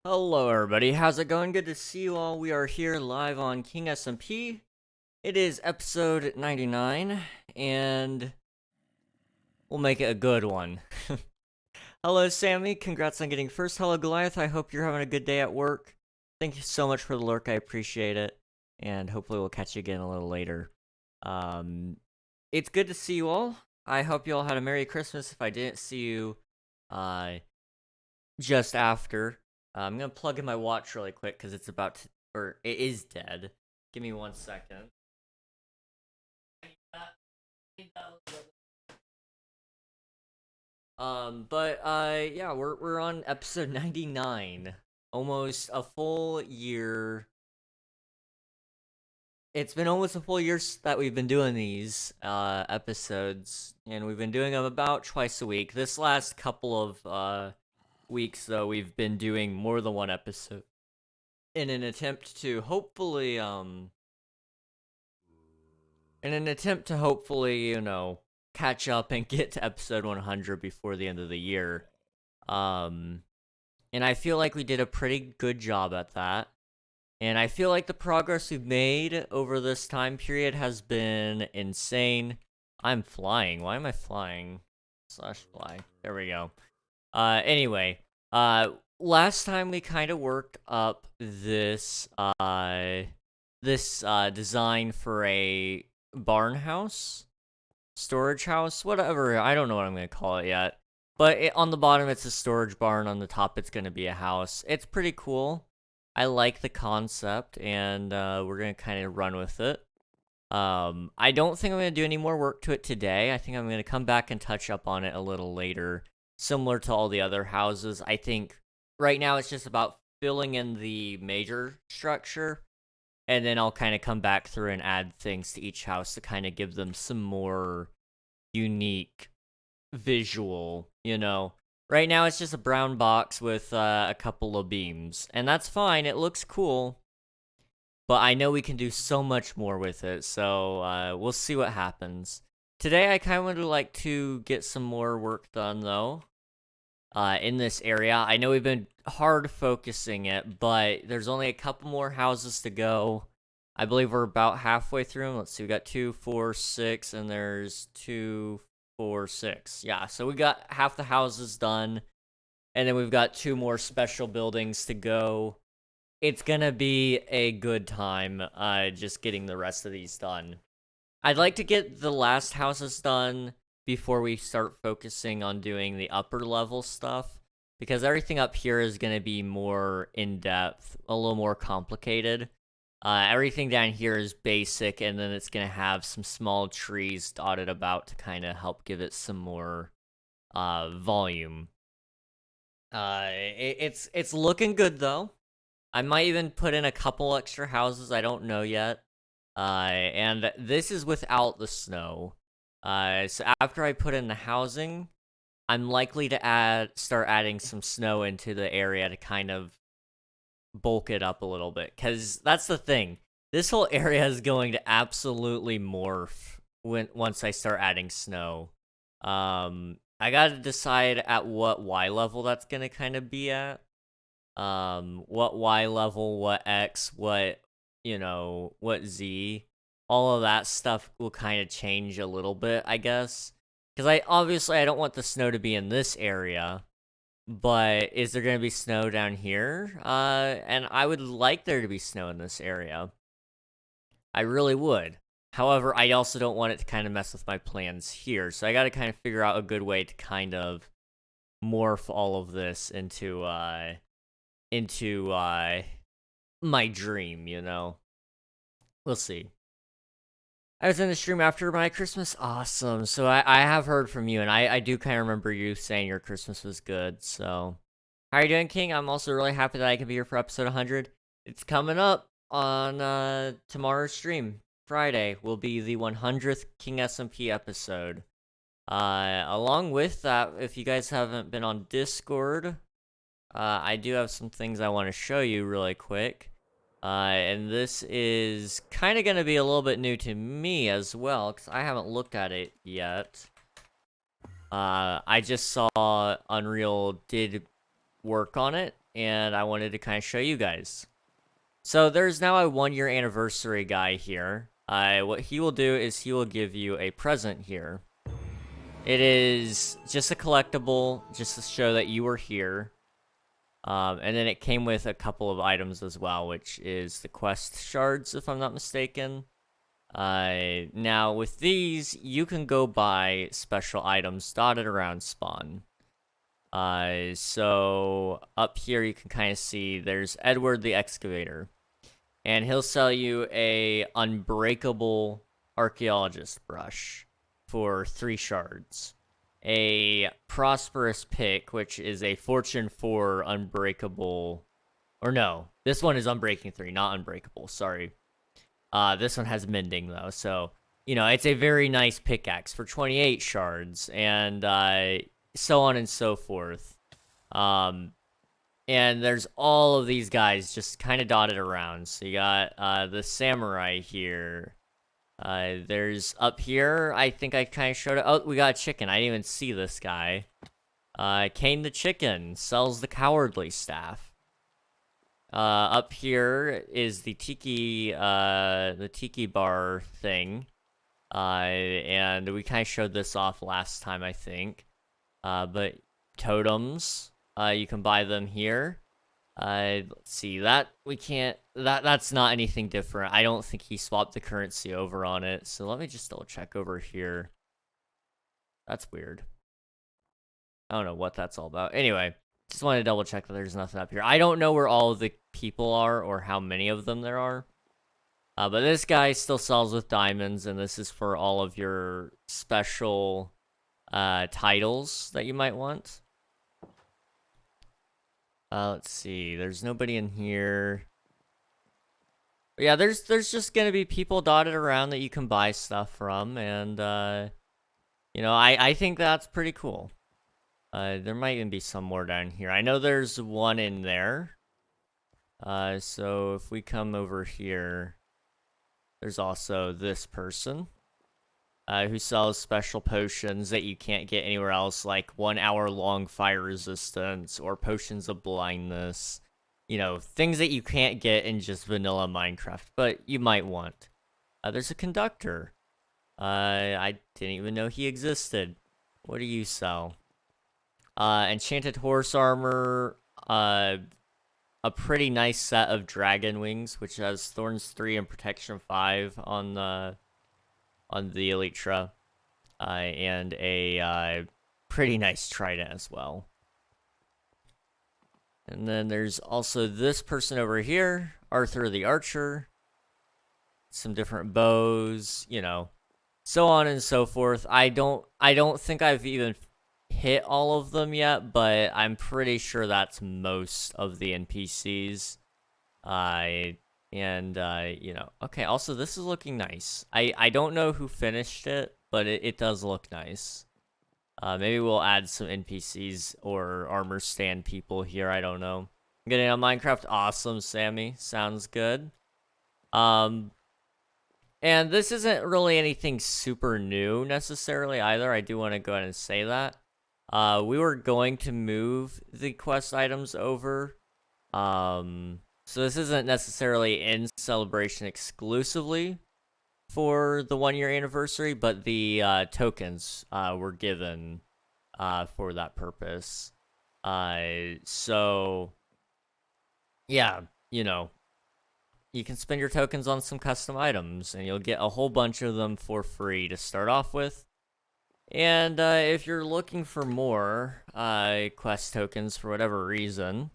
Hello everybody, how's it going? Good to see you all. We are here live on King SMP. It is episode 99, and we'll make it a good one. Hello Sammy, congrats on getting first. Hello Goliath, I hope you're having a good day at work. Thank you so much for the lurk, I appreciate it. And hopefully we'll catch you again a little later. It's good to see you all. I hope you all had a Merry Christmas if I didn't see you just after. I'm gonna plug in my watch really quick because it's about to, or it is dead. Give me 1 second. Yeah, we're on episode 99. Almost a full year. It's been almost a full year that we've been doing these episodes, and we've been doing them about twice a week. This last couple of weeks, though, we've been doing more than one episode in an attempt to hopefully, catch up and get to episode 100 before the end of the year. And I feel like we did a pretty good job at that. And I feel like the progress we've made over this time period has been insane. I'm flying. Why am I flying? /fly. There we go. Anyway, last time we kind of worked up this design for a barn house, storage house, whatever. I don't know what I'm gonna call it yet. But on the bottom, it's a storage barn. On the top, it's gonna be a house. It's pretty cool. I like the concept, and we're gonna kind of run with it. I don't think I'm gonna do any more work to it today. I think I'm gonna come back and touch up on it a little later. Similar to all the other houses, I think right now it's just about filling in the major structure, and then I'll kind of come back through and add things to each house to kind of give them some more unique visual, Right now it's just a brown box with a couple of beams, and that's fine, it looks cool, but I know we can do so much more with it, so we'll see what happens. Today, I kind of would like to get some more work done, though, in this area. I know we've been hard focusing it, but there's only a couple more houses to go. I believe we're about halfway through them. Let's see, we got 2, 4, 6, and there's 2, 4, 6. Yeah, so we got half the houses done, and then we've got 2 more special buildings to go. It's gonna be a good time, just getting the rest of these done. I'd like to get the last houses done before we start focusing on doing the upper level stuff, because everything up here is going to be more in-depth, a little more complicated. Everything down here is basic, and then it's going to have some small trees dotted about to kind of help give it some more volume. It's looking good, though. I might even put in a couple extra houses, I don't know yet. And this is without the snow. So after I put in the housing, I'm likely to start adding some snow into the area to kind of bulk it up a little bit. Because that's the thing. This whole area is going to absolutely morph once I start adding snow. I gotta decide at what Y level that's gonna kind of be at. What Y level, what X, what Z, all of that stuff will kind of change a little bit, I guess. Because I don't want the snow to be in this area, but is there going to be snow down here? And I would like there to be snow in this area. I really would. However, I also don't want it to kind of mess with my plans here, so I got to kind of figure out a good way to kind of morph all of this into my dream, We'll see. I was in the stream after my Christmas. Awesome. So I have heard from you, and I do kind of remember you saying your Christmas was good, so. How are you doing, King? I'm also really happy that I can be here for episode 100. It's coming up on tomorrow's stream. Friday will be the 100th King SMP episode. Along with that, if you guys haven't been on Discord, I do have some things I want to show you really quick. And this is kind of going to be a little bit new to me as well, because I haven't looked at it yet. I just saw Unreal did work on it, and I wanted to kind of show you guys. So there's now a 1-year anniversary guy here. What he will do is he will give you a present here. It is just a collectible, just to show that you were here. And then it came with a couple of items as well, which is the quest shards, if I'm not mistaken. Now with these, you can go buy special items dotted around spawn. So up here you can kind of see there's Edward the Excavator. And he'll sell you a unbreakable archaeologist brush for 3 shards. A prosperous pick, which is a fortune 4 unbreakable, or no, this one is unbreaking 3, not unbreakable, sorry. This one has mending though, so, you know, it's a very nice pickaxe for 28 shards, and so on and so forth. And there's all of these guys just kind of dotted around. So you got the samurai here. There's up here, I think I kind of showed it. Oh, we got a chicken. I didn't even see this guy. Kane the chicken sells the cowardly staff. Up here is the tiki bar thing. And we kind of showed this off last time, I think. But totems. You can buy them here. Let's see, that we can't, that's not anything different. I don't think he swapped the currency over on it. So let me just double check over here. That's weird. I don't know what that's all about. Anyway, just wanted to double check that there's nothing up here. I don't know where all of the people are or how many of them there are. But this guy still sells with diamonds, and this is for all of your special titles that you might want. Let's see. There's nobody in here. But yeah, there's just gonna be people dotted around that you can buy stuff from, and you know, I think that's pretty cool. There might even be some more down here. I know there's one in there. So if we come over here, there's also this person. Who sells special potions that you can't get anywhere else, like 1 hour long fire resistance or potions of blindness. You know, things that you can't get in just vanilla Minecraft, but you might want. There's a conductor. I didn't even know he existed. What do you sell? Enchanted horse armor, a pretty nice set of dragon wings, which has thorns 3 and protection 5 on the Elytra, and a pretty nice trident as well. And then there's also this person over here, Arthur the Archer. Some different bows, you know, so on and so forth. I don't think I've even hit all of them yet, but I'm pretty sure that's most of the NPCs. You know, okay, also this is looking nice. I don't know who finished it, but it does look nice. Maybe we'll add some NPCs or armor stand people here, I don't know. Getting on Minecraft, awesome, Sammy, sounds good. And this isn't really anything super new necessarily either. I do want to go ahead and say that. We were going to move the quest items over. So this isn't necessarily in celebration exclusively for the 1-year anniversary, but the tokens were given for that purpose. So yeah, you know, you can spend your tokens on some custom items, and you'll get a whole bunch of them for free to start off with. And if you're looking for more quest tokens for whatever reason,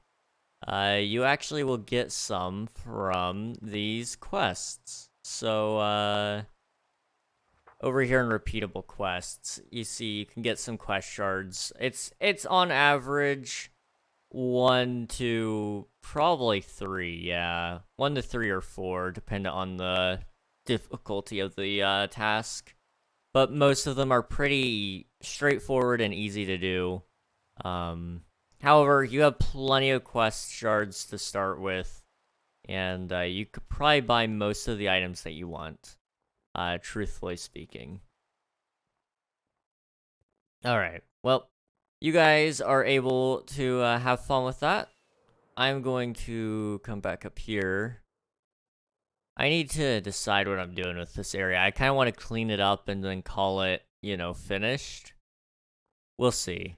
you actually will get some from these quests. So, over here in repeatable quests, you see you can get some quest shards. It's on average 1 to probably 3, yeah. 1 to 3 or 4, depending on the difficulty of the task. But most of them are pretty straightforward and easy to do. However, you have plenty of quest shards to start with, and you could probably buy most of the items that you want, truthfully speaking. Alright, well, you guys are able to have fun with that. I'm going to come back up here. I need to decide what I'm doing with this area. I kind of want to clean it up and then call it, finished. We'll see.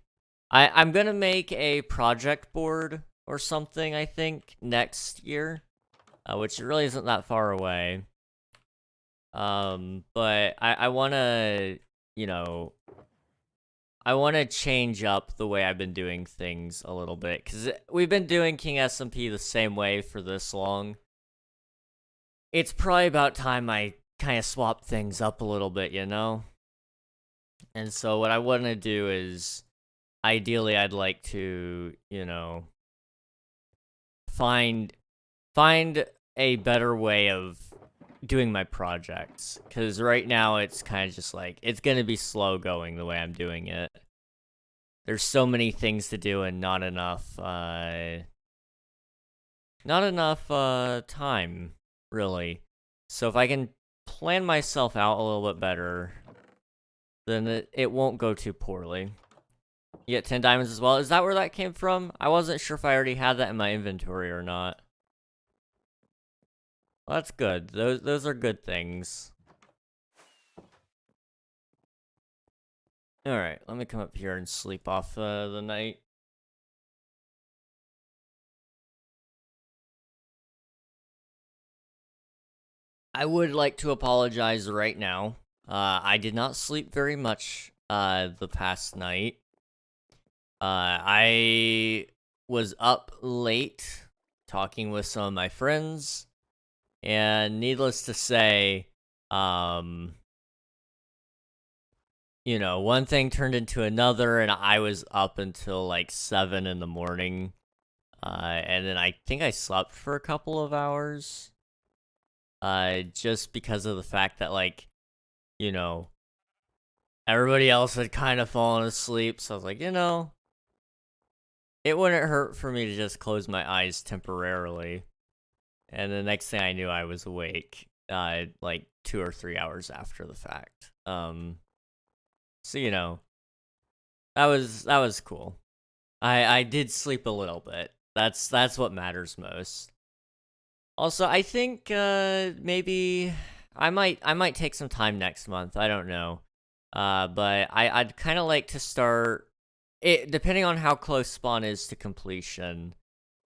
I'm gonna make a project board or something, I think, next year, which really isn't that far away. But I wanna, I wanna change up the way I've been doing things a little bit, because we've been doing King SMP the same way for this long. It's probably about time I kind of swap things up a little bit, And so what I want to do is, ideally, I'd like to, find a better way of doing my projects. Because right now it's kind of just like, it's going to be slow going the way I'm doing it. There's so many things to do and not enough time, really. So if I can plan myself out a little bit better, then it won't go too poorly. You get 10 diamonds as well. Is that where that came from? I wasn't sure if I already had that in my inventory or not. Well, that's good. Those are good things. Alright, let me come up here and sleep off the night. I would like to apologize right now. I did not sleep very much the past night. I was up late talking with some of my friends, and needless to say, one thing turned into another, and I was up until like 7 in the morning. And then I think I slept for a couple of hours. Just because of the fact that, like, everybody else had kind of fallen asleep, so I was like, it wouldn't hurt for me to just close my eyes temporarily. And the next thing I knew, I was awake, like 2 or 3 hours after the fact. So, that was cool. I did sleep a little bit. That's what matters most. Also, I think maybe I might take some time next month. I don't know. But I'd kind of like to start it, depending on how close spawn is to completion.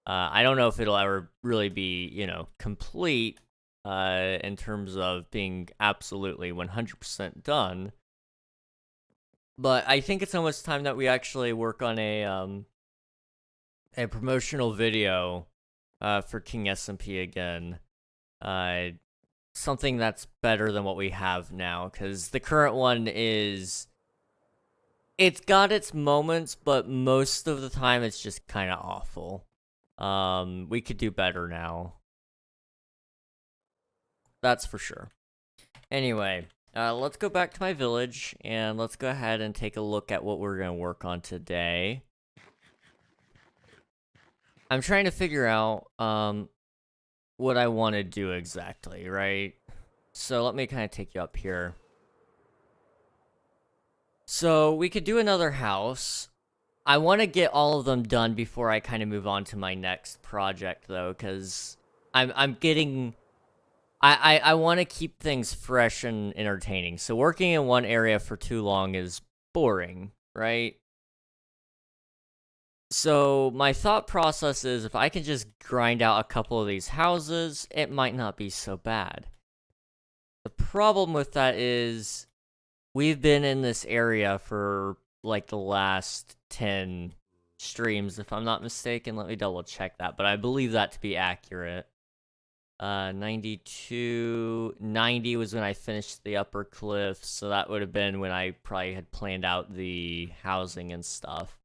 I don't know if it'll ever really be, complete in terms of being absolutely 100% done. But I think it's almost time that we actually work on a promotional video for King SMP again. Something that's better than what we have now, because the current one it's got its moments, but most of the time it's just kind of awful. We could do better now. That's for sure. Anyway, let's go back to my village, and let's go ahead and take a look at what we're going to work on today. I'm trying to figure out, what I want to do exactly, right? So let me kind of take you up here. So we could do another house. I want to get all of them done before I kind of move on to my next project, though, because I'm getting... I want to keep things fresh and entertaining. So working in one area for too long is boring, right? So my thought process is, if I can just grind out a couple of these houses, it might not be so bad. The problem with that is, we've been in this area for like the last 10 streams, if I'm not mistaken. Let me double check that, but I believe that to be accurate. 90 was when I finished the upper cliff, so that would have been when I probably had planned out the housing and stuff.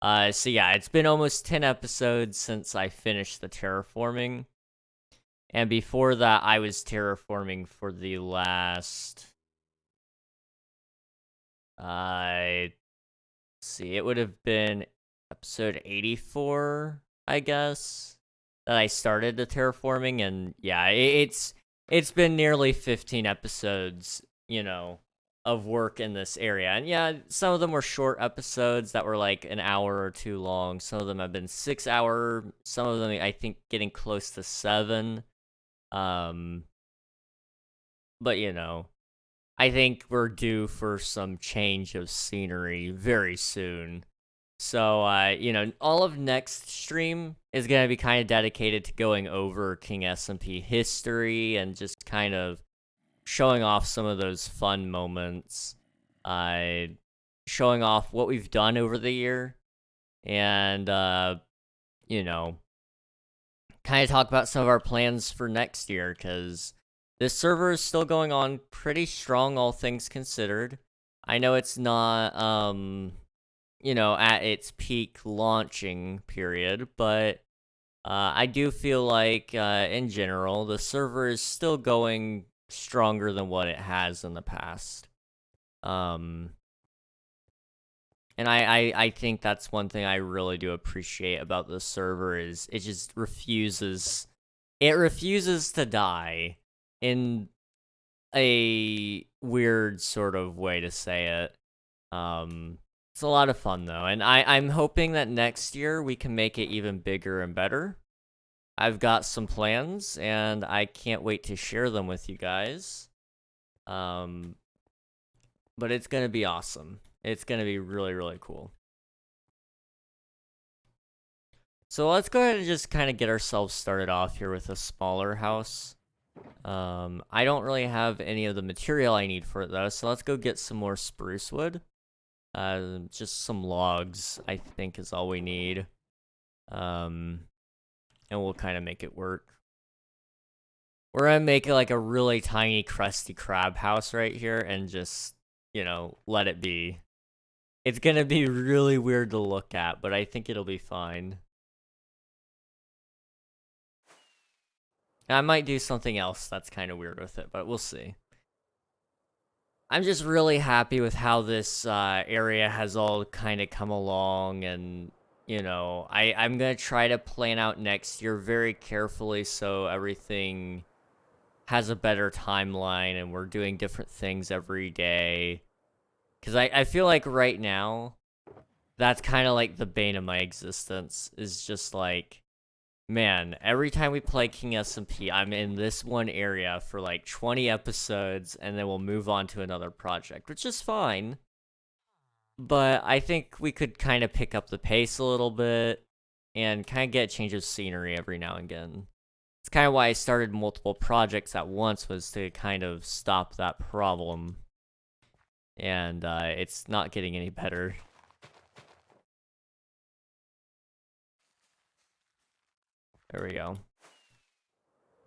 So yeah, it's been almost 10 episodes since I finished the terraforming. And before that, I was terraforming for the last... let's see, it would have been episode 84, I guess, that I started the terraforming, and yeah, it's been nearly 15 episodes, of work in this area. And yeah, some of them were short episodes that were like an hour or two long. Some of them have been 6 hour. Some of them, I think, getting close to 7. But you know, I think we're due for some change of scenery very soon. So, you know, all of next stream is going to be kind of dedicated to going over King SMP history and just kind of showing off some of those fun moments, showing off what we've done over the year, and, you know, kind of talk about some of our plans for next year, because this server is still going on pretty strong, all things considered. I know it's not, you know, at its peak launching period, but I do feel like, in general, the server is still going stronger than what it has in the past. And I think that's one thing I really do appreciate about the server is it just refuses to die in a weird sort of way to say it. It's a lot of fun though, and I'm hoping that next year we can make it even bigger and better. I've got some plans, and I can't wait to share them with you guys. But it's gonna be awesome. It's gonna be really, really cool. So let's go ahead and just kind of get ourselves started off here with a smaller house. I don't really have any of the material I need for it though, so let's go get some more spruce wood. Just some logs, I think, is all we need. And we'll kind of make it work. We're gonna make it like a really tiny crusty crab house right here and just, you know, let it be. It's gonna be really weird to look at, but I think it'll be fine. I might do something else that's kind of weird with it, but we'll see. I'm just really happy with how this area has all kind of come along, and you know, I'm gonna try to plan out next year very carefully so everything has a better timeline and we're doing different things every day. Because I feel like right now, that's kind of like the bane of my existence, is just like, man, every time we play King SMP, I'm in this one area for like 20 episodes, and then we'll move on to another project, which is fine. But I think we could kind of pick up the pace a little bit and kind of get a change of scenery every now and again. It's kind of why I started multiple projects at once, was to kind of stop that problem. And it's not getting any better. There we go.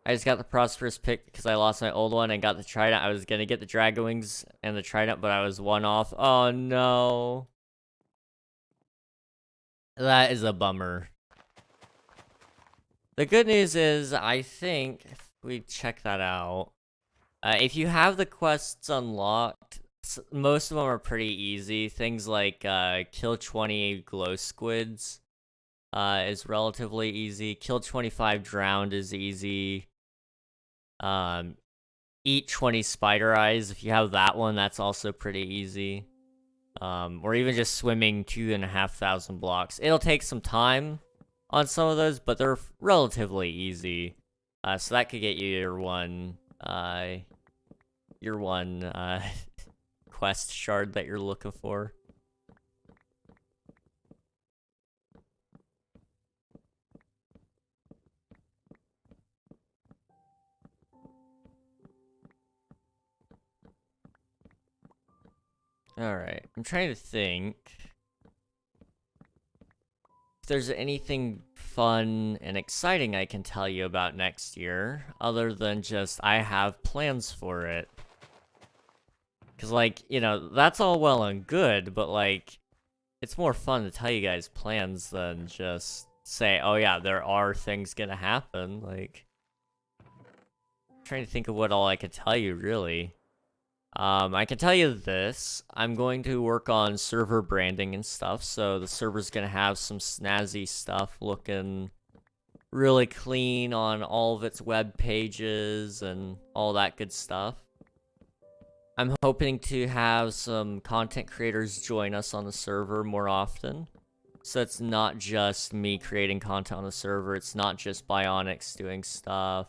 I just got the Prosperous pick because I lost my old one and got the Trident. I was going to get the Dragon Wings and the Trident, but I was one off. Oh, no. That is a bummer. The good news is, I think, if we check that out, if you have the quests unlocked, most of them are pretty easy. Things like kill 20 glow squids is relatively easy. Kill 25 drowned is easy. Eat 20 spider eyes. If you have that one, that's also pretty easy. Or even just swimming 2,500 blocks. It'll take some time on some of those, but they're relatively easy. So that could get you your one quest shard that you're looking for. Alright, I'm trying to think if there's anything fun and exciting I can tell you about next year, other than just I have plans for it. Because, like, you know, that's all well and good, but, like, it's more fun to tell you guys plans than just say, oh yeah, there are things gonna happen. Like, I'm trying to think of what all I could tell you, really. I can tell you this. I'm going to work on server branding and stuff, so the server's gonna have some snazzy stuff looking really clean on all of its web pages and all that good stuff. I'm hoping to have some content creators join us on the server more often. So it's not just me creating content on the server. It's not just Bionics doing stuff.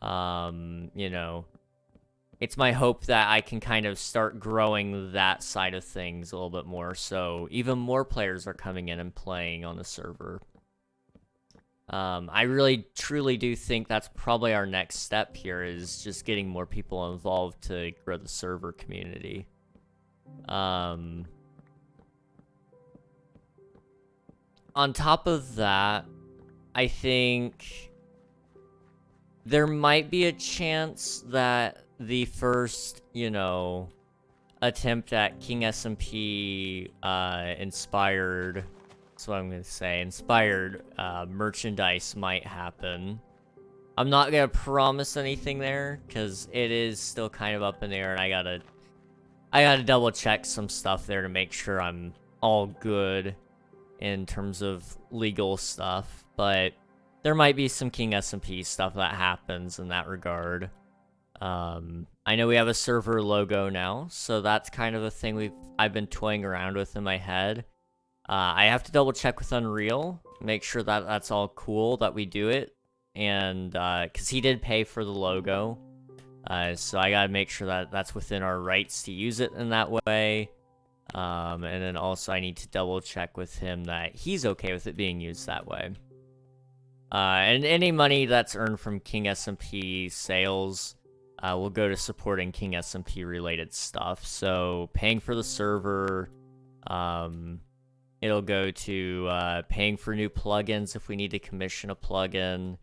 You know, it's my hope that I can kind of start growing that side of things a little bit more. So even more players are coming in and playing on the server. I really, truly do think that's probably our next step here, is just getting more people involved to grow the server community. On top of that, I think there might be a chance that the first, you know, attempt at King SMP inspired, that's what I'm gonna say, inspired merchandise might happen. I'm not gonna promise anything there, because it is still kind of up in the air, and I gotta double check some stuff there to make sure I'm all good in terms of legal stuff, but there might be some King SMP stuff that happens in that regard. I know we have a server logo now, so that's kind of a thing I've been toying around with in my head. I have to double check with Unreal, make sure that that's all cool that we do it, and because he did pay for the logo, so I gotta make sure that that's within our rights to use it in that way. And then also I need to double check with him that he's okay with it being used that way. And any money that's earned from King SMP sales will go to supporting King SMP related stuff. So paying for the server, it'll go to paying for new plugins if we need to commission a plugin.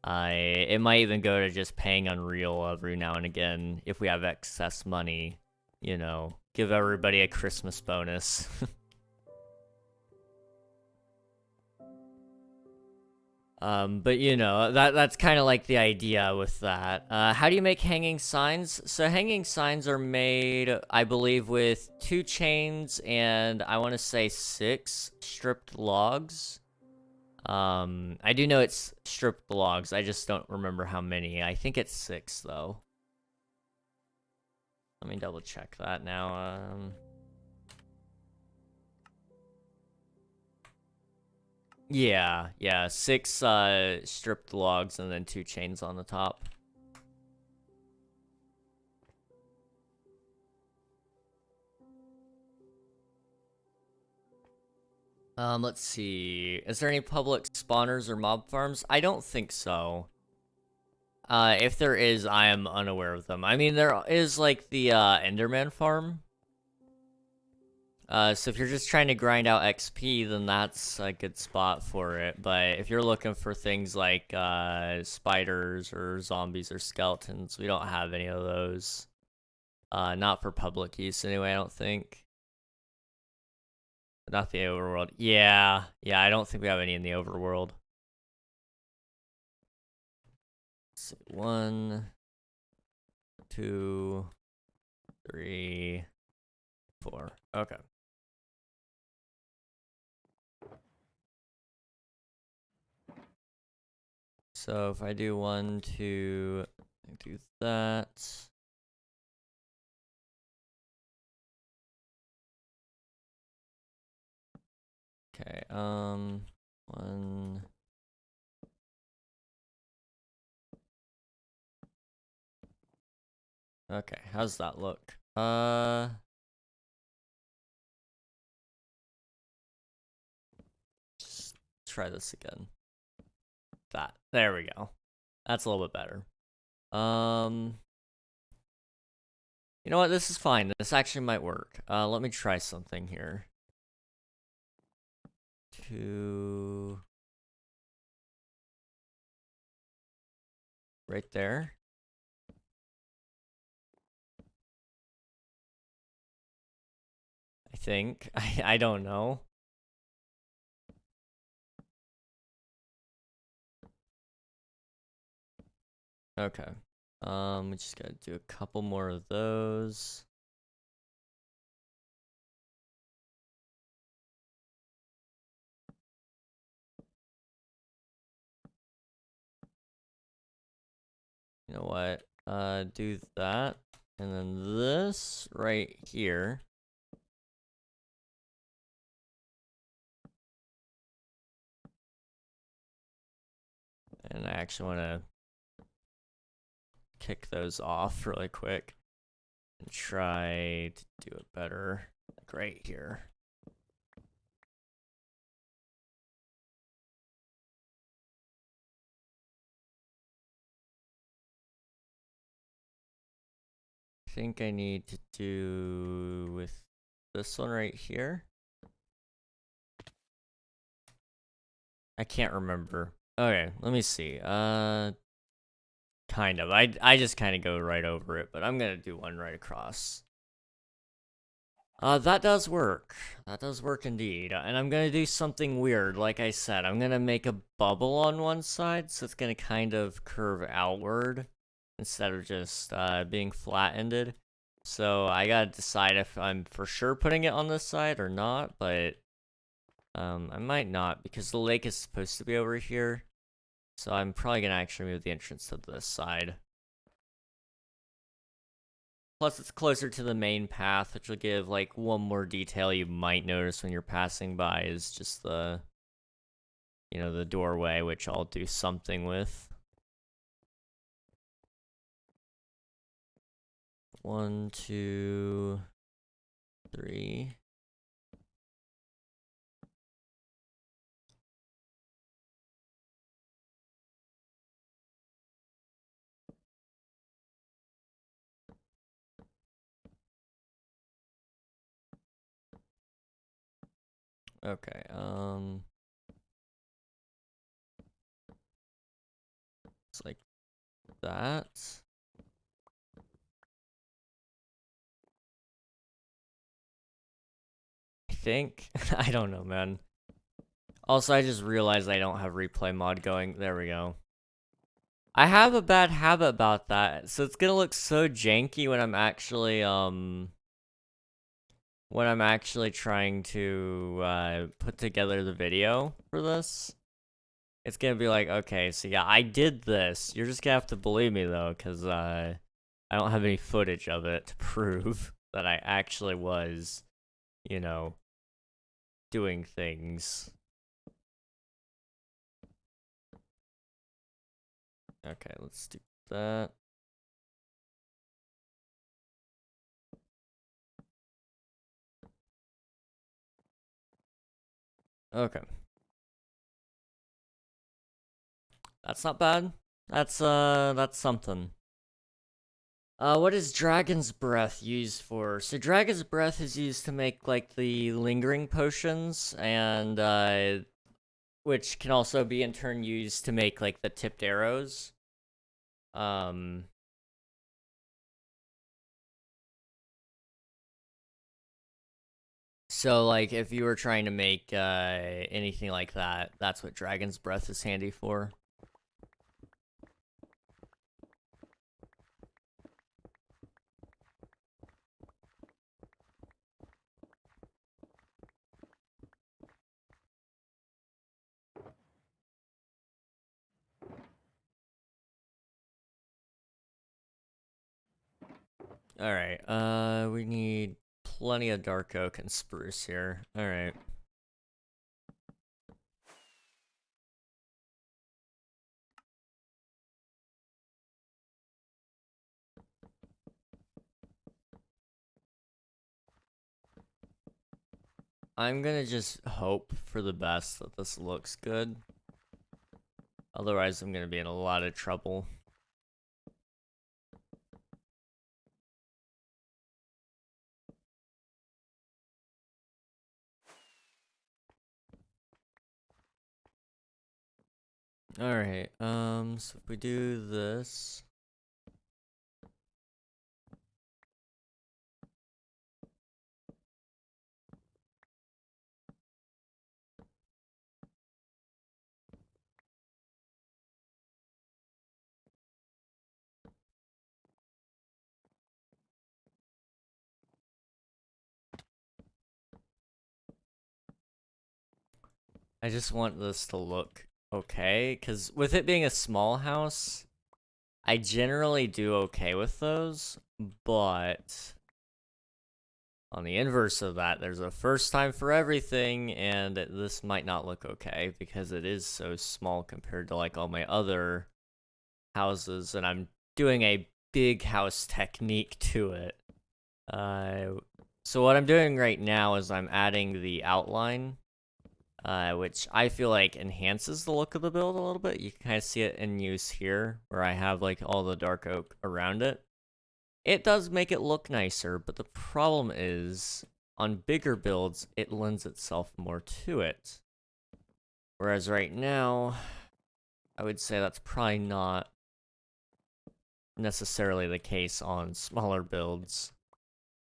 It might even go to just paying Unreal every now and again if we have excess money, you know, give everybody a Christmas bonus. But you know, that's kind of like the idea with that. How do you make hanging signs? So hanging signs are made, I believe, with 2 chains and I want to say 6 stripped logs. I do know it's stripped logs. I just don't remember how many. I think it's 6 though. Let me double check that now. Yeah, 6 stripped logs and then 2 chains on the top. Let's see. Is there any public spawners or mob farms? I don't think so. If there is, I am unaware of them. I mean, there is, like, the, Enderman farm. So if you're just trying to grind out XP, then that's a good spot for it. But if you're looking for things like, spiders or zombies or skeletons, we don't have any of those. Not for public use anyway, I don't think. Not the overworld. Yeah, I don't think we have any in the overworld. Let's see. 1, 2, 3, 4. Okay. So if I do 1, 2, do that. Okay, 1. Okay, how's that look? Just try this again. There we go. That's a little bit better. You know what? This is fine. This actually might work. Let me try something here. 2. Right there. I think. I don't know. Okay. We just gotta do a couple more of those. You know what? Do that. And then this right here. And I actually want to kick those off really quick and try to do it better, like right here. I think I need to do with this one right here. I can't remember. Okay, let me see. Kind of. I just kind of go right over it, but I'm gonna do one right across. That does work. That does work indeed. And I'm gonna do something weird. Like I said, I'm gonna make a bubble on one side, so it's gonna kind of curve outward instead of just being flat-ended. So I gotta decide if I'm for sure putting it on this side or not, but I might not because the lake is supposed to be over here. So I'm probably gonna actually move the entrance to this side. Plus, it's closer to the main path, which will give, like, one more detail you might notice when you're passing by is just the, the doorway, which I'll do something with. 1, 2, 3. Okay, it's like that. I think. I don't know, man. Also, I just realized I don't have replay mod going. There we go. I have a bad habit about that, so it's gonna look so janky when I'm actually, trying to put together the video for this. It's gonna be like, okay, so yeah, I did this. You're just gonna have to believe me though, because I don't have any footage of it to prove that I actually was, doing things. Okay, let's do that. Okay. That's not bad. That's something. What is Dragon's Breath used for? So Dragon's Breath is used to make, like, the lingering potions, and, which can also be in turn used to make, like, the tipped arrows. So, like, if you were trying to make, anything like that, that's what Dragon's Breath is handy for. Alright, we need plenty of dark oak and spruce here. Alright. I'm gonna just hope for the best that this looks good. Otherwise, I'm gonna be in a lot of trouble. Alright, so if we do this... I just want this to look okay, because with it being a small house, I generally do okay with those, but on the inverse of that, there's a first time for everything, and this might not look okay because it is so small compared to like all my other houses, and I'm doing a big house technique to it. So what I'm doing right now is I'm adding the outline, which I feel like enhances the look of the build a little bit. You can kind of see it in use here, where I have like all the dark oak around it. It does make it look nicer, but the problem is, on bigger builds, it lends itself more to it. Whereas right now, I would say that's probably not necessarily the case on smaller builds.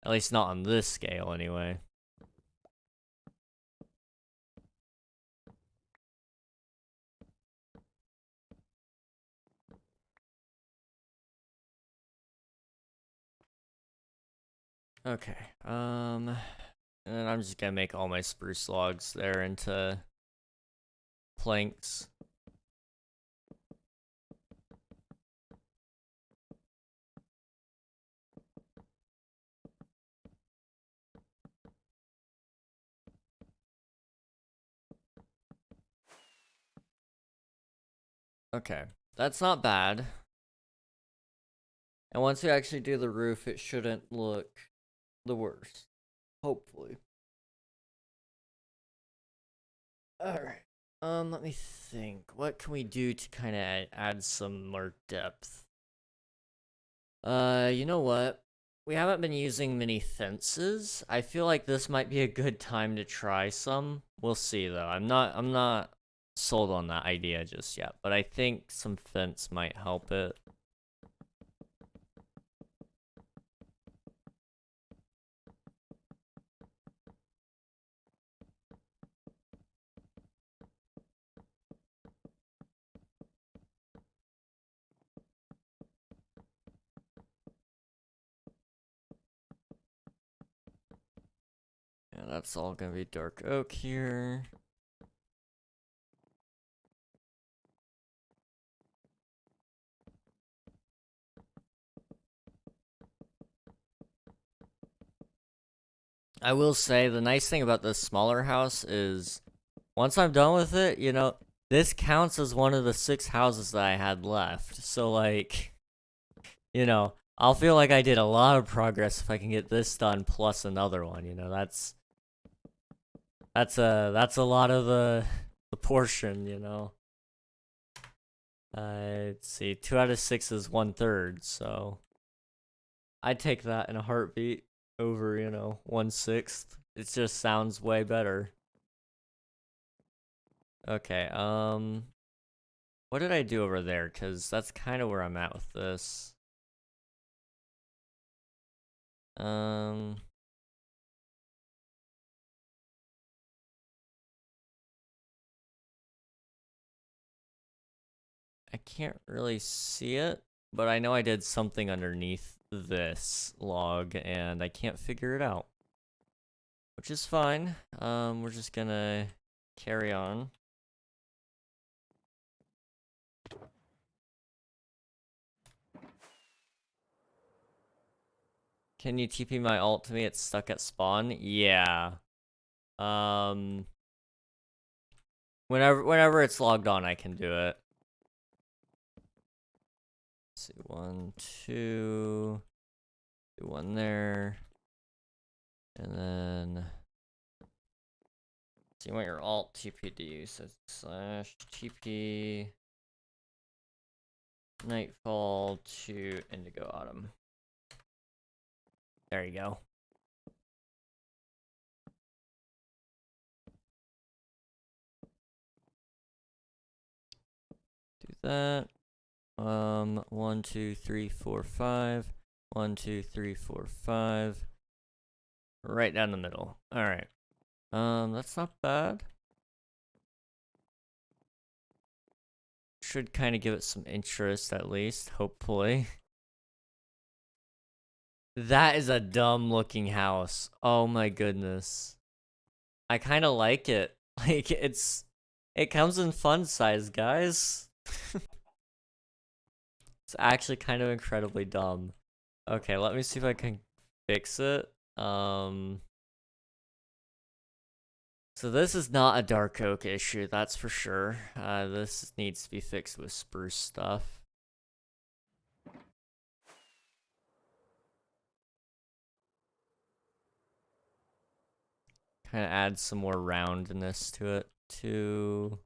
At least not on this scale, anyway. Okay, and then I'm just gonna make all my spruce logs there into planks. Okay, that's not bad. And once we actually do the roof, it shouldn't look the worst. Hopefully. Alright. Let me think. What can we do to kind of add some more depth? You know what? We haven't been using many fences. I feel like this might be a good time to try some. We'll see though. I'm not sold on that idea just yet, but I think some fence might help it. Yeah, that's all gonna be dark oak here. I will say the nice thing about this smaller house is once I'm done with it, you know, this counts as one of the 6 houses that I had left. So like, you know, I'll feel like I did a lot of progress if I can get this done plus another one, you know. That's a lot of the portion, you know. Let's see, 2 out of 6 is 1/3, so I'd take that in a heartbeat over, you know, 1/6. It just sounds way better. Okay, what did I do over there? Because that's kind of where I'm at with this. I can't really see it, but I know I did something underneath this log, and I can't figure it out. Which is fine. We're just gonna carry on. Can you TP my ult to me? It's stuck at spawn? Yeah. Whenever it's logged on, I can do it. Let's see, 1, 2, do 1 there, and then so you want your alt TP to use, so /TP Nightfall to Indigo Autumn. There you go. Do that. 1, 2, 3, 4, 5. 1, 2, 3, 4, 5. Right down the middle. Alright. That's not bad. Should kind of give it some interest at least, hopefully. That is a dumb looking house. Oh my goodness. I kind of like it. Like, it comes in fun size, guys. It's actually kind of incredibly dumb. Okay, let me see if I can fix it. So this is not a dark oak issue, that's for sure. This needs to be fixed with spruce stuff. Kind of add some more roundness to it, too.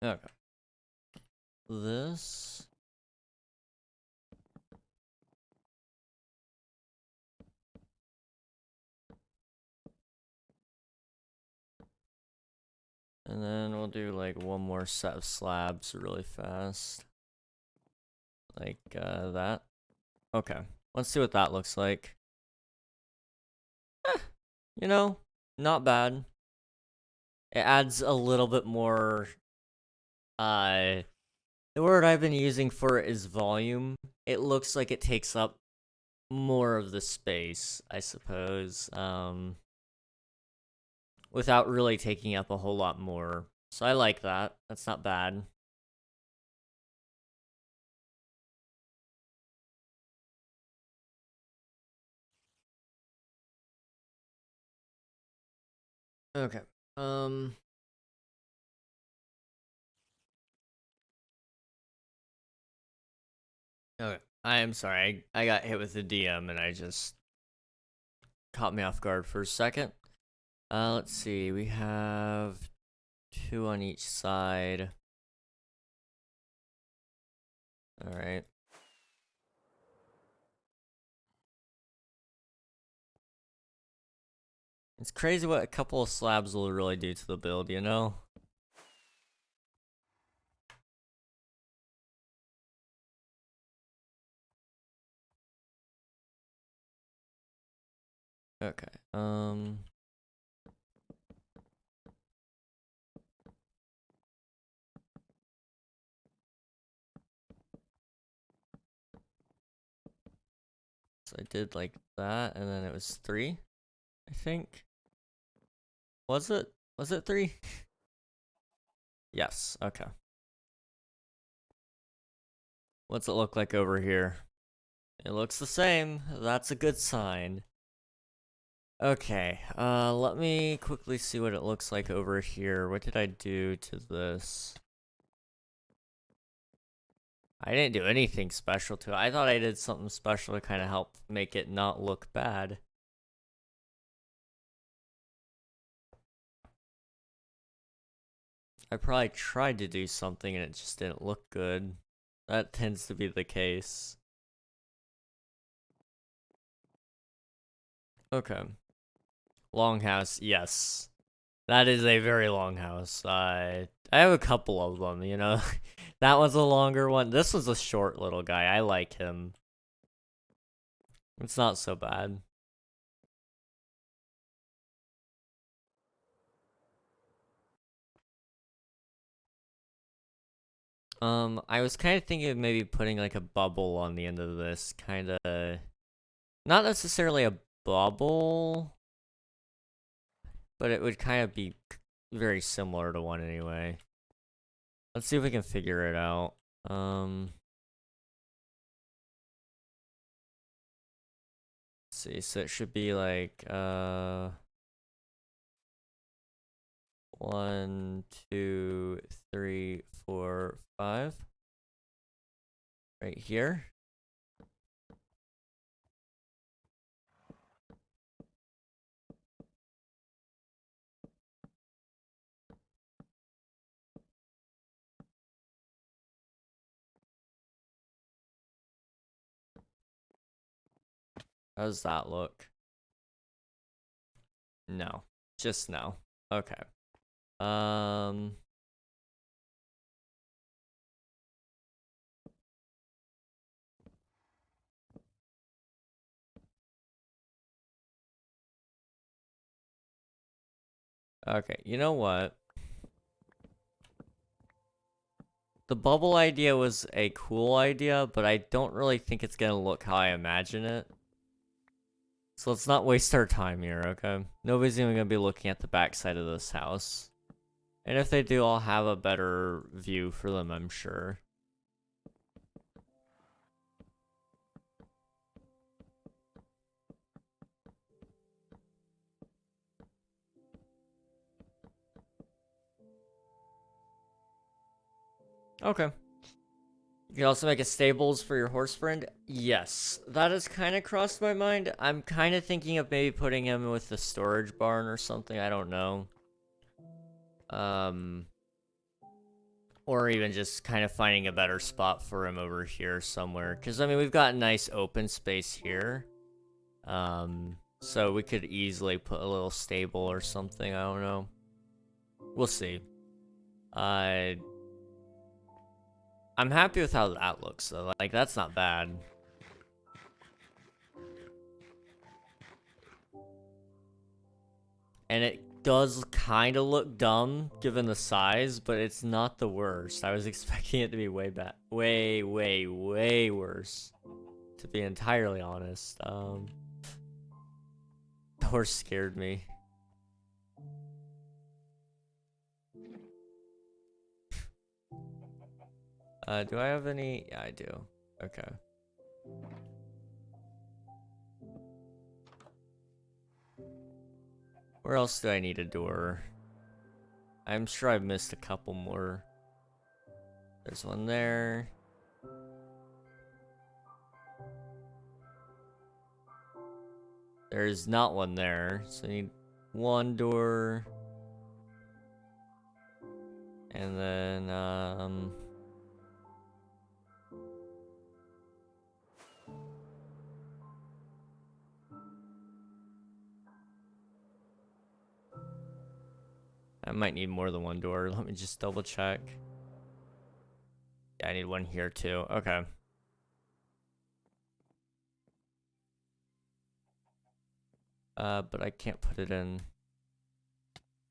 Okay. This. And then we'll do like one more set of slabs really fast. Like that. Okay. Let's see what that looks like. You know, not bad. It adds a little bit more. The word I've been using for it is volume. It looks like it takes up more of the space, I suppose. Without really taking up a whole lot more. So I like that. That's not bad. Okay. Okay. I am sorry. I got hit with the DM and I just caught me off guard for a second. Let's see. We have 2 on each side. All right. It's crazy what a couple of slabs will really do to the build, you know? Okay. So I did like that, and then it was 3, I think. Was it? Was it 3? Yes, okay. What's it look like over here? It looks the same. That's a good sign. Okay, let me quickly see what it looks like over here. What did I do to this? I didn't do anything special to it. I thought I did something special to kind of help make it not look bad. I probably tried to do something and it just didn't look good. That tends to be the case. Okay. Longhouse, yes. That is a very long house. I have a couple of them, you know. That was a longer one. This was a short little guy. I like him. It's not so bad. I was kind of thinking of maybe putting like a bubble on the end of this, kind of, not necessarily a bubble, but it would kind of be very similar to one anyway. Let's see if we can figure it out. Let's see, so it should be like, 1, 2, 3, 4, 5. Right here. How does that look? No. Just no. Okay. Okay, you know what? The bubble idea was a cool idea, but I don't really think it's gonna look how I imagine it. So let's not waste our time here, okay? Nobody's even gonna be looking at the backside of this house. And if they do, I'll have a better view for them, I'm sure. Okay. You can also make a stables for your horse friend. Yes, that has kind of crossed my mind. I'm kind of thinking of maybe putting him with the storage barn or something. I don't know. Or even just kind of finding a better spot for him over here somewhere. Because, I mean, we've got a nice open space here. So we could easily put a little stable or something. I don't know. We'll see. I'm happy with how that looks, though. Like, that's not bad. And it does kind of look dumb, given the size, but it's not the worst. I was expecting it to be way bad. Way, way, way worse. To be entirely honest. The horse scared me. Do I have any? Yeah, I do. Okay. Where else do I need a door? I'm sure I've missed a couple more. There's one there. There's not one there, so I need one door. And then, I might need more than one door. Let me just double check. Yeah, I need one here too. Okay. But I can't put it in.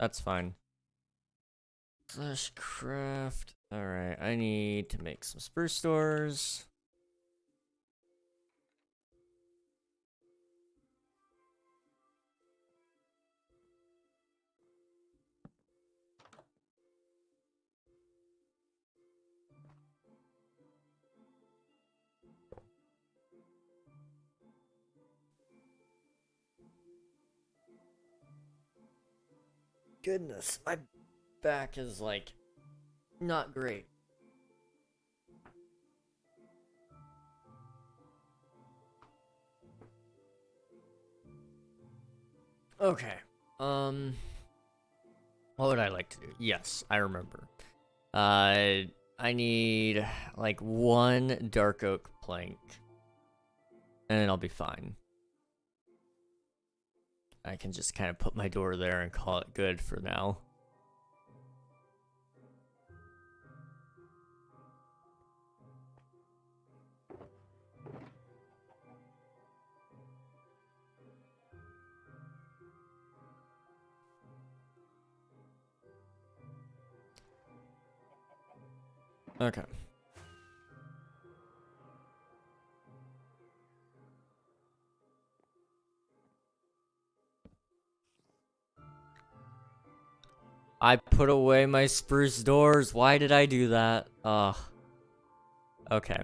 That's fine. Slash craft. Alright, I need to make some spruce doors. Goodness, my back is like not great. Okay. What would I like to do? Yes, I remember. I need like one dark oak plank. And then I'll be fine. I can just kind of put my door there and call it good for now. Okay. I put away my spruce doors. Why did I do that? Ugh. Okay.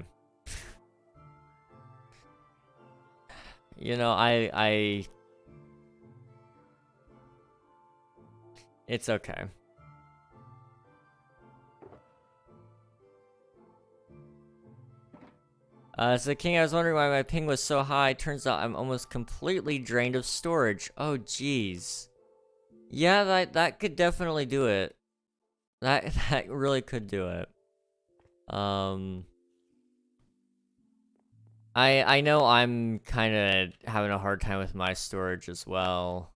You know, it's okay. So King, I was wondering why my ping was so high. Turns out I'm almost completely drained of storage. Oh, jeez. Yeah, that could definitely do it. That really could do it. I know I'm kind of having a hard time with my storage as well.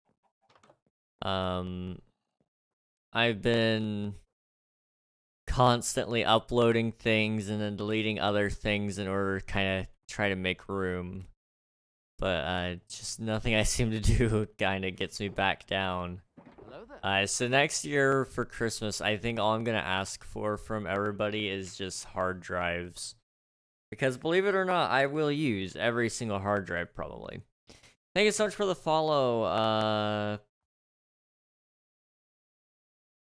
I've been constantly uploading things and then deleting other things in order to kind of try to make room. But just nothing I seem to do kind of gets me back down. Hello So next year for Christmas, I think all I'm gonna ask for from everybody is just hard drives. Because believe it or not, I will use every single hard drive probably. Thank you so much for the follow,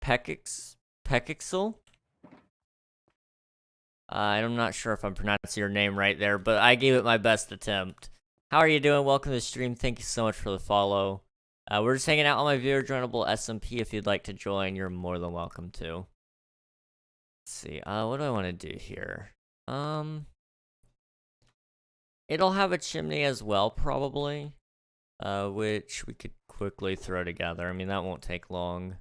Pekixel? I'm not sure if I'm pronouncing your name right there, but I gave it my best attempt. How are you doing? Welcome to the stream. Thank you so much for the follow. We're just hanging out on my viewer joinable SMP. If you'd like to join, you're more than welcome to. Let's see. What do I want to do here? It'll have a chimney as well, probably. Which we could quickly throw together. I mean, that won't take long.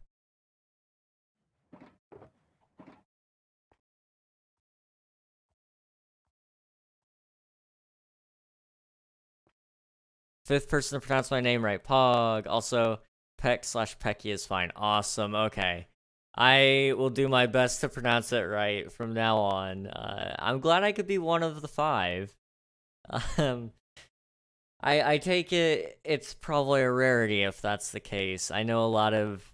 Fifth person to pronounce my name right. Pog. Also, Peck/Pecky is fine. Awesome. Okay. I will do my best to pronounce it right from now on. I'm glad I could be one of the 5. I take it's probably a rarity if that's the case. I know a lot of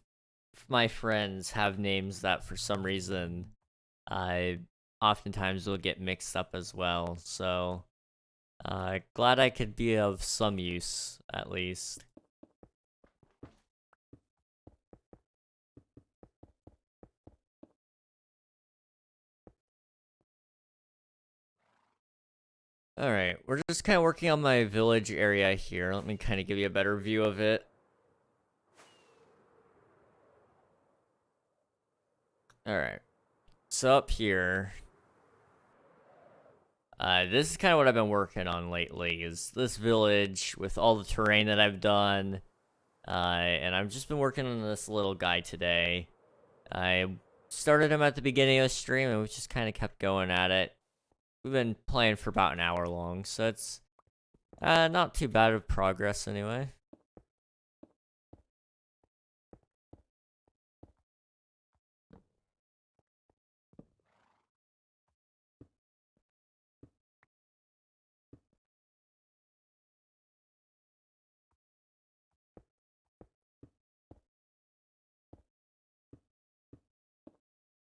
my friends have names that for some reason I oftentimes will get mixed up as well. So glad I could be of some use, at least. Alright, we're just kind of working on my village area here. Let me kind of give you a better view of it. Alright, so up here, this is kind of what I've been working on lately, is this village with all the terrain that I've done. And I've just been working on this little guy today. I started him at the beginning of the stream, and we just kind of kept going at it. We've been playing for about an hour long, so it's not too bad of progress anyway.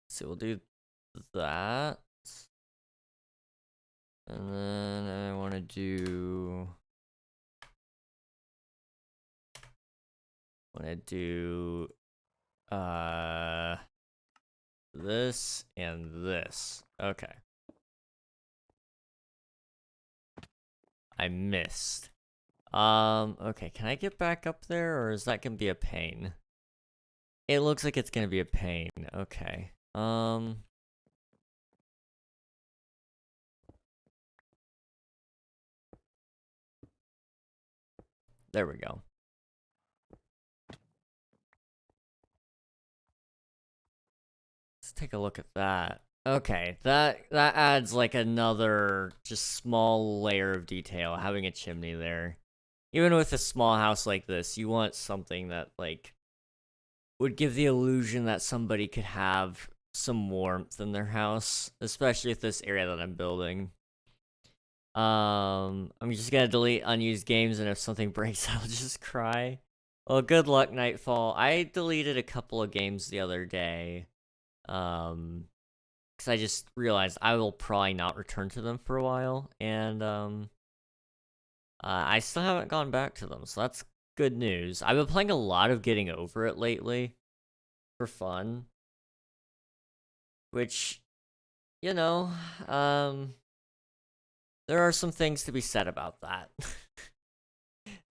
So we'll do that. And then I want to do... this and this. Okay. I missed. Okay, can I get back up there, or is that gonna be a pain? It looks like it's gonna be a pain. Okay. There we go. Let's take a look at that. Okay, that adds like another just small layer of detail, having a chimney there. Even with a small house like this, you want something that like would give the illusion that somebody could have some warmth in their house, especially with this area that I'm building. I'm just gonna delete unused games, and if something breaks, I'll just cry. Well, good luck, Nightfall. I deleted a couple of games the other day. Because I just realized I will probably not return to them for a while, and I still haven't gone back to them, so that's good news. I've been playing a lot of Getting Over It lately for fun, which, you know, there are some things to be said about that.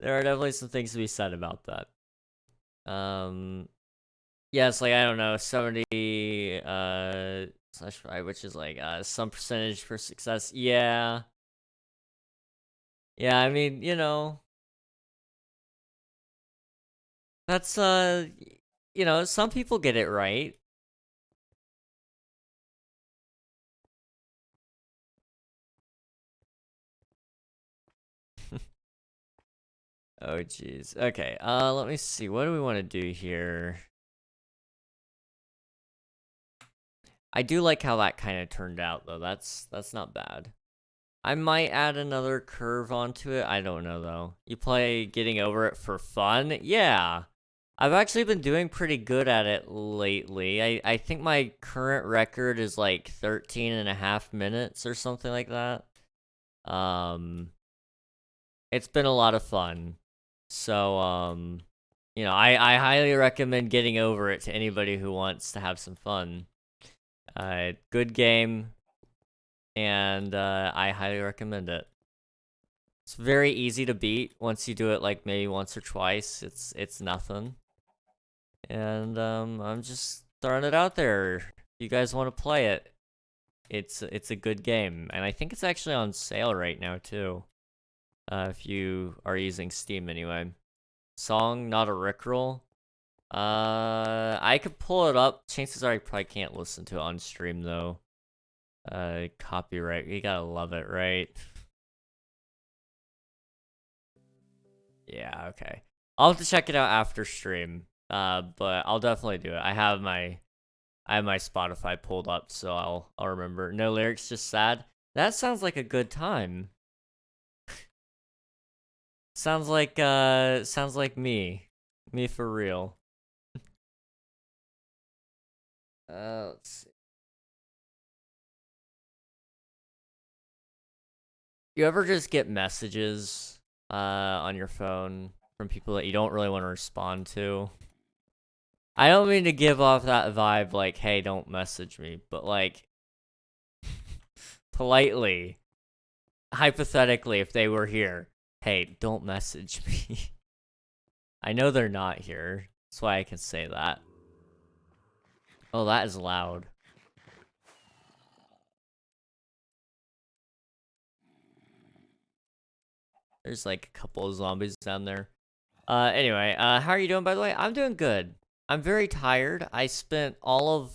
There are definitely some things to be said about that. Yeah, it's like, I don't know, 70, /5, which is like, some percentage for success. Yeah. Yeah, I mean, you know, that's, you know, some people get it right. Oh, jeez. Okay, let me see. What do we want to do here? I do like how that kind of turned out, though. That's not bad. I might add another curve onto it. I don't know, though. You play Getting Over It for fun? Yeah. I've actually been doing pretty good at it lately. I think my current record is like 13 and a half minutes or something like that. Um, it's been a lot of fun. So, I highly recommend getting over it to anybody who wants to have some fun. Good game, and I highly recommend it. It's very easy to beat once you do it like maybe once or twice. It's nothing. And I'm just throwing it out there. You guys want to play it? It's a good game, and I think it's actually on sale right now too. If you are using Steam anyway. Song, not a Rickroll. I could pull it up. Chances are I probably can't listen to it on stream though. Copyright. You gotta love it, right? Yeah, okay. I'll have to check it out after stream. But I'll definitely do it. I have my Spotify pulled up, so I'll remember. No lyrics, just sad. That sounds like a good time. Sounds like me. Me for real. Let's see. You ever just get messages on your phone from people that you don't really want to respond to? I don't mean to give off that vibe like, hey, don't message me, but like politely, hypothetically, if they were here, hey, don't message me. I know they're not here. That's why I can say that. Oh, that is loud. There's like a couple of zombies down there. Anyway, how are you doing, by the way? I'm doing good. I'm very tired. I spent all of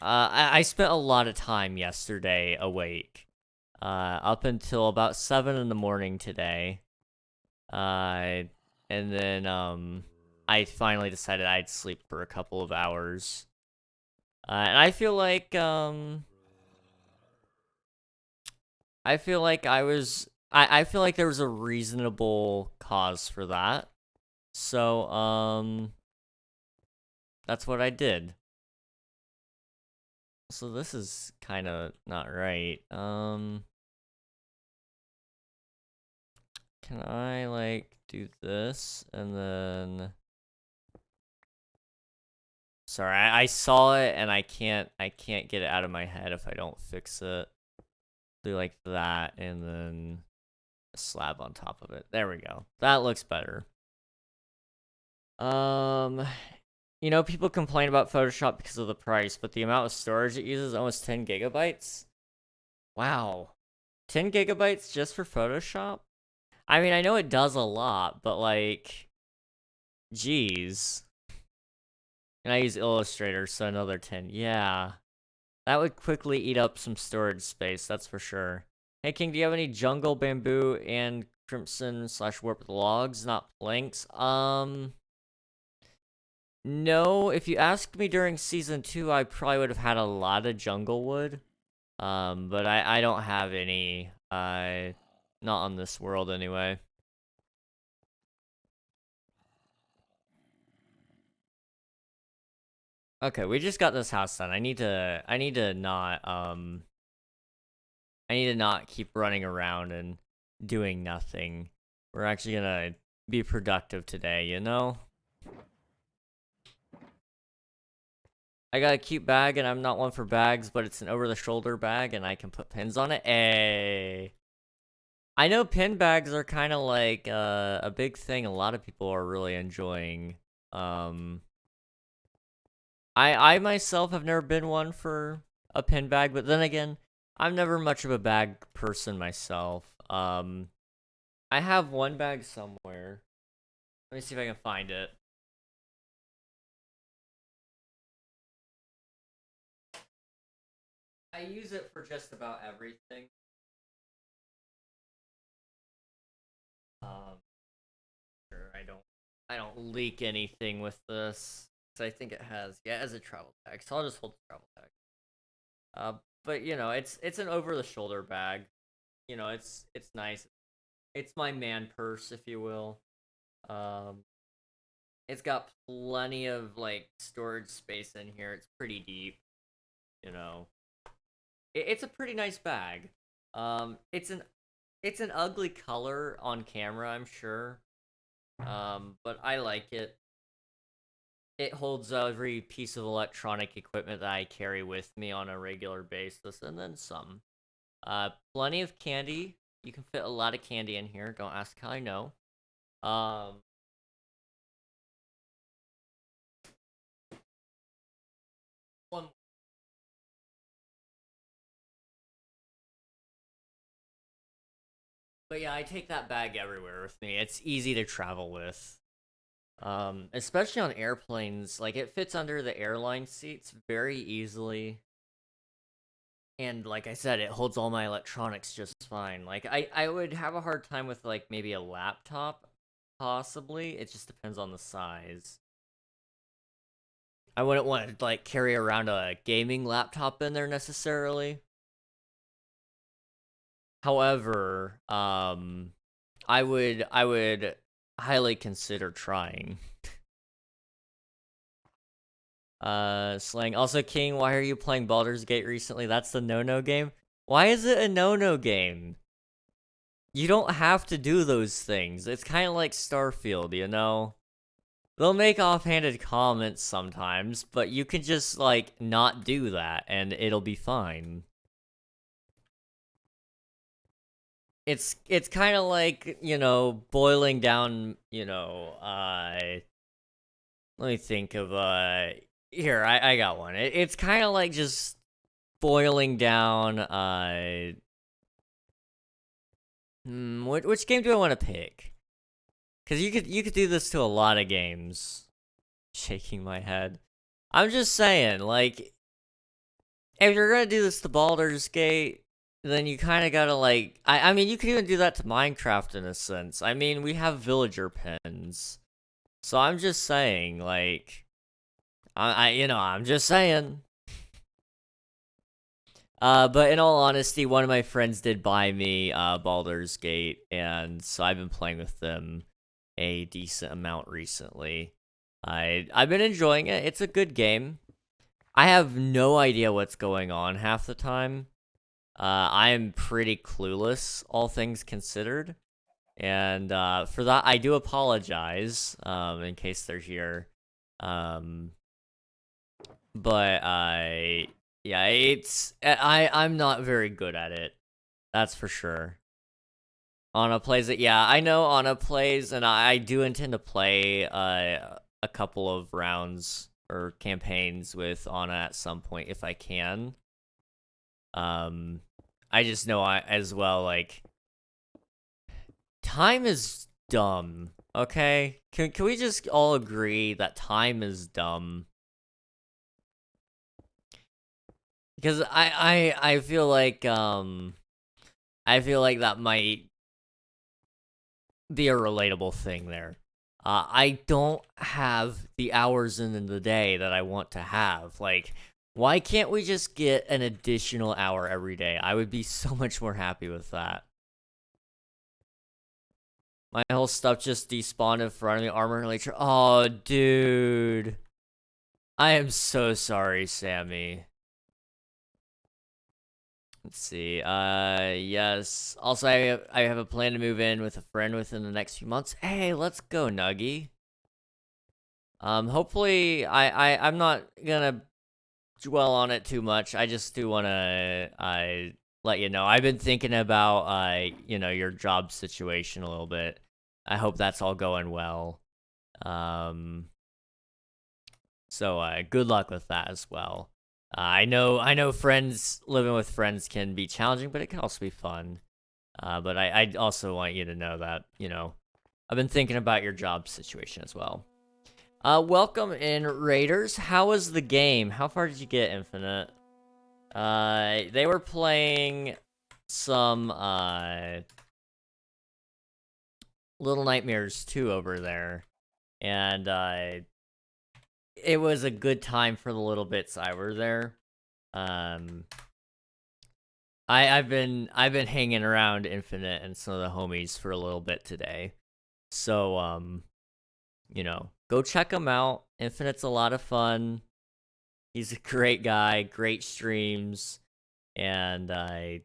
I spent a lot of time yesterday awake. Up until about 7 in the morning today. And then I finally decided I'd sleep for a couple of hours. And I feel like I feel like there was a reasonable cause for that. So that's what I did. So this is kind of not right. Can I like do this and then sorry, I saw it and I can't get it out of my head if I don't fix it. Do like that and then a slab on top of it. There we go. That looks better. Um people complain about Photoshop because of the price, but the amount of storage it uses, almost 10 gigabytes. Wow. 10 gigabytes just for Photoshop? I mean, I know it does a lot, but like, geez. And I use Illustrator, so another 10. Yeah. That would quickly eat up some storage space, that's for sure. Hey, King, do you have any jungle, bamboo, and crimson / warped logs, not planks? No. If you asked me during season 2, I probably would have had a lot of jungle wood. But I don't have any. Not on this world anyway. Okay, we just got this house done. I need to not keep running around and doing nothing. We're actually gonna be productive today, you know? I got a cute bag, and I'm not one for bags, but it's an over-the-shoulder bag, and I can put pins on it. Hey. I know pin bags are kind of like a big thing a lot of people are really enjoying. I myself have never been one for a pin bag, but then again, I'm never much of a bag person myself. I have one bag somewhere. Let me see if I can find it. I use it for just about everything. Um, sure, I don't leak anything with this. 'Cause I think it has, yeah, as a travel bag. So I'll just hold the travel bag. But it's an over-the-shoulder bag. It's nice. It's my man purse, if you will. Um, It's got plenty of like storage space in here. It's pretty deep, you know. It's a pretty nice bag. It's an ugly color on camera, I'm sure. But I like it. It holds every piece of electronic equipment that I carry with me on a regular basis, and then some. Plenty of candy. You can fit a lot of candy in here. Don't ask how I know. Um, one. But yeah, I take that bag everywhere with me. It's easy to travel with. Especially on airplanes, like it fits under the airline seats very easily. And like I said, it holds all my electronics just fine. Like I would have a hard time with like maybe a laptop, possibly. It just depends on the size. I wouldn't want to like carry around a gaming laptop in there necessarily. However, I would highly consider trying. Slang. Also, King, why are you playing Baldur's Gate recently? That's the no-no game? Why is it a no-no game? You don't have to do those things. It's kind of like Starfield, you know? They'll make offhanded comments sometimes, but you can just, like, not do that, and it'll be fine. It's kind of like, you know, boiling down, you know, let me think of, here, I got one. It's kind of like just boiling down, which game do I want to pick? Because you could do this to a lot of games. Shaking my head. I'm just saying, like, if you're gonna do this to Baldur's Gate, then you kind of gotta, like, I mean, you can even do that to Minecraft in a sense. I mean, we have villager pens. So I'm just saying, like, I'm just saying. But in all honesty, one of my friends did buy me, Baldur's Gate, and so I've been playing with them a decent amount recently. I've been enjoying it. It's a good game. I have no idea what's going on half the time. I am pretty clueless, all things considered. And for that, I do apologize, in case they're here. But yeah, I'm not very good at it. That's for sure. Anna plays it. Yeah, I know Anna plays, and I do intend to play a couple of rounds or campaigns with Anna at some point if I can. I just know as well, like, time is dumb. Okay, can we just all agree that time is dumb? Because I feel like that might be a relatable thing there. I don't have the hours in the day that I want to have. Like, why can't we just get an additional hour every day? I would be so much more happy with that. My whole stuff just despawned in front of me. Armor later. Oh, dude. I am so sorry, Sammy. Let's see. Yes. Also, I have a plan to move in with a friend within the next few months. Hey, let's go, Nuggy. Hopefully, I'm not gonna dwell on it too much. I just do wanna, let you know. I've been thinking about, you know, your job situation a little bit. I hope that's all going well. So, good luck with that as well. I know friends, living with friends can be challenging, but it can also be fun. But I also want you to know that, you know, I've been thinking about your job situation as well. Welcome in, Raiders. How was the game? How far did you get, Infinite? They were playing some, Little Nightmares 2 over there. And, it was a good time for the little bits I were there. I've been hanging around Infinite and some of the homies for a little bit today. So, you know, go check him out. Infinite's a lot of fun. He's a great guy, great streams, and I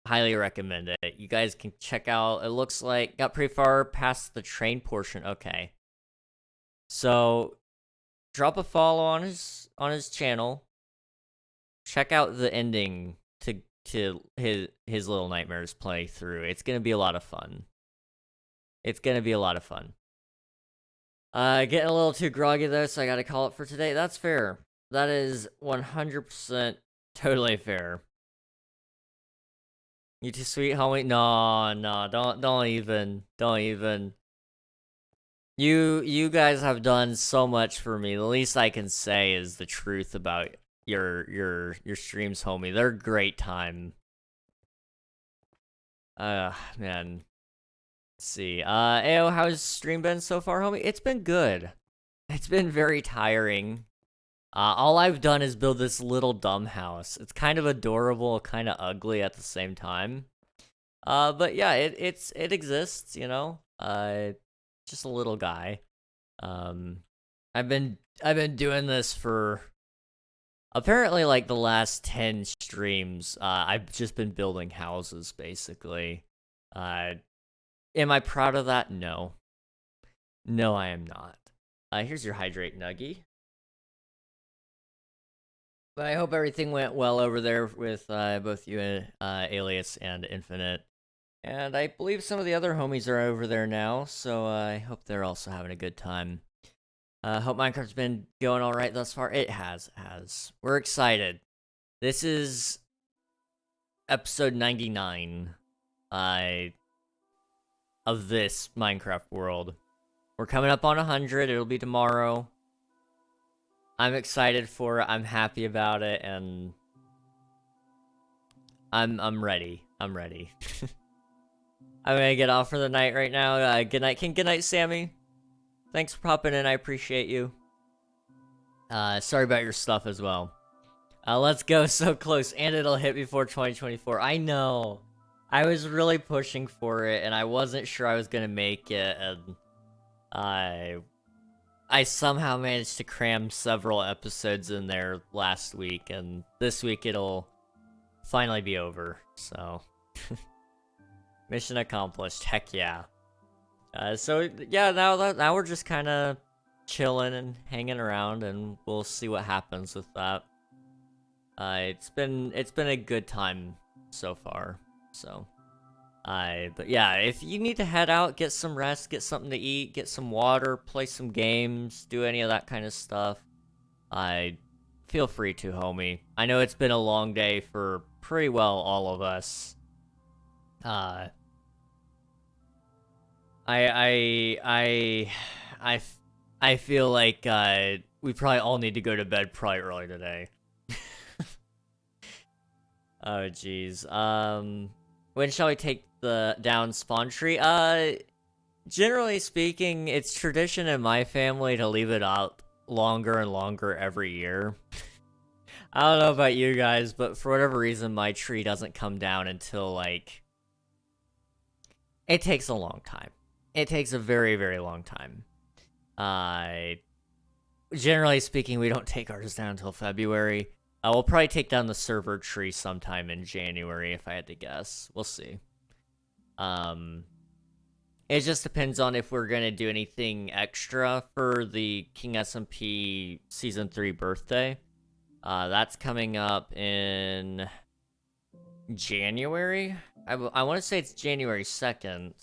highly recommend it. You guys can check out, it looks like, got pretty far past the train portion. Okay. So, drop a follow on his channel. Check out the ending to his Little Nightmares playthrough. It's gonna be a lot of fun. It's gonna be a lot of fun. Getting a little too groggy though, so I gotta call it for today. That's fair. That is 100% totally fair. You too sweet, homie? No, don't even. You guys have done so much for me. The least I can say is the truth about your streams, homie. They're great time. Man. Let's see. Ayo, how's stream been so far, homie? It's been good. It's been very tiring. All I've done is build this little dumb house. It's kind of adorable, kind of ugly at the same time. But yeah, it exists, you know. Just a little guy. I've been doing this for apparently like the last 10 streams. I've just been building houses basically. Am I proud of that? No. No, I am not. Here's your hydrate nuggie. But I hope everything went well over there with both you and Alias and Infinite. And I believe some of the other homies are over there now, so I hope they're also having a good time. Hope Minecraft's been going alright thus far. It has. We're excited. This is episode 99 of this Minecraft world. We're coming up on 100. It'll be tomorrow. I'm excited for it. I'm happy about it, and I'm ready. I'm ready. I'm gonna get off for the night right now. Good night, King. Good night, Sammy. Thanks for popping in. I appreciate you. Sorry about your stuff as well. Let's go. So close, and it'll hit before 2024. I know. I was really pushing for it, and I wasn't sure I was gonna make it, and I somehow managed to cram several episodes in there last week, and this week it'll finally be over, so. Mission accomplished, heck yeah. So yeah, now we're just kind of chilling and hanging around, and we'll see what happens with that. It's been a good time so far, so. But yeah, if you need to head out, get some rest, get something to eat, get some water, play some games, do any of that kind of stuff, feel free to, homie. I know it's been a long day for pretty well all of us. I feel like, we probably all need to go to bed probably early today. Oh, jeez. When shall we take the down spawn tree? Generally speaking, it's tradition in my family to leave it up longer and longer every year. I don't know about you guys, but for whatever reason, my tree doesn't come down until, like, it takes a long time. It takes a very, very long time. Generally speaking, we don't take ours down until February. We'll probably take down the server tree sometime in January, if I had to guess. We'll see. It just depends on if we're gonna do anything extra for the King SMP Season 3 birthday. That's coming up in January? I want to say it's January 2nd.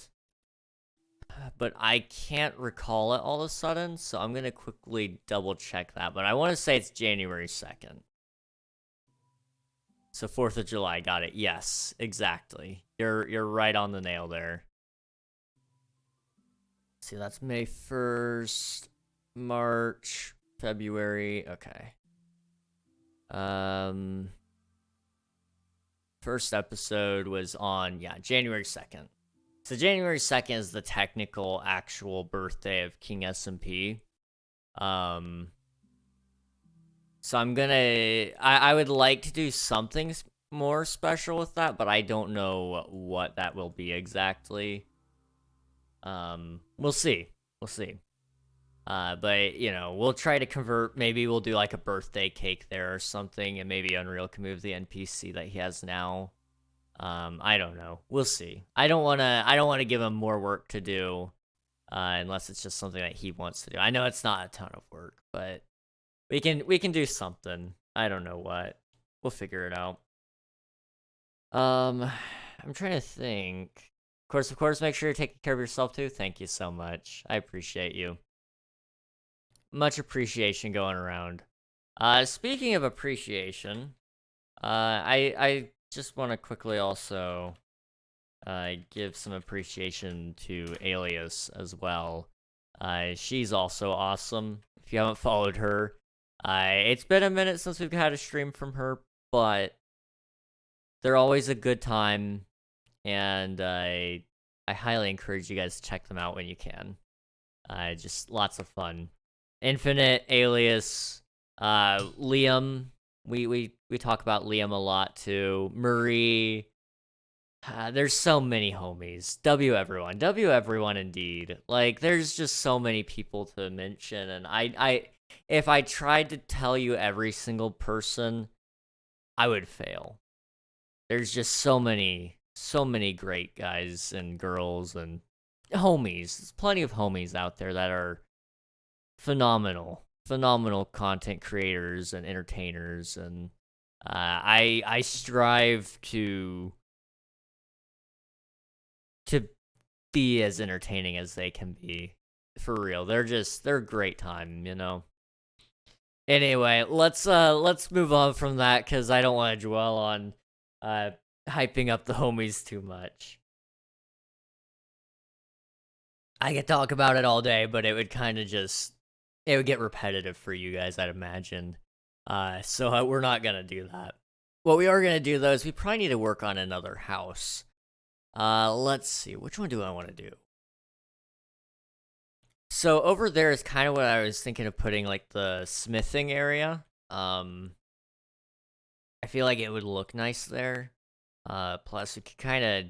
But I can't recall it all of a sudden, so I'm gonna quickly double check that. But I want to say it's January 2nd. So 4th of July, got it. Yes, exactly. You're right on the nail there. See, that's May 1st, March, February. Okay. First episode was on, yeah, January 2nd. So January 2nd is the technical actual birthday of King SMP. So I'm gonna, I would like to do something more special with that, but I don't know what that will be exactly. We'll see. We'll see. But, you know, we'll try to convert. Maybe we'll do like a birthday cake there or something, and maybe Unreal can move the NPC that he has now. I don't know. We'll see. I don't wanna give him more work to do, unless it's just something that he wants to do. I know it's not a ton of work, but we can do something. I don't know what. We'll figure it out. I'm trying to think. Of course, make sure you're taking care of yourself too. Thank you so much. I appreciate you. Much appreciation going around. Speaking of appreciation, I just want to quickly also give some appreciation to Alias as well. She's also awesome. If you haven't followed her, it's been a minute since we've had a stream from her, but they're always a good time, and I highly encourage you guys to check them out when you can. Just lots of fun. Infinite, Alias, Liam. We talk about Liam a lot too. Marie. There's so many homies. W everyone indeed. Like, there's just so many people to mention, and if I tried to tell you every single person, I would fail. There's just so many great guys and girls and homies. There's plenty of homies out there that are phenomenal content creators and entertainers, and I strive to be as entertaining as they can be. For real. They're a great time, you know. Anyway, let's move on from that, because I don't want to dwell on hyping up the homies too much. I could talk about it all day, but it would kind of it would get repetitive for you guys, I'd imagine. So we're not gonna do that. What we are gonna do though is we probably need to work on another house. Let's see, which one do I want to do? So over there is kind of what I was thinking of putting, like, the smithing area. I feel like it would look nice there. Plus we could kind of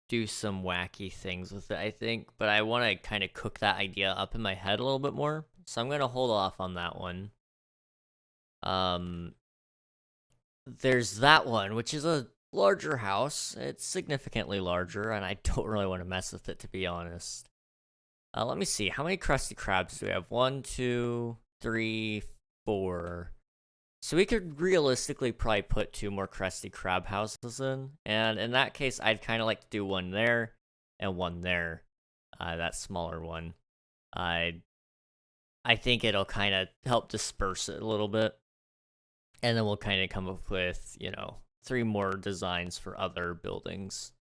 do some wacky things with it, I think. But I want to kind of cook that idea up in my head a little bit more. So I'm going to hold off on that one. There's that one, which is a larger house. It's significantly larger, and I don't really want to mess with it, to be honest. Let me see. How many Krusty Krabs do we have? 1, 2, 3, 4. So we could realistically probably put 2 more Krusty Krab houses in. And in that case, I'd kind of like to do one there and one there. That smaller one. I think it'll kind of help disperse it a little bit. And then we'll kind of come up with, 3 more designs for other buildings.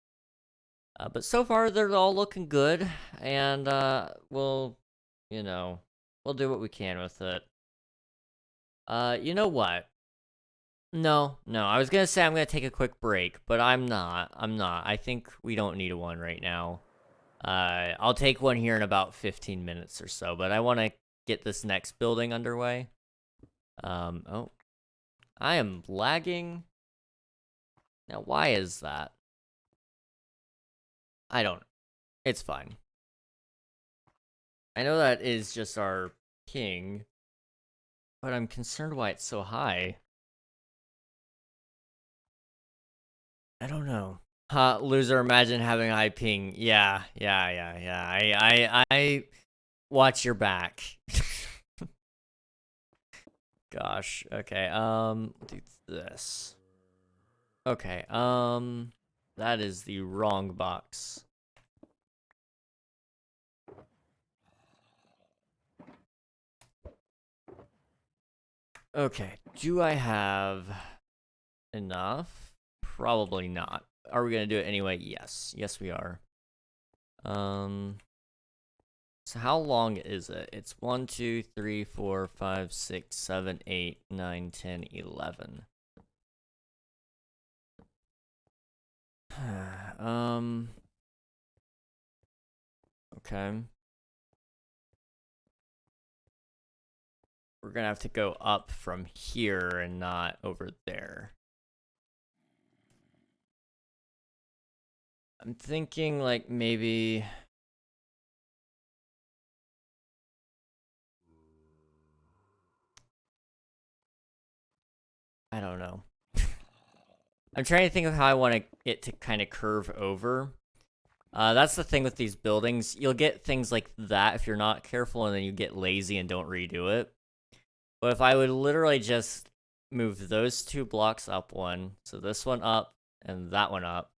But so far, they're all looking good, and we'll do what we can with it. You know what? No, I was gonna say I'm gonna take a quick break, but I'm not. I think we don't need one right now. I'll take one here in about 15 minutes or so, but I want to get this next building underway. Oh. I am lagging. Now, why is that? I don't. It's fine. I know that is just our ping, but I'm concerned why it's so high. I don't know. Loser, imagine having high ping. Yeah. I watch your back. Gosh. Okay. Do this. Okay. That is the wrong box. Okay. Do I have enough? Probably not. Are we gonna do it anyway? Yes. Yes, we are. So how long is it? It's 1, 2, 3, 4, 5, 6, 7, 8, 9, 10, 11. Okay. We're gonna have to go up from here and not over there. I'm thinking, like, maybe I don't know. I'm trying to think of how I want it to kind of curve over. That's the thing with these buildings. You'll get things like that if you're not careful, and then you get lazy and don't redo it. But if I would literally just move those 2 blocks up one, so this one up and that one up,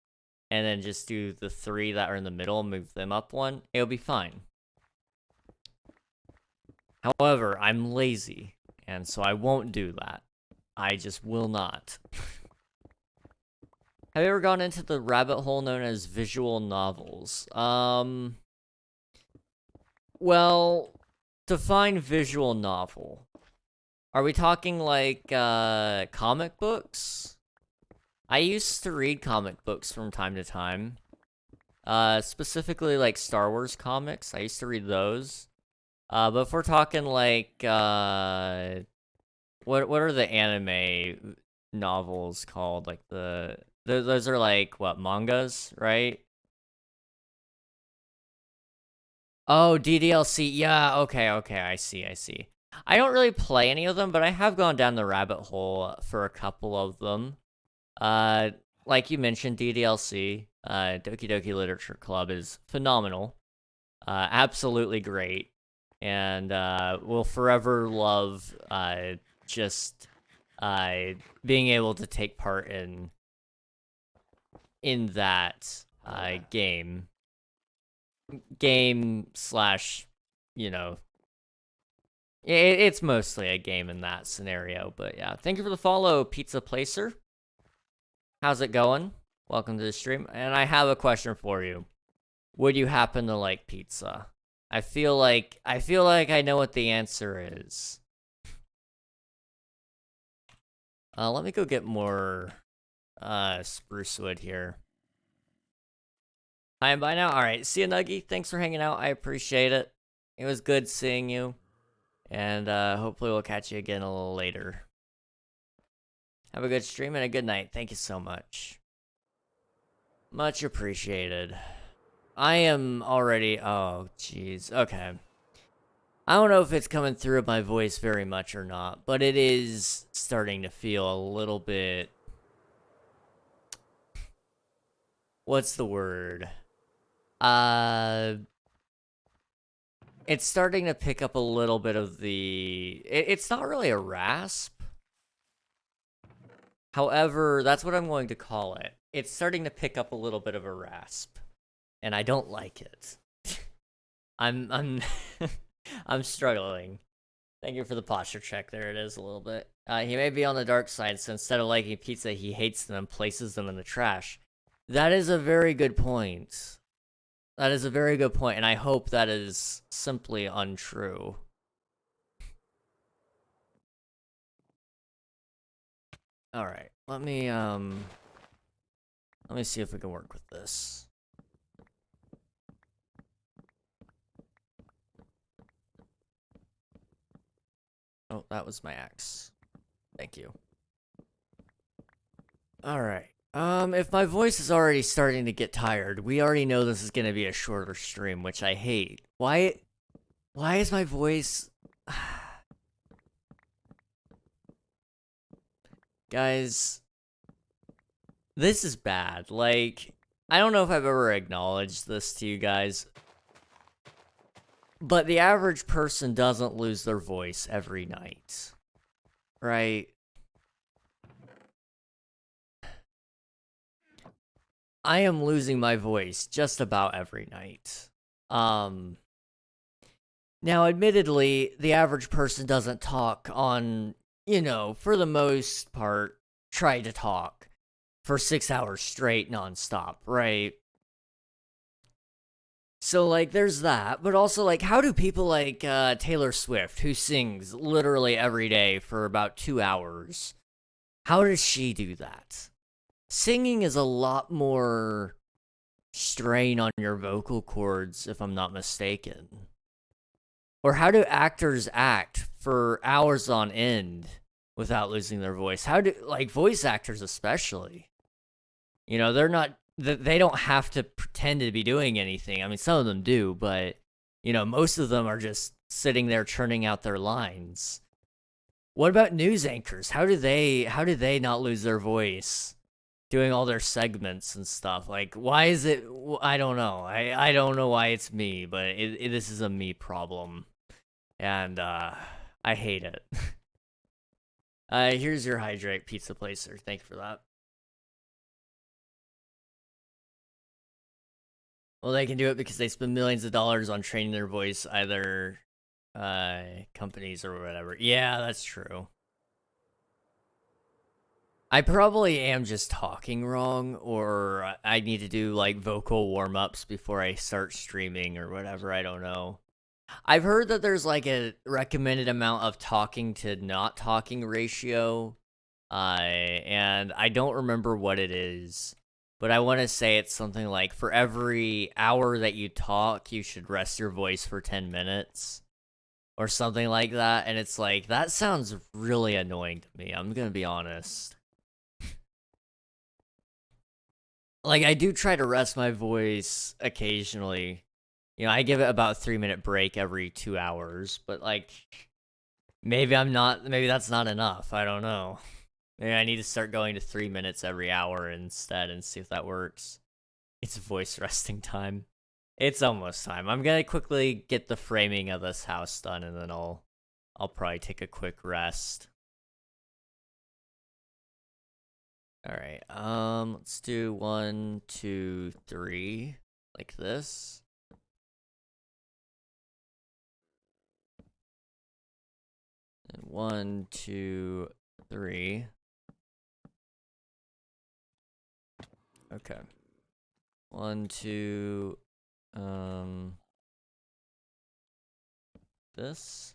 and then just do the 3 that are in the middle, move them up one, it'll be fine. However, I'm lazy, and so I won't do that. I just will not. Have you ever gone into the rabbit hole known as visual novels? Well, define visual novel. Are we talking like comic books? I used to read comic books from time to time. Specifically like Star Wars comics. I used to read those. But if we're talking like what are the anime novels called? Like those are like what, mangas, right? Oh, DDLC. Yeah, okay, I see. I don't really play any of them, but I have gone down the rabbit hole for a couple of them. Like you mentioned, DDLC, Doki Doki Literature Club is phenomenal. Absolutely great. And will forever love just being able to take part in that game slash, you know, it's mostly a game in that scenario. But yeah, thank you for the follow, Pizza Placer. How's it going? Welcome to the stream. And I have a question for you. Would you happen to like pizza? I feel like I know what the answer is. Let me go get more spruce wood here. Hi and bye now. All right, see you, Nuggy. Thanks for hanging out. I appreciate it. It was good seeing you, and hopefully we'll catch you again a little later. Have a good stream and a good night. Thank you so much. Much appreciated. I am already... Oh, jeez. Okay. I don't know if it's coming through my voice very much or not, but it is starting to feel a little bit... What's the word? It's starting to pick up a little bit of the... It's not really a rasp. However, that's what I'm going to call it. It's starting to pick up a little bit of a rasp. And I don't like it. I'm I'm struggling. Thank you for the posture check. There it is a little bit. He may be on the dark side, so instead of liking pizza, he hates them and places them in the trash. That is a very good point. That is a very good point, and I hope that is simply untrue. Alright, let me see if we can work with this. Oh, that was my axe. Thank you. Alright. If my voice is already starting to get tired, we already know this is gonna be a shorter stream, which I hate. Why is my voice... Guys, this is bad. Like, I don't know if I've ever acknowledged this to you guys, but the average person doesn't lose their voice every night, right? I am losing my voice just about every night. Now, admittedly, the average person doesn't talk on, you know, for the most part, try to talk for 6 hours straight nonstop, right? So, like, there's that, but also, like, how do people like Taylor Swift, who sings literally every day for about 2 hours, how does she do that? Singing is a lot more strain on your vocal cords, if I'm not mistaken. Or how do actors act for hours on end without losing their voice? How do, like, voice actors especially? You know, they don't have to pretend to be doing anything. I mean, some of them do, but, you know, most of them are just sitting there churning out their lines. What about news anchors? How do they not lose their voice doing all their segments and stuff? Like, why is it? I don't know. I don't know why it's me, but this is a me problem, and I hate it. Here's your hydrate pizza placer. Thank you for that. Well, they can do it because they spend millions of dollars on training their voice, either companies or whatever. Yeah, that's true. I probably am just talking wrong, or I need to do like vocal warm-ups before I start streaming or whatever. I don't know. I've heard that there's like a recommended amount of talking to not talking ratio, and I don't remember what it is, but I want to say it's something like for every hour that you talk, you should rest your voice for 10 minutes or something like that. And it's like, that sounds really annoying to me. I'm going to be honest. Like, I do try to rest my voice occasionally. You know, I give it about a 3-minute break every 2 hours, but like, maybe that's not enough. I don't know. Maybe I need to start going to 3 minutes every hour instead and see if that works. It's voice resting time. It's almost time. I'm gonna quickly get the framing of this house done, and then I'll probably take a quick rest. Alright, let's do 1, 2, 3, like this. And 1, 2, 3. Okay. 1, 2, this.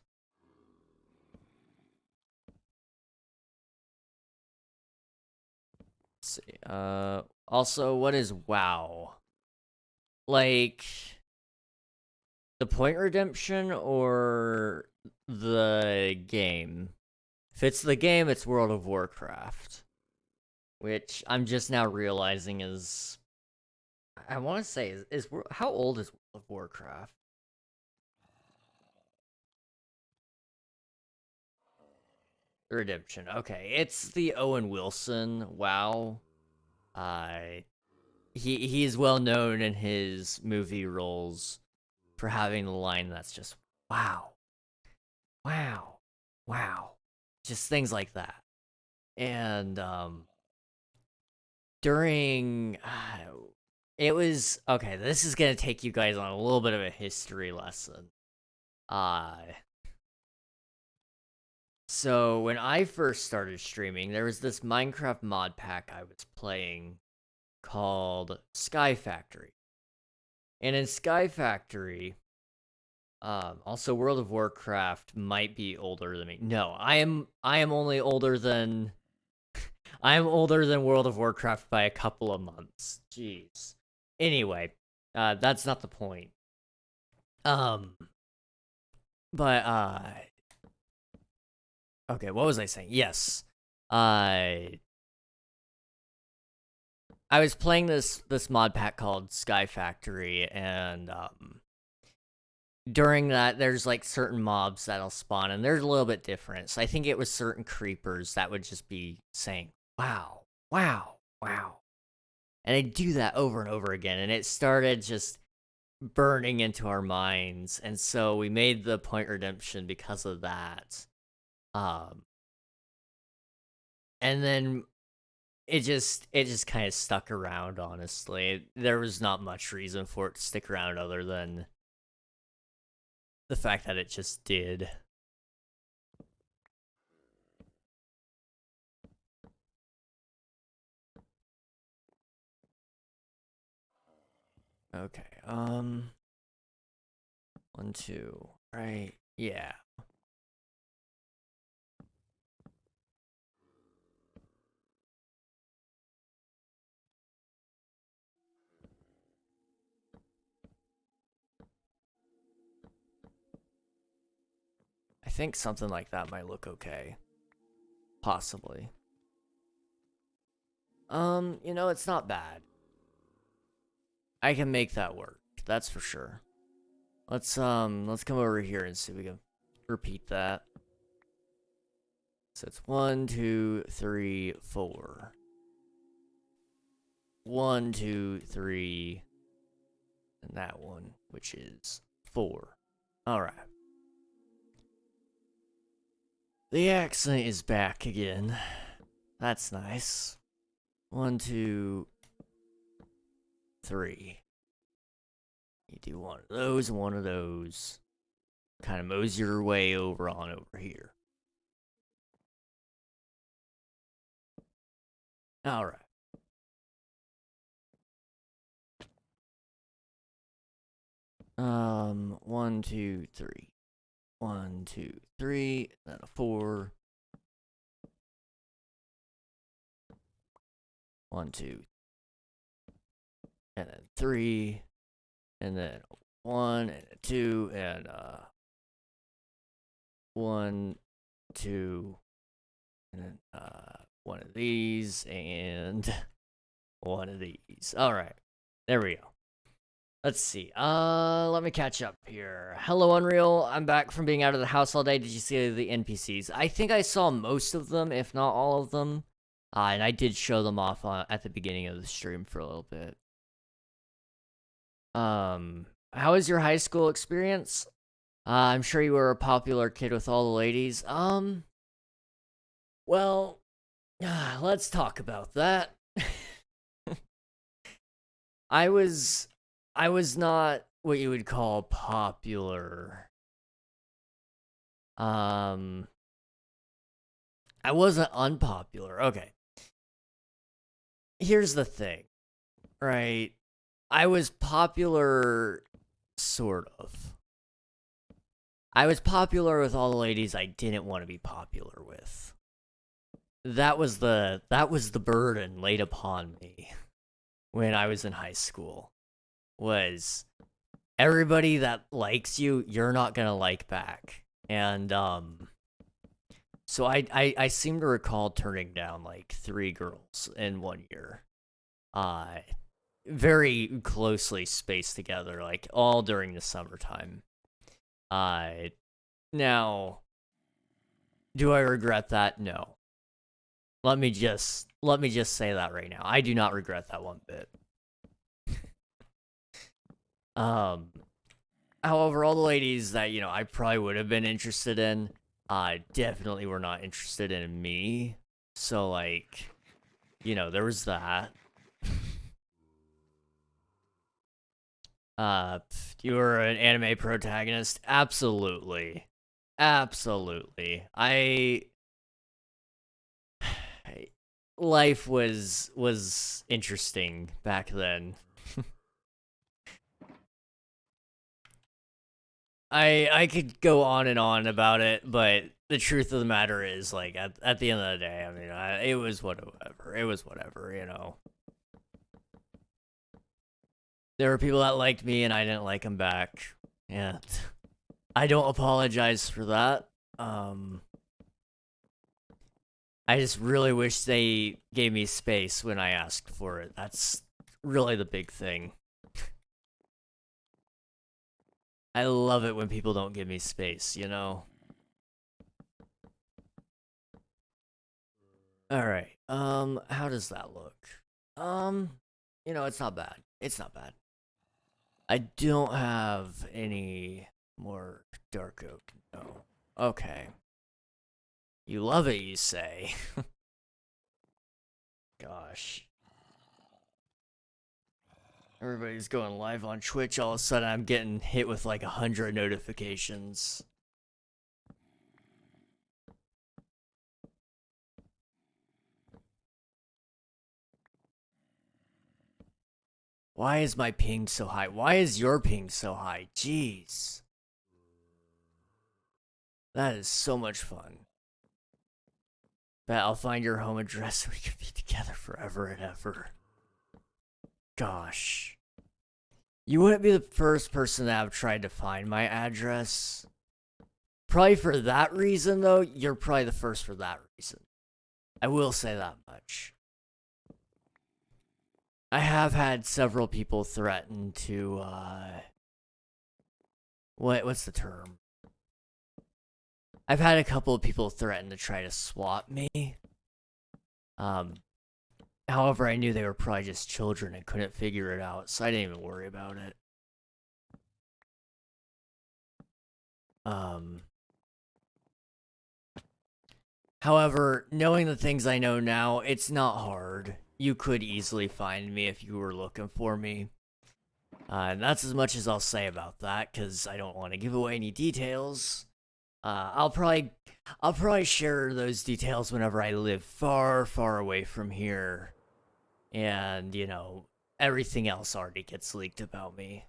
Let's see. Also, what is WoW? Like, the point redemption or the game? If it's the game, it's World of Warcraft. Which I'm just now realizing is... I want to say, how old is World of Warcraft? Redemption. Okay, it's the Owen Wilson WoW. He is well known in his movie roles for having the line that's just wow, wow, wow, just things like that. And during it was okay. This is gonna take you guys on a little bit of a history lesson. So when I first started streaming, there was this Minecraft mod pack I was playing called Sky Factory. And in Sky Factory, also World of Warcraft might be older than me. No, I am only older than I am older than World of Warcraft by a couple of months. Jeez. Anyway, that's not the point. But okay, what was I saying? Yes. I was playing this mod pack called Sky Factory, and during that, there's like certain mobs that'll spawn, and they're a little bit different. So I think it was certain creepers that would just be saying, "Wow, wow, wow," and they do that over and over again, and it started just burning into our minds, and so we made the point redemption because of that. And then it just kind of stuck around, honestly. There was not much reason for it to stick around other than the fact that it just did. Okay, 1, 2, right? Yeah. I think something like that might look okay. Possibly. You know, it's not bad. I can make that work. That's for sure. Let's come over here and see if we can repeat that. So it's 1, 2, 3, 4. 1, 2, 3, and that one, which is 4. Alright. The accent is back again. That's nice. 1, 2, 3. You do one of those and one of those. Kind of mosey your way over here. Alright. 1, 2, 3. 1, 2, 3, then a 4. 1, 2, and then 3, and then a 1, and a 2, and 1, 2, and then one of these, and one of these. Alright, there we go. Let's see. Let me catch up here. Hello, Unreal. I'm back from being out of the house all day. Did you see the NPCs? I think I saw most of them, if not all of them. And I did show them off at the beginning of the stream for a little bit. How was your high school experience? I'm sure you were a popular kid with all the ladies. Well, let's talk about that. I was not what you would call popular. I wasn't unpopular. Okay. Here's the thing, right? I was popular, sort of. I was popular with all the ladies I didn't want to be popular with. That was the burden laid upon me when I was in high school. Was everybody that likes you, you're not gonna like back. And so I seem to recall turning down like 3 girls in 1 year. Very closely spaced together, like all during the summertime. Now, do I regret that? No. Let me just say that right now. I do not regret that one bit. However, all the ladies that, I probably would have been interested in, definitely were not interested in me. So, like, there was that. You were an anime protagonist? Absolutely. Absolutely. Life was interesting back then. I could go on and on about it, but the truth of the matter is, like, at the end of the day, I mean, it was whatever. It was whatever, There were people that liked me, and I didn't like them back. And I don't apologize for that. I just really wish they gave me space when I asked for it. That's really the big thing. I love it when people don't give me space, Alright, how does that look? It's not bad. It's not bad. I don't have any more dark oak, no. Okay. You love it, you say. Gosh. Everybody's going live on Twitch. All of a sudden, I'm getting hit with like 100 notifications. Why is my ping so high? Why is your ping so high? Jeez. That is so much fun. Bet I'll find your home address so we can be together forever and ever. Gosh. You wouldn't be the first person that I've tried to find my address. Probably for that reason, though, you're probably the first for that reason. I will say that much. I have had several people threaten to, what's the term? I've had a couple of people threaten to try to swap me. However, I knew they were probably just children and couldn't figure it out, so I didn't even worry about it. However, knowing the things I know now, it's not hard. You could easily find me if you were looking for me. And that's as much as I'll say about that, because I don't want to give away any details. I'll probably share those details whenever I live far, far away from here. And, you know, everything else already gets leaked about me.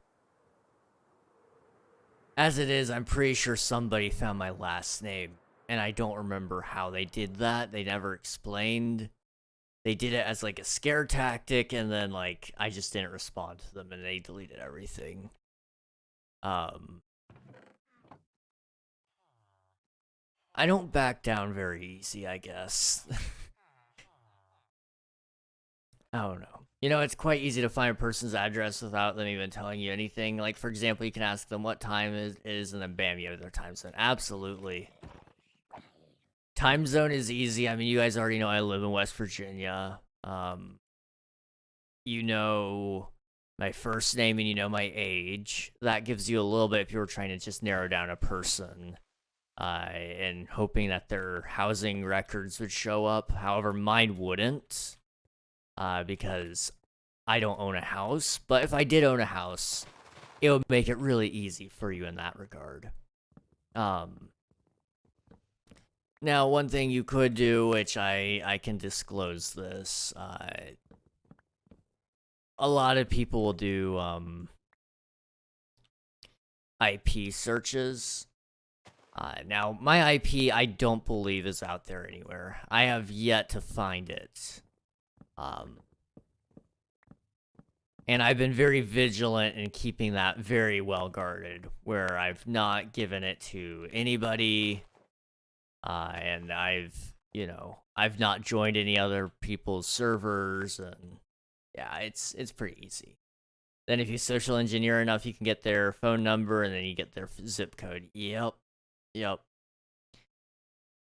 As it is, I'm pretty sure somebody found my last name, and I don't remember how they did that. They never explained. They did it as like a scare tactic, and then like I just didn't respond to them, and they deleted everything. I don't back down very easy, I guess. I don't know. You know, it's quite easy to find a person's address without them even telling you anything. Like, for example, you can ask them what time it is, and then bam, you have their time zone. Absolutely. Time zone is easy. I mean, you guys already know I live in West Virginia. You know my first name and you know my age. That gives you a little bit if you were trying to just narrow down a person. And hoping that their housing records would show up. However, mine wouldn't. Because I don't own a house. But if I did own a house, it would make it really easy for you in that regard. Now, one thing you could do, which I can disclose this, a lot of people will do IP searches. Now, my IP, I don't believe is out there anywhere. I have yet to find it. And I've been very vigilant in keeping that very well guarded, where I've not given it to anybody. And I've not joined any other people's servers, and yeah, it's pretty easy. Then if you social engineer enough, you can get their phone number, and then you get their zip code. Yep.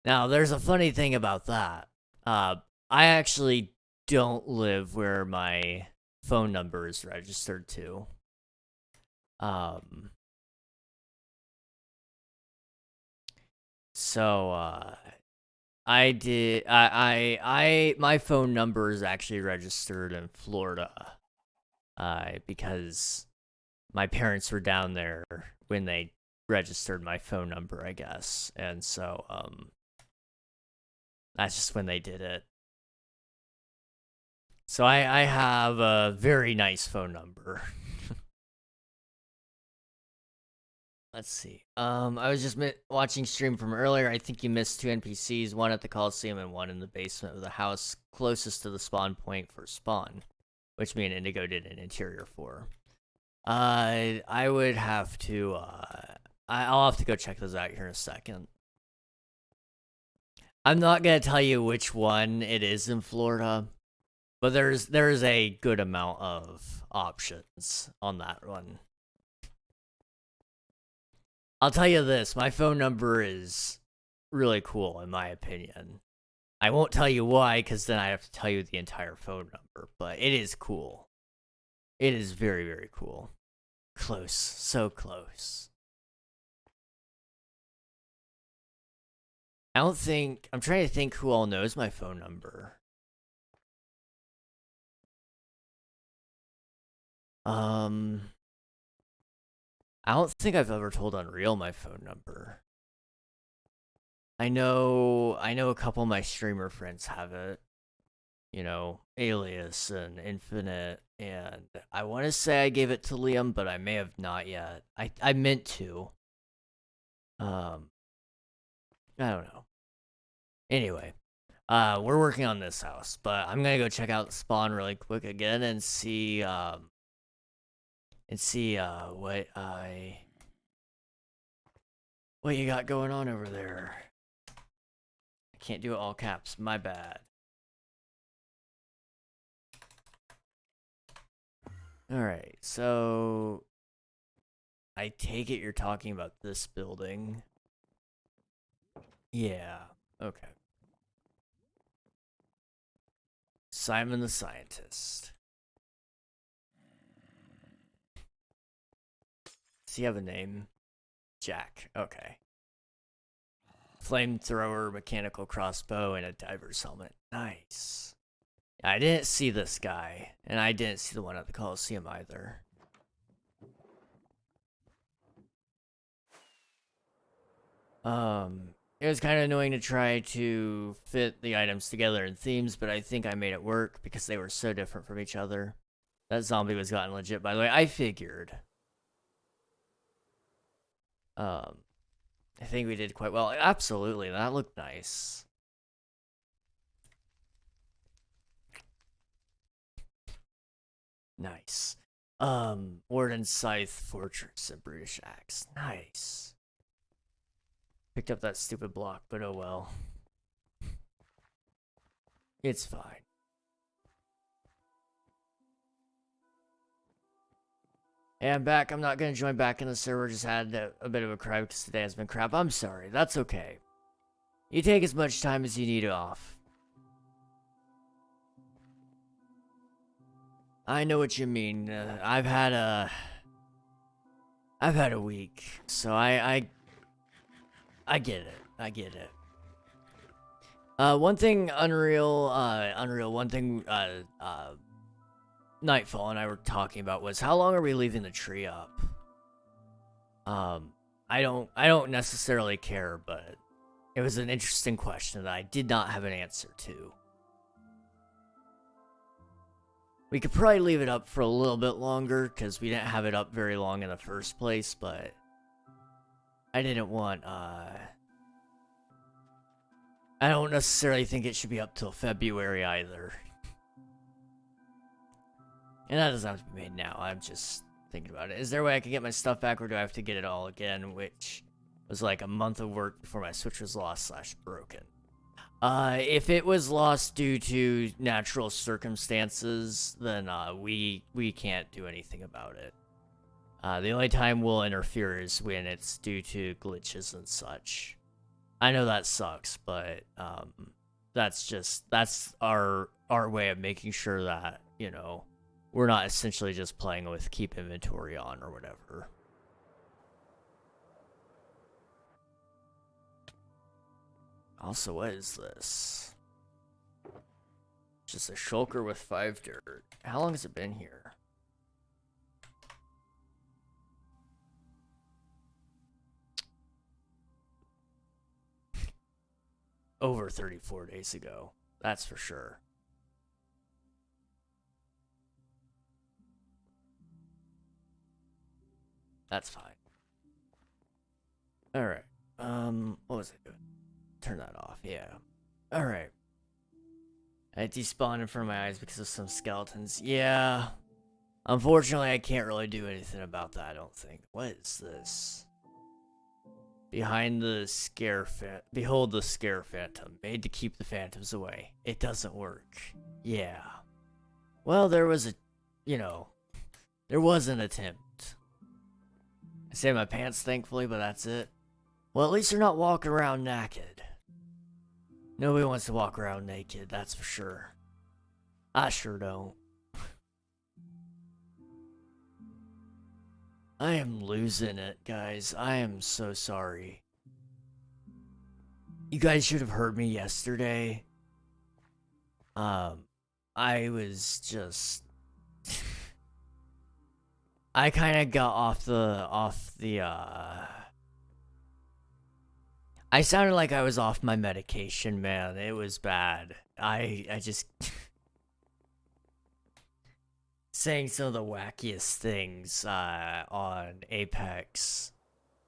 Now, there's a funny thing about that. I actually don't live where my phone number is registered to. So, my phone number is actually registered in Florida. Because my parents were down there when they registered my phone number, I guess. And so, that's just when they did it. So I have a very nice phone number. Let's see. I was just watching stream from earlier. I think you missed 2 NPCs, one at the Coliseum and one in the basement of the house closest to the spawn point for spawn, which me and Indigo did an interior for. I would have to, I'll have to go check those out here in a second. I'm not gonna tell you which one it is in Florida, but there's a good amount of options on that one. I'll tell you this, my phone number is really cool in my opinion. I won't tell you why, because then I have to tell you the entire phone number, but it is cool. It is very, very cool. Close, so close. I'm trying to think who all knows my phone number. I don't think I've ever told Unreal my phone number. I know a couple of my streamer friends have it. You know, Alias and Infinite, and I want to say I gave it to Liam, but I may have not yet. I meant to. I don't know. Anyway, we're working on this house, but I'm gonna go check out the spawn really quick again and see what you got going on over there. I can't do it all caps, my bad. Alright, so I take it you're talking about this building. Yeah. Okay. Simon the Scientist. Does he have a name? Jack. Okay. Flamethrower, mechanical crossbow, and a diver's helmet. Nice. I didn't see this guy, and I didn't see the one at the Coliseum either. It was kind of annoying to try to fit the items together in themes, but I think I made it work because they were so different from each other. That zombie was gotten legit, by the way. I figured. I think we did quite well. Absolutely, that looked nice. Nice. Warden Scythe, Fortress, and Brutish Axe. Nice. Picked up that stupid block, but oh well. It's fine. Hey, I'm back. I'm not gonna join back in the server. Just had a bit of a cry because today has been crap. I'm sorry. That's okay. You take as much time as you need off. I know what you mean. I've had a week, so I get it. I get it. One thing, Unreal. One thing, Nightfall and I were talking about was how long are we leaving the tree up? I don't necessarily care, but it was an interesting question that I did not have an answer to. We could probably leave it up for a little bit longer because we didn't have it up very long in the first place, but I didn't want, I don't necessarily think it should be up till February either. And that doesn't have to be made now. I'm just thinking about it. Is there a way I can get my stuff back, or do I have to get it all again, which was like a month of work before my Switch was lost / broken? If it was lost due to natural circumstances, then we can't do anything about it. The only time we'll interfere is when it's due to glitches and such. I know that sucks, but that's our way of making sure that, you know, we're not essentially just playing with keep inventory on or whatever. Also, what is this? Just a shulker with 5 dirt. How long has it been here? Over 34 days ago. That's for sure. That's fine. Alright. What was I doing? Turn that off, yeah. Alright. I despawned in front of my eyes because of some skeletons. Yeah. Unfortunately, I can't really do anything about that, I don't think. What is this? Behind the scare behold the scare phantom, made to keep the phantoms away. It doesn't work. Yeah. Well, there was a, you know, there was an attempt. I saved my pants, thankfully, but that's it. Well, at least they're not walking around naked. Nobody wants to walk around naked, that's for sure. I sure don't. I am losing it, guys. I am so sorry. You guys should have heard me yesterday. I was just... I kind of got off the, I sounded like I was off my medication, man. It was bad. I just... saying some of the wackiest things, on Apex.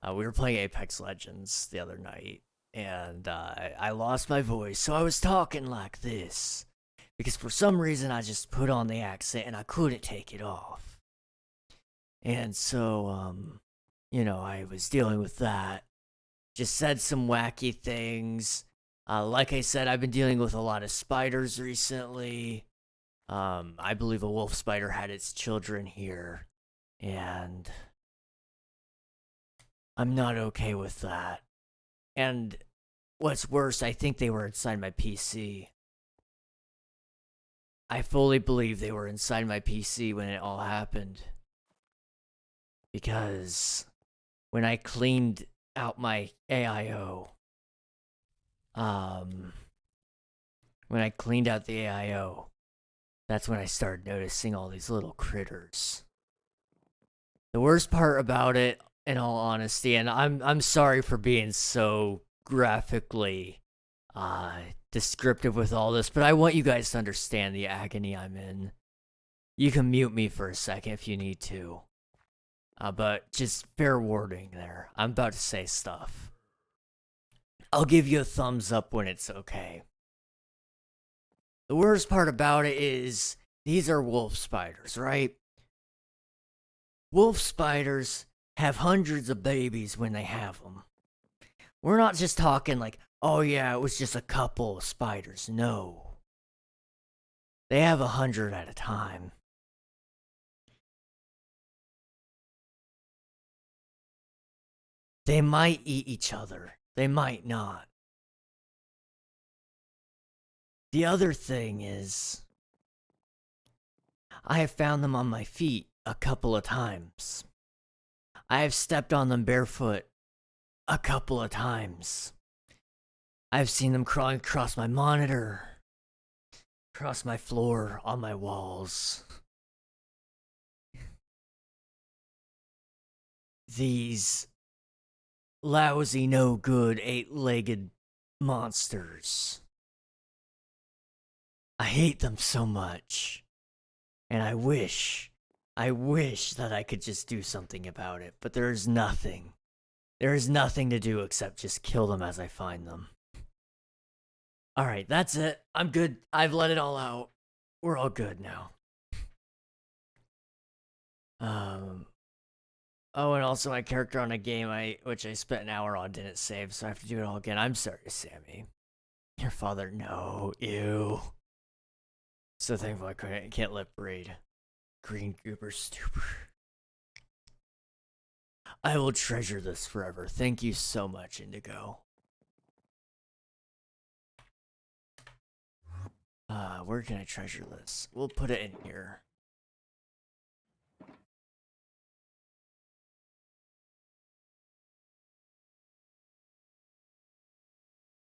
We were playing Apex Legends the other night, and, I lost my voice, so I was talking like this. Because for some reason, I just put on the accent, and I couldn't take it off. And so, you know, I was dealing with that. Just said some wacky things. Like I said, I've been dealing with a lot of spiders recently. I believe a wolf spider had its children here. And I'm not okay with that. And what's worse, I think they were inside my PC. I fully believe they were inside my PC when it all happened. Because when I cleaned out my AIO, when I cleaned out the AIO, that's when I started noticing all these little critters. The worst part about it, in all honesty, and I'm sorry for being so graphically descriptive with all this, but I want you guys to understand the agony I'm in. You can mute me for a second if you need to. But just fair warning there. I'm about to say stuff. I'll give you a thumbs up when it's okay. The worst part about it is these are wolf spiders, right? Wolf spiders have hundreds of babies when they have them. We're not just talking like, oh yeah, it was just a couple of spiders. No. They have 100 at a time. They might eat each other. They might not. The other thing is, I have found them on my feet a couple of times. I have stepped on them barefoot a couple of times. I've seen them crawling across my monitor, across my floor, on my walls. These lousy, no good, 8-legged monsters. I hate them so much. And I wish that I could just do something about it, but there is nothing. There is nothing to do except just kill them as I find them. Alright, that's it. I'm good. I've let it all out. We're all good now. Oh, and also my character on a game which I spent an hour on didn't save, so I have to do it all again. I'm sorry, Sammy. Your father, no. Ew. So thankful I can't lip read. Green goober stupor. I will treasure this forever. Thank you so much, Indigo. Where can I treasure this? We'll put it in here.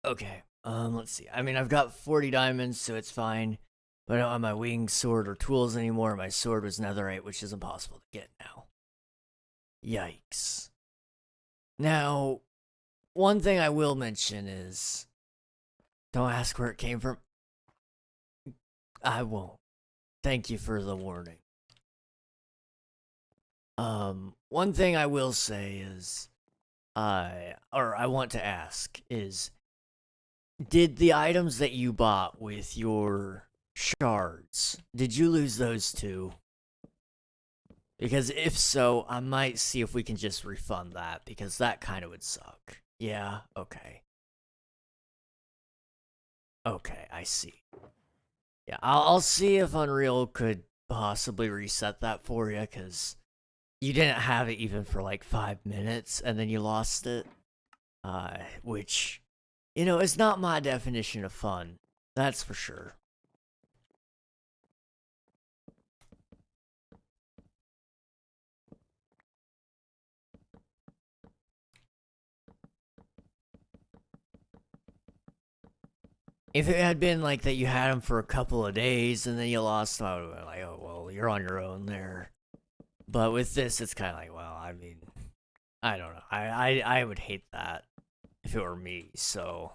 Okay, let's see. I mean, I've got 40 diamonds, so it's fine. But I don't have my wing, sword, or tools anymore. My sword was netherite, which is impossible to get now. Yikes. Now, one thing I will mention is, don't ask where it came from. I won't. Thank you for the warning. One thing I will say is, or I want to ask is, did the items that you bought with your shards, did you lose those too? Because if so, I might see if we can just refund that, because that kind of would suck. Yeah, okay. Okay, I see. Yeah, I'll see if Unreal could possibly reset that for you, because you didn't have it even for like 5 minutes, and then you lost it. Which, you know, is not my definition of fun. That's for sure. If it had been like that you had them for a couple of days and then you lost them, I would have been like, oh, well, you're on your own there. But with this, it's kind of like, well, I mean, I don't know. I would hate that if it were me, so.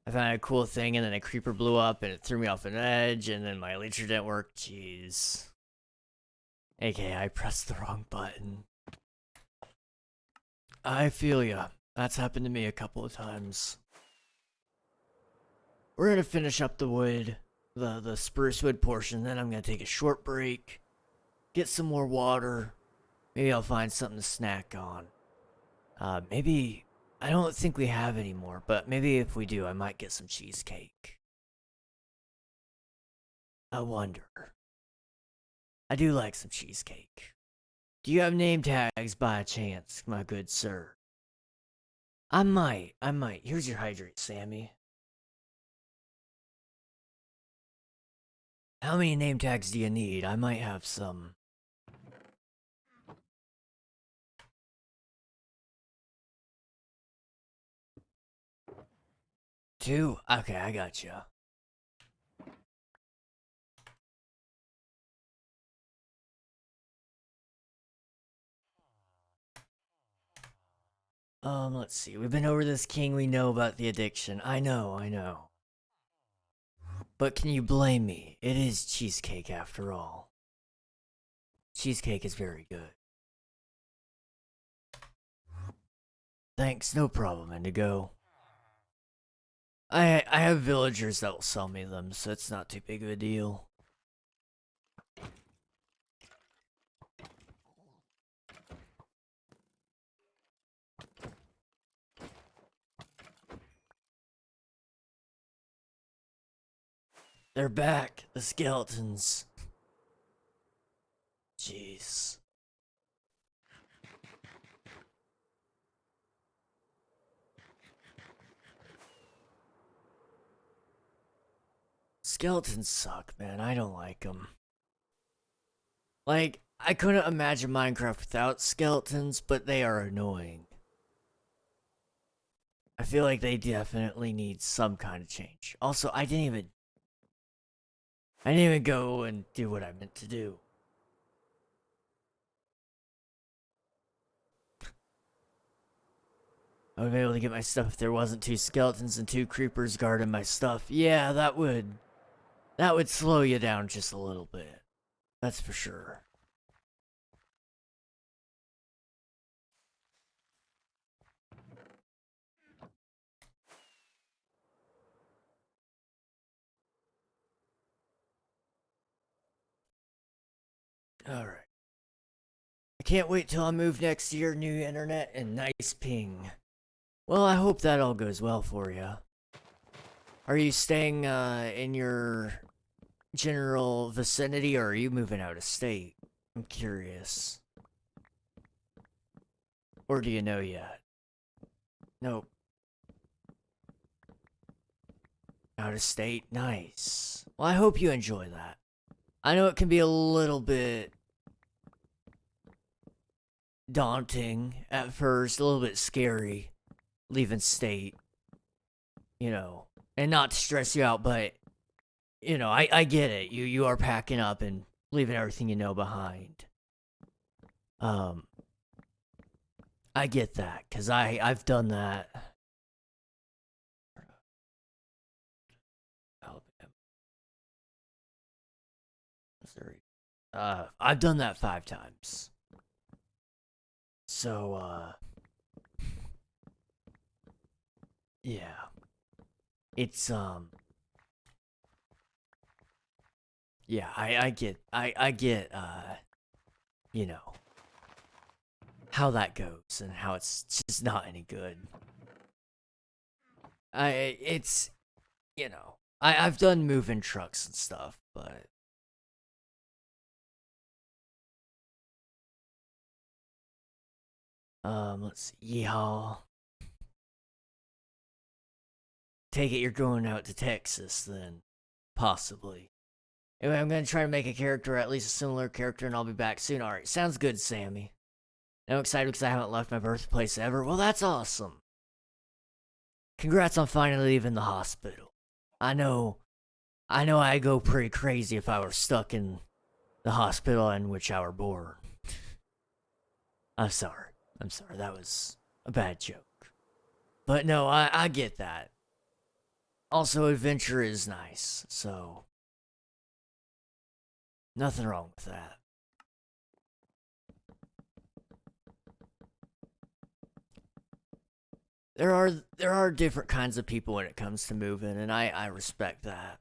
I found a cool thing and then a creeper blew up and it threw me off an edge and then my elytra didn't work. Jeez. AKA, I pressed the wrong button. I feel ya. That's happened to me a couple of times. We're gonna finish up the wood, the spruce wood portion, then I'm gonna take a short break, get some more water, maybe I'll find something to snack on. Maybe, I don't think we have any more, but maybe if we do, I might get some cheesecake. I wonder. I do like some cheesecake. Do you have name tags by chance, my good sir? I might. Here's your hydrate, Sammy. How many name tags do you need? I might have some. 2? Okay, I got you. Let's see. We've been over this, King. We know about the addiction. I know. But can you blame me? It is cheesecake after all. Cheesecake is very good. Thanks, no problem, Indigo. I have villagers that will sell me them, so it's not too big of a deal. They're back, the skeletons. Jeez. Skeletons suck, man. I don't like them. Like, I couldn't imagine Minecraft without skeletons, but they are annoying. I feel like they definitely need some kind of change. Also, I didn't even go and do what I meant to do. I would be able to get my stuff if there wasn't 2 skeletons and 2 creepers guarding my stuff. Yeah, that would slow you down just a little bit. That's for sure. Alright. I can't wait till I move next year, new internet and nice ping. Well, I hope that all goes well for you. Are you staying in your general vicinity, or are you moving out of state? I'm curious. Or do you know yet? Nope. Out of state? Nice. Well, I hope you enjoy that. I know it can be a little bit daunting at first, a little bit scary, leaving state, you know, and not to stress you out, but, you know, I get it. You are packing up and leaving everything you know behind. I get that, because I've done that. Alabama. Missouri. I've done that 5 times. So, yeah. It's, yeah, I get, you know, how that goes and how it's just not any good. It's, you know, I've done moving trucks and stuff, but let's see. Yeehaw. Take it you're going out to Texas then. Possibly. Anyway, I'm gonna try to make a character, at least a similar character, and I'll be back soon. Alright, sounds good, Sammy. I'm excited because I haven't left my birthplace ever. Well, that's awesome. Congrats on finally leaving the hospital. I know I'd go pretty crazy if I were stuck in the hospital in which I were born. I'm sorry. That was a bad joke. But no, I get that. Also, adventure is nice, so nothing wrong with that. There are different kinds of people when it comes to moving, and I respect that.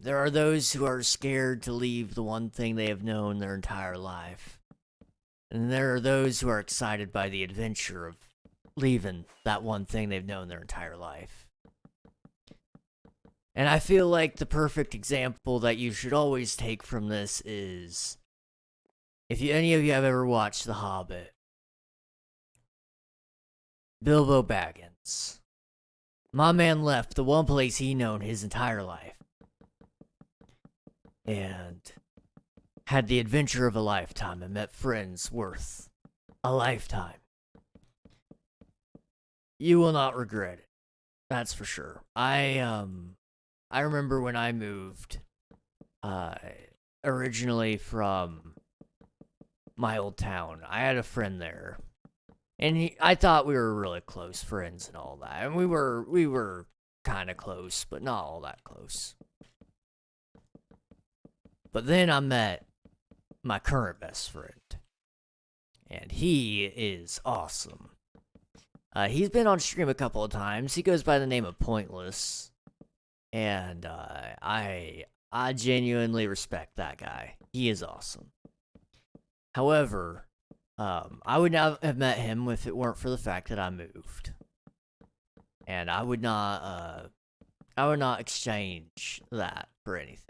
There are those who are scared to leave the one thing they have known their entire life. And there are those who are excited by the adventure of leaving that one thing they've known their entire life. And I feel like the perfect example that you should always take from this is, if any of you have ever watched The Hobbit, Bilbo Baggins. My man left the one place he known his entire life. And had the adventure of a lifetime and met friends worth a lifetime. You will not regret it. That's for sure. I remember when I moved originally from my old town. I had a friend there. And I thought we were really close friends and all that. And we were kind of close, but not all that close. But then I met my current best friend. And he is awesome. He's been on stream a couple of times. He goes by the name of Pointless. And I genuinely respect that guy. He is awesome. However, I would not have met him if it weren't for the fact that I moved. And I would not exchange that for anything.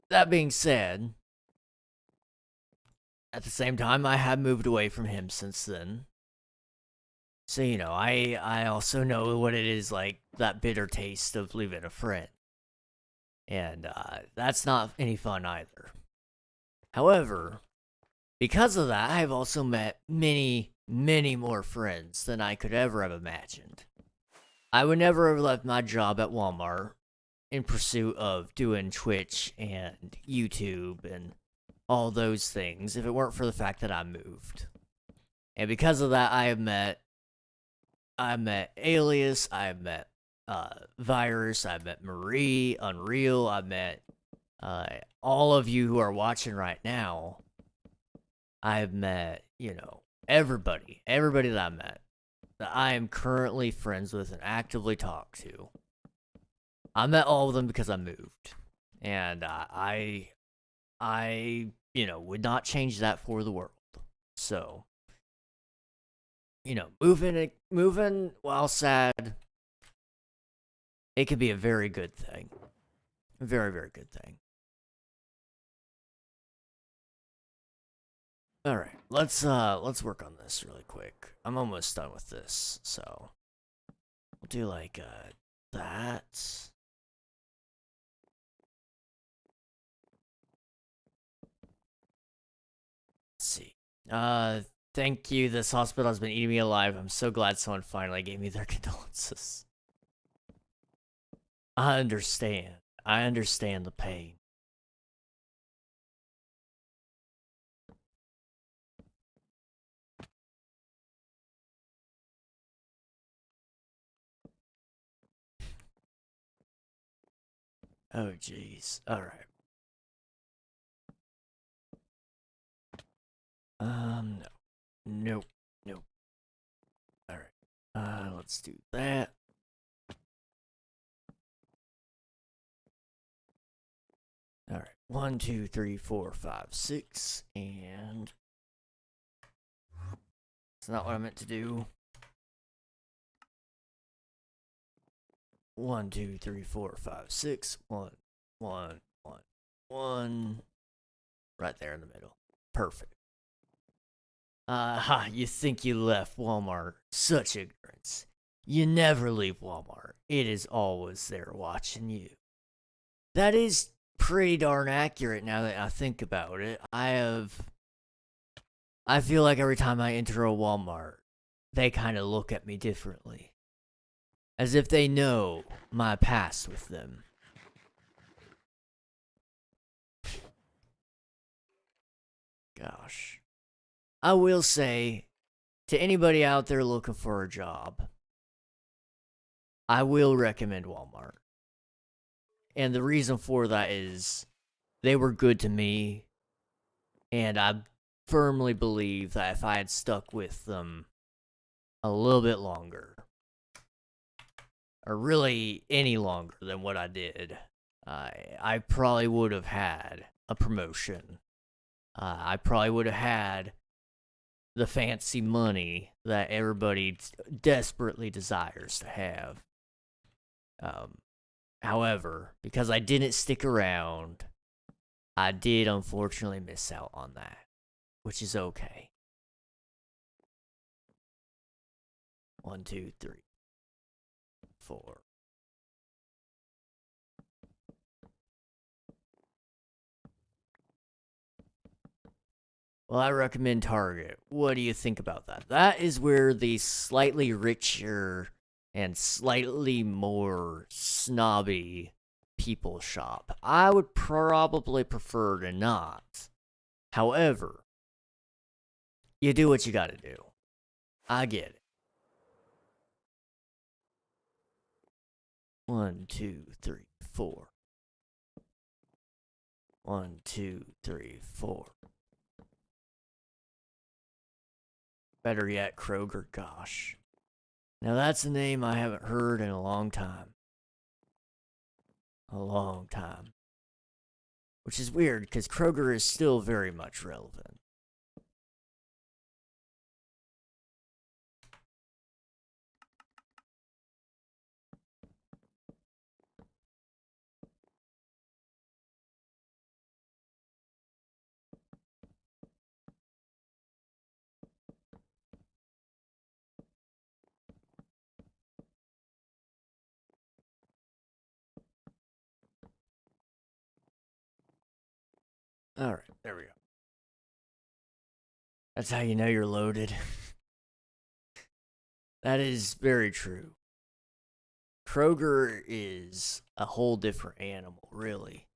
That being said, at the same time, I have moved away from him since then. So, you know, I also know what it is like, that bitter taste of leaving a friend. And that's not any fun either. However, because of that, I've also met many, many more friends than I could ever have imagined. I would never have left my job at Walmart in pursuit of doing Twitch and YouTube and all those things if it weren't for the fact that I moved. And because of that, I met Alias, I met Virus, I met Marie, Unreal, I met all of you who are watching right now. I've met, you know, everybody that I met that I am currently friends with and actively talk to. I met all of them because I moved. And I you know, would not change that for the world. So, you know, moving while sad, it could be a very good thing. A very, very good thing. All right, let's work on this really quick. I'm almost done with this, so we'll do like that. Let's see. Thank you. This hospital has been eating me alive. I'm so glad someone finally gave me their condolences. I understand. I understand the pain. Oh, jeez. All right. No. Nope. Nope. All right. Let's do that. All right. 1, 2, 3, 4, 5, 6, and it's not what I meant to do. 1, 2, 3, 4, 5, 6. 1, 1, 1, 1. Right there in the middle. Perfect. You think you left Walmart. Such ignorance. You never leave Walmart. It is always there watching you. That is pretty darn accurate now that I think about it. I feel like every time I enter a Walmart, they kind of look at me differently. As if they know my past with them. Gosh. I will say, to anybody out there looking for a job, I will recommend Walmart. And the reason for that is they were good to me, and I firmly believe that if I had stuck with them a little bit longer, or really any longer than what I did, I probably would have had a promotion. I probably would have had the fancy money that everybody desperately desires to have. However, because I didn't stick around, I did unfortunately miss out on that, which is okay. 1, 2, 3, 4. Well, I recommend Target. What do you think about that? That is where the slightly richer and slightly more snobby people shop. I would probably prefer to not. However, you do what you gotta do. I get it. 1, 2, 3, 4. 1, 2, 3, 4. Better yet, Kroger, gosh. Now that's a name I haven't heard in a long time. A long time. Which is weird, because Kroger is still very much relevant. Alright, there we go. That's how you know you're loaded. That is very true. Kroger is a whole different animal, really.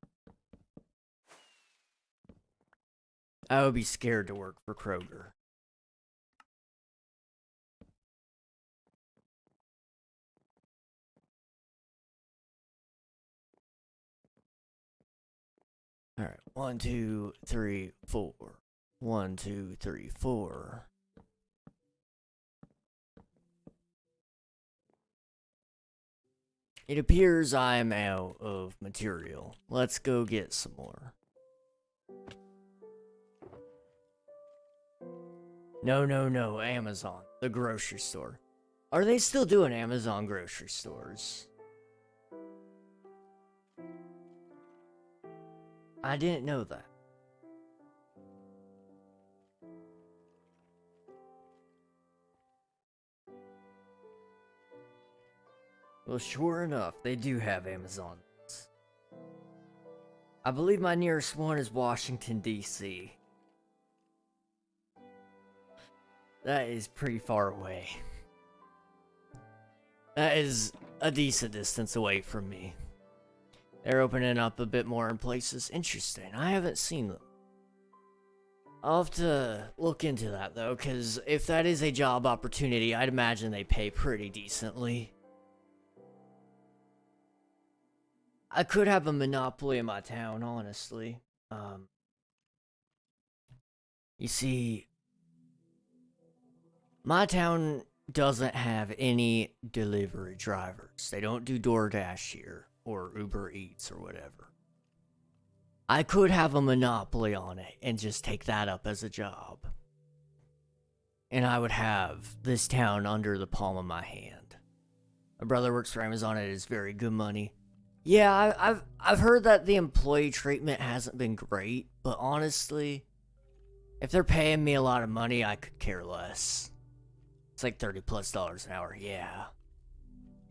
I would be scared to work for Kroger. Alright, 1, 2, 3, 4. 1, 2, 3, 4. It appears I am out of material. Let's go get some more. No, Amazon, the grocery store. Are they still doing Amazon grocery stores? I didn't know that. Well, sure enough, they do have Amazon. I believe my nearest one is Washington, D.C. That is pretty far away. That is a decent distance away from me. They're opening up a bit more in places. Interesting. I haven't seen them. I'll have to look into that, though, because if that is a job opportunity, I'd imagine they pay pretty decently. I could have a monopoly in my town, honestly. You see, my town doesn't have any delivery drivers. They don't do DoorDash here, or Uber Eats, or whatever. I could have a monopoly on it and just take that up as a job. And I would have this town under the palm of my hand. My brother works for Amazon, it is very good money. Yeah, I've heard that the employee treatment hasn't been great, but honestly, if they're paying me a lot of money, I could care less. It's like $30+ an hour, yeah.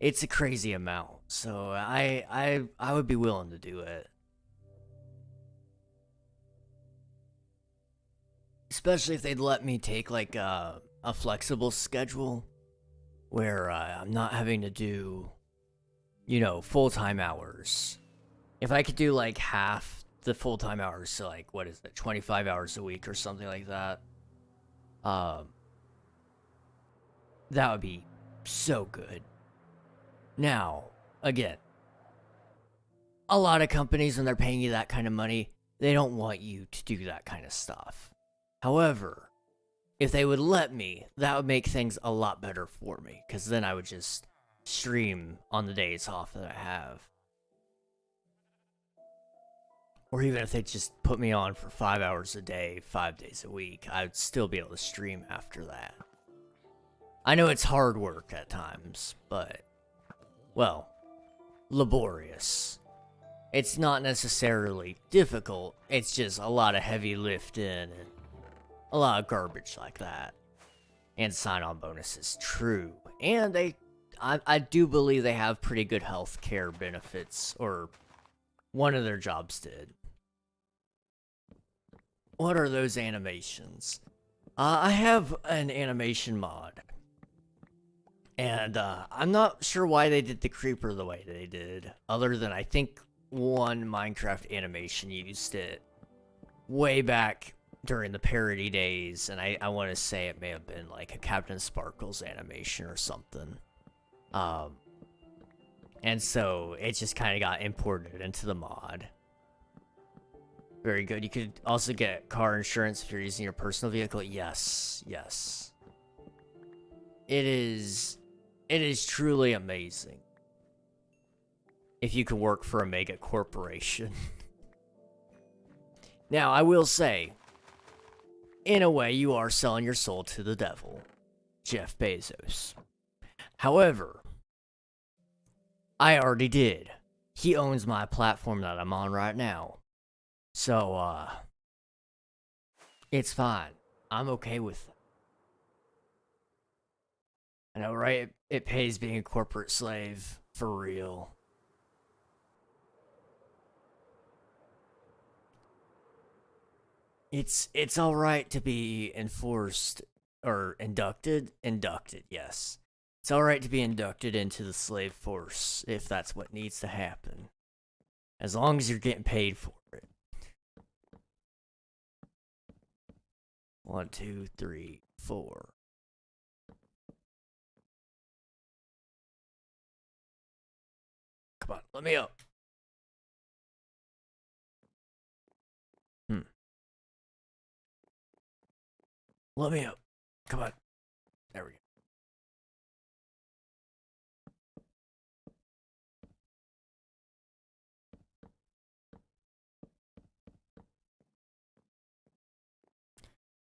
It's a crazy amount, so I would be willing to do it. Especially if they'd let me take like a flexible schedule where I'm not having to do, you know, full-time hours. If I could do like half the full-time hours, so like, what is it, 25 hours a week or something like that, that would be so good. Now, again, a lot of companies, when they're paying you that kind of money, they don't want you to do that kind of stuff. However, if they would let me, that would make things a lot better for me, because then I would just stream on the days off that I have. Or even if they just put me on for 5 hours a day, 5 days a week, I would still be able to stream after that. I know it's hard work at times, but, well, laborious. It's not necessarily difficult, it's just a lot of heavy lifting and a lot of garbage like that. And sign-on bonuses, true. And I do believe they have pretty good health care benefits, or one of their jobs did. What are those animations? I have an animation mod. And I'm not sure why they did the creeper the way they did, other than I think one Minecraft animation used it way back during the parody days, and I want to say it may have been like a Captain Sparkles animation or something. And so it just kind of got imported into the mod. Very good. You could also get car insurance if you're using your personal vehicle. Yes, yes. It is truly amazing if you can work for a mega corporation. Now, I will say, in a way, you are selling your soul to the devil, Jeff Bezos. However, I already did. He owns my platform that I'm on right now. So, it's fine. I'm okay with it. I know, right? It pays being a corporate slave, for real. It's all right to be enforced or inducted. Inducted, yes. It's all right to be inducted into the slave force if that's what needs to happen, as long as you're getting paid for it. 1, 2, 3, 4. Come on, let me up. Let me up. Come on. There we go.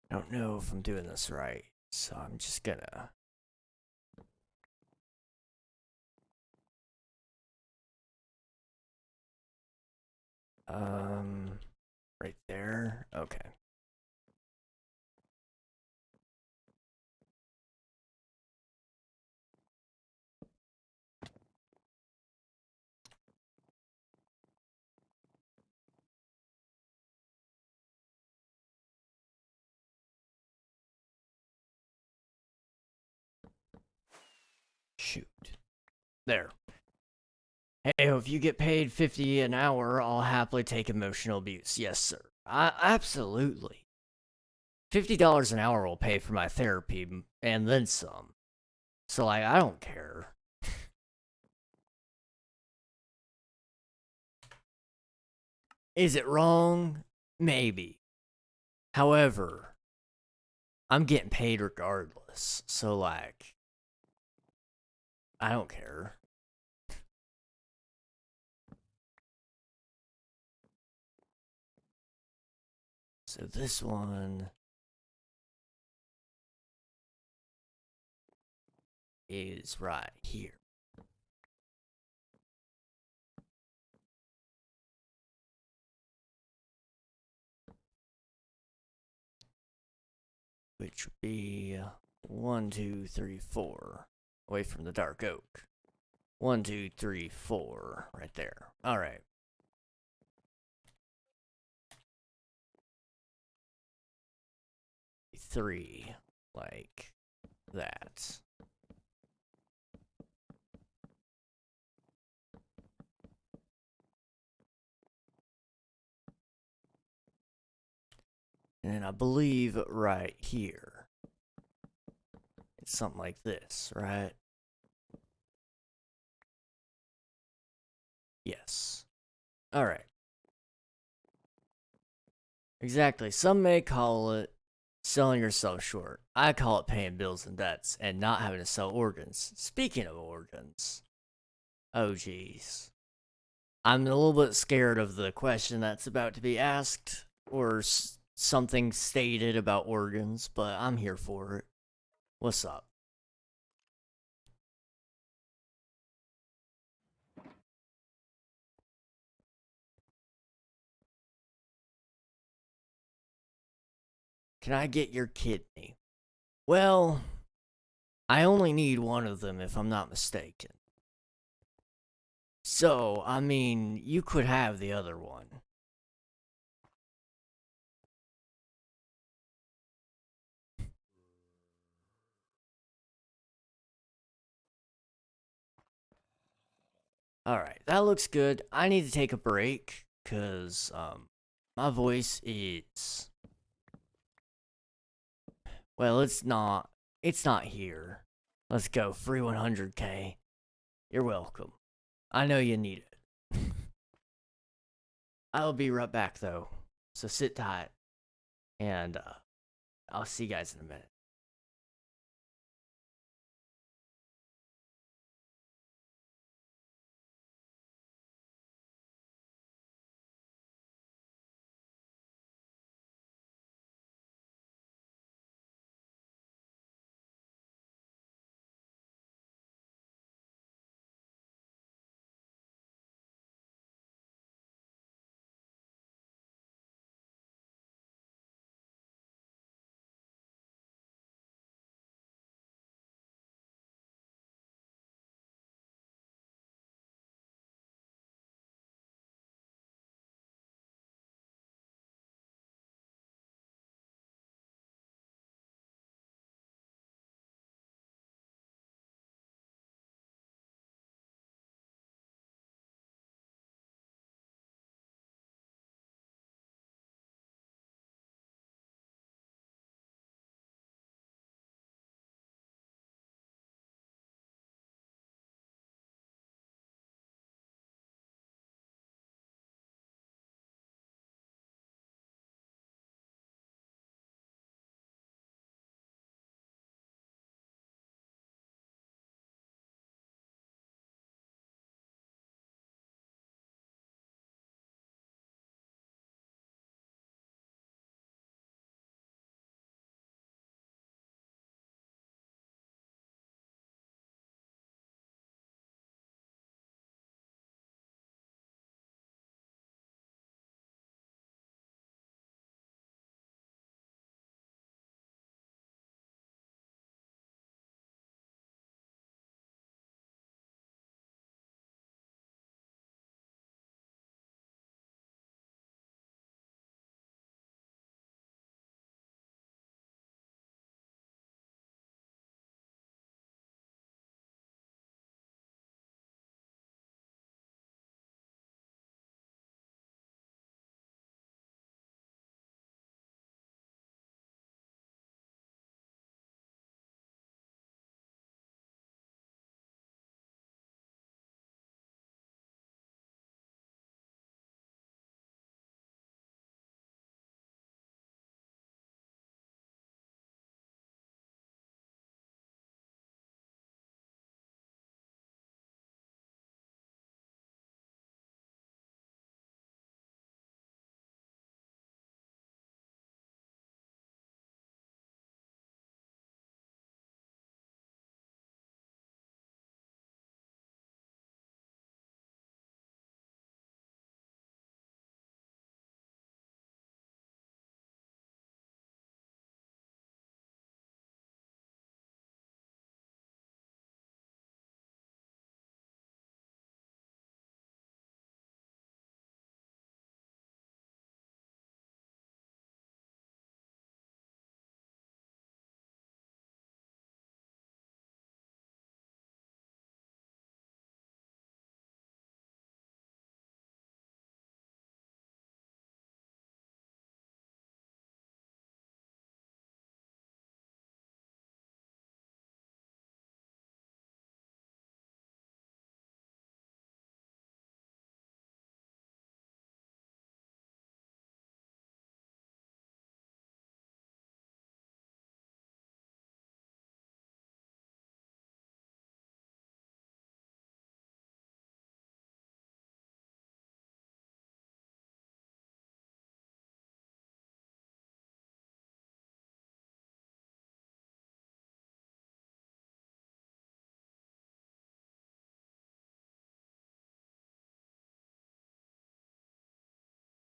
I don't know if I'm doing this right, so I'm just gonna... right there. Okay. Shoot. There. Hey, if you get paid $50 an hour, I'll happily take emotional abuse. Yes, sir. Absolutely. $50 an hour will pay for my therapy and then some. So, like, I don't care. Is it wrong? Maybe. However, I'm getting paid regardless. So, like, I don't care. So this one is right here. Which would be 1, 2, 3, 4. Away from the dark oak. 1, 2, 3, 4. Right there. Alright. Three. Like that. And I believe right here, it's something like this, right? Yes. Alright. Exactly. Some may call it selling yourself short. I call it paying bills and debts and not having to sell organs. Speaking of organs. Oh, jeez. I'm a little bit scared of the question that's about to be asked, or something stated about organs, but I'm here for it. What's up? Can I get your kidney? Well, I only need one of them if I'm not mistaken. So, I mean, you could have the other one. Alright, that looks good. I need to take a break, cause, my voice is... Well, it's not here. Let's go, free 100k. You're welcome. I know you need it. I'll be right back, though. So sit tight, and, I'll see you guys in a minute.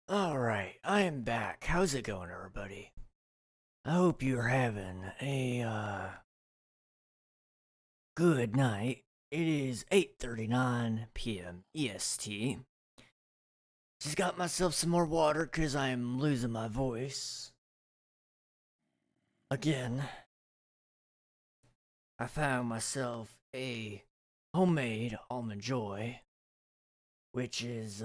Alright, I am back. How's it going, everybody? I hope you're having a good night. It is 8:39 p.m. EST. Just got myself some more water cuz I'm losing my voice. Again, I found myself a homemade almond joy, which is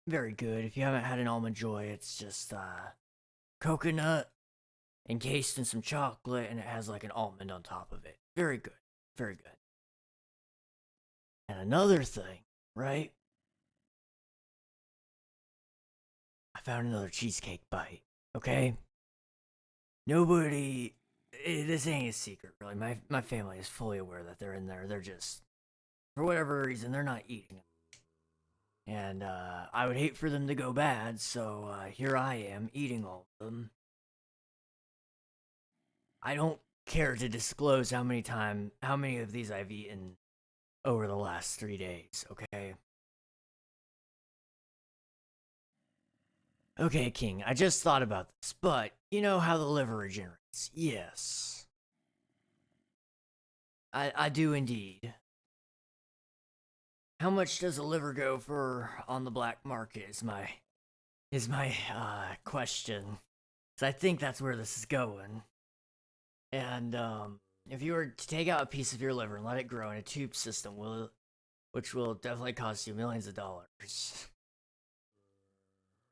very good. If you haven't had an almond joy, it's just coconut encased in some chocolate and it has like an almond on top of it. Very good. Very good. And another thing, right? I found another cheesecake bite. Okay? Nobody. This ain't a secret, really. My family is fully aware that they're in there. They're just, for whatever reason, they're not eating. And I would hate for them to go bad, so here I am eating all of them. I don't care to disclose how many of these I've eaten over the last 3 days. Okay. Okay, King, I just thought about this, but you know how the liver regenerates? Yes. I do indeed. How much does a liver go for on the black market is my question. So I think that's where this is going. And if you were to take out a piece of your liver and let it grow in a tube system, which will definitely cost you millions of dollars.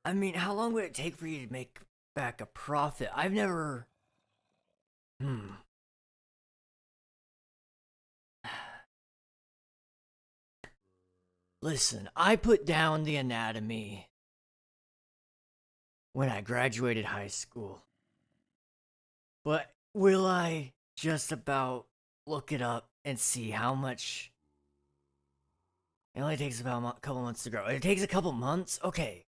I mean, how long would it take for you to make back a profit? I've never. Hmm. Listen, I put down the anatomy when I graduated high school. But will I just about look it up and see how much? It only takes about a couple months to grow. It takes a couple months? Okay.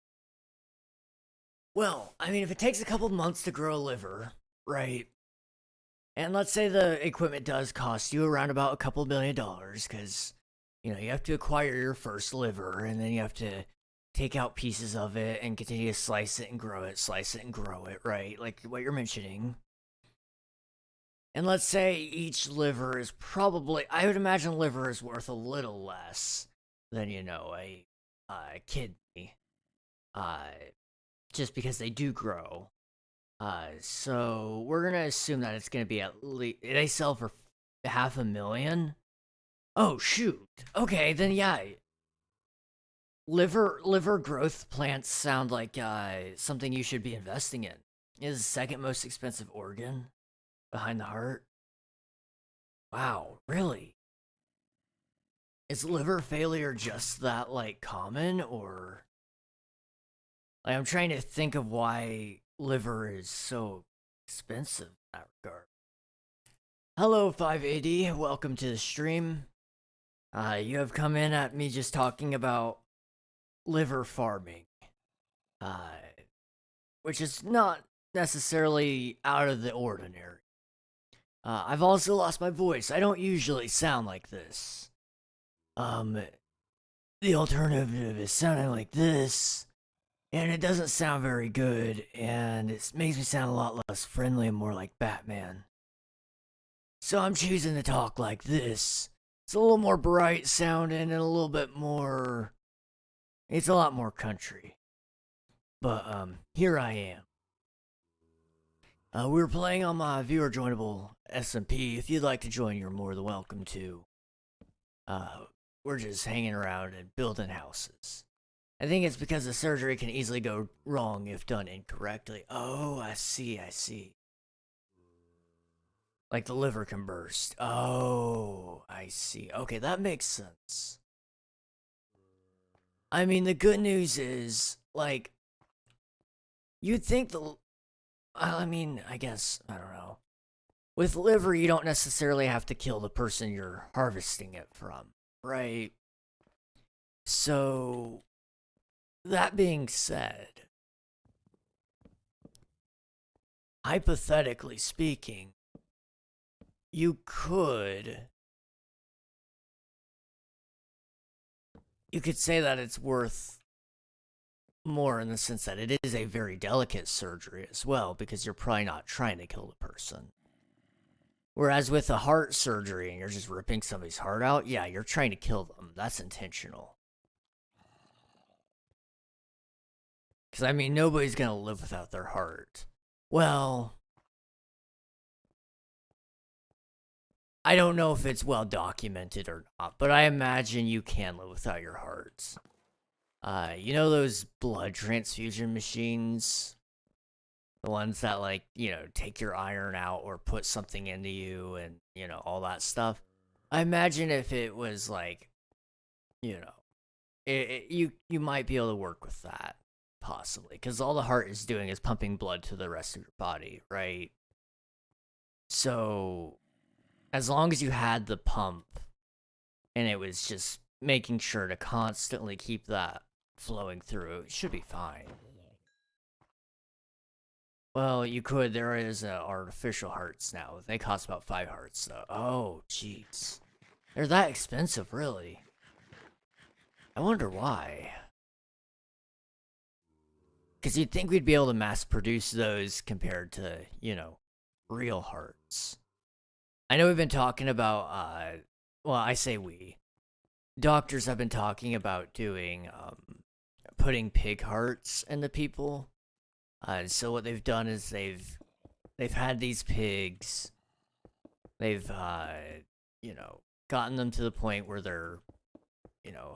Well, I mean, if it takes a couple months to grow a liver, right? And let's say the equipment does cost you around about a couple $1 million, because, you have to acquire your first liver, and then you have to take out pieces of it and continue to slice it and grow it, right? Like what you're mentioning. And let's say each liver is probably, I would imagine liver is worth a little less than, a kidney. Uh, just because they do grow. So we're gonna assume that it's gonna be at least, they sell for 500,000. Oh shoot. Okay, then yeah. Liver growth plants sound like something you should be investing in. It is the second most expensive organ behind the heart. Wow, really? Is liver failure just that like common, or like I'm trying to think of why liver is so expensive in that regard. Hello 580, welcome to the stream. You have come in at me just talking about liver farming. Uh which is not necessarily out of the ordinary. I've also lost my voice. I don't usually sound like this. Um, the alternative is sounding like this, and it doesn't sound very good, and it makes me sound a lot less friendly and more like Batman. So I'm choosing to talk like this. It's a little more bright sounding and a little bit more. It's a lot more country. But here I am. We were playing on my viewer joinable SMP. If you'd like to join, you're more than welcome to. We're just hanging around and building houses. I think it's because the surgery can easily go wrong if done incorrectly. Oh, I see. Like the liver can burst. Oh, I see. Okay, that makes sense. I mean, the good news is, like, you'd think I guess, I don't know. With liver, you don't necessarily have to kill the person you're harvesting it from, right? So, that being said, hypothetically speaking, you could say that it's worth more in the sense that it is a very delicate surgery as well, because you're probably not trying to kill the person. Whereas with a heart surgery and you're just ripping somebody's heart out, yeah, you're trying to kill them. That's intentional. Because, I mean, nobody's going to live without their heart. Well, I don't know if it's well documented or not, but I imagine you can live without your heart. You know those blood transfusion machines? The ones that, like, take your iron out or put something into you and, all that stuff. I imagine if it was like, you might be able to work with that, possibly. Because all the heart is doing is pumping blood to the rest of your body, right? So, as long as you had the pump and it was just making sure to constantly keep that flowing through, it should be fine. Well, you could. There is artificial hearts now. They cost about 5 hearts, though. Oh, jeez. They're that expensive, really. I wonder why. Because you'd think we'd be able to mass produce those compared to, real hearts. I know we've been talking about, well, I say we. Doctors have been talking about doing, putting pig hearts into people. So what they've done is they've had these pigs. They've gotten them to the point where they're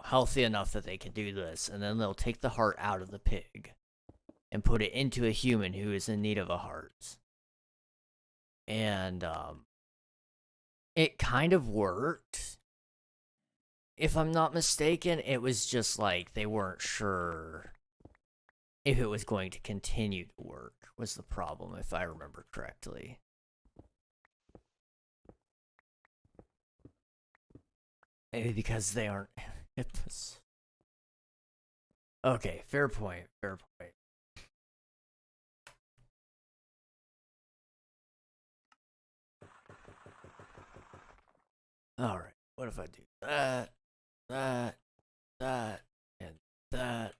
healthy enough that they can do this, and then they'll take the heart out of the pig and put it into a human who is in need of a heart. And it kind of worked. If I'm not mistaken, it was just like they weren't sure if it was going to continue to work, was the problem, if I remember correctly. Maybe because they aren't hips. Okay, fair point, fair point. Alright, what if I do that, that, that, and that?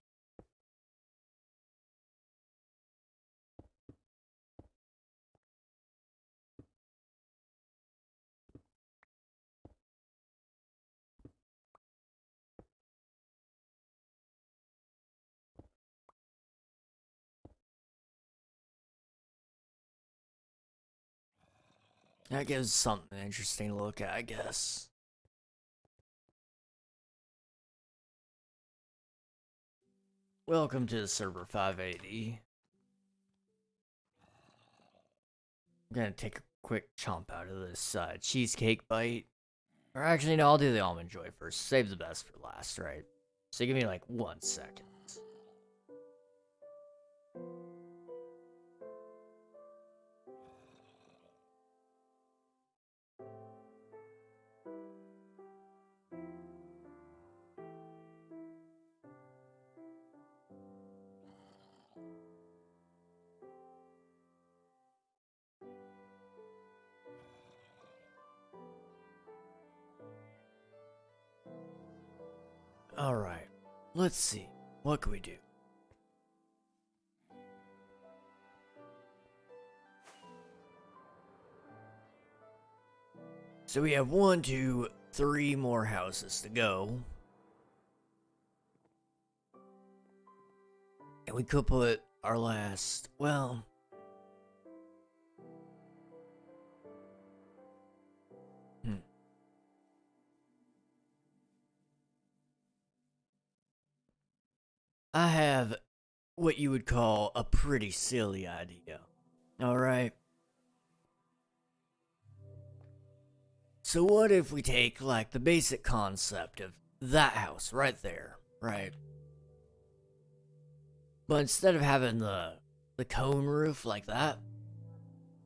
That gives something interesting to look at, I guess. Welcome to the server 580. I'm gonna take a quick chomp out of this cheesecake bite. Or actually, no, I'll do the almond joy first. Save the best for last, right? So give me like 1 second. Alright, let's see. What can we do? So we have 1, 2, 3 more houses to go. And we could put our last, well... I have what you would call a pretty silly idea. Alright. So what if we take, like, the basic concept of that house right there, right? But instead of having the cone roof like that,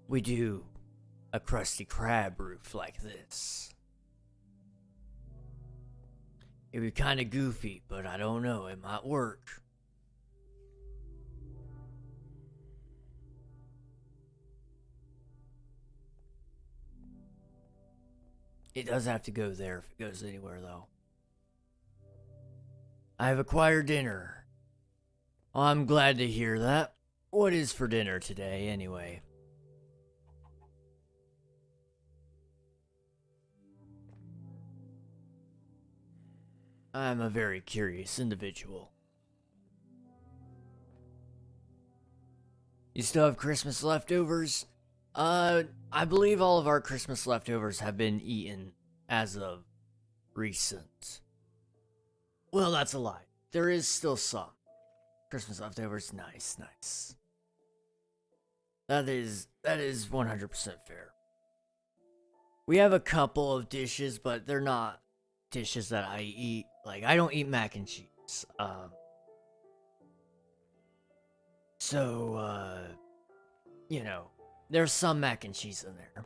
we do a Krusty Krab roof like this. It'd be kind of goofy, but I don't know, it might work. It does have to go there if it goes anywhere, though. I have acquired dinner. Well, I'm glad to hear that. What is for dinner today, anyway? I'm a very curious individual. You still have Christmas leftovers? I believe all of our Christmas leftovers have been eaten as of recent. Well, that's a lie. There is still some. Christmas leftovers, nice, nice. That is 100% fair. We have a couple of dishes, but they're not dishes that I eat. Like, I don't eat mac and cheese. So, you know, there's some mac and cheese in there.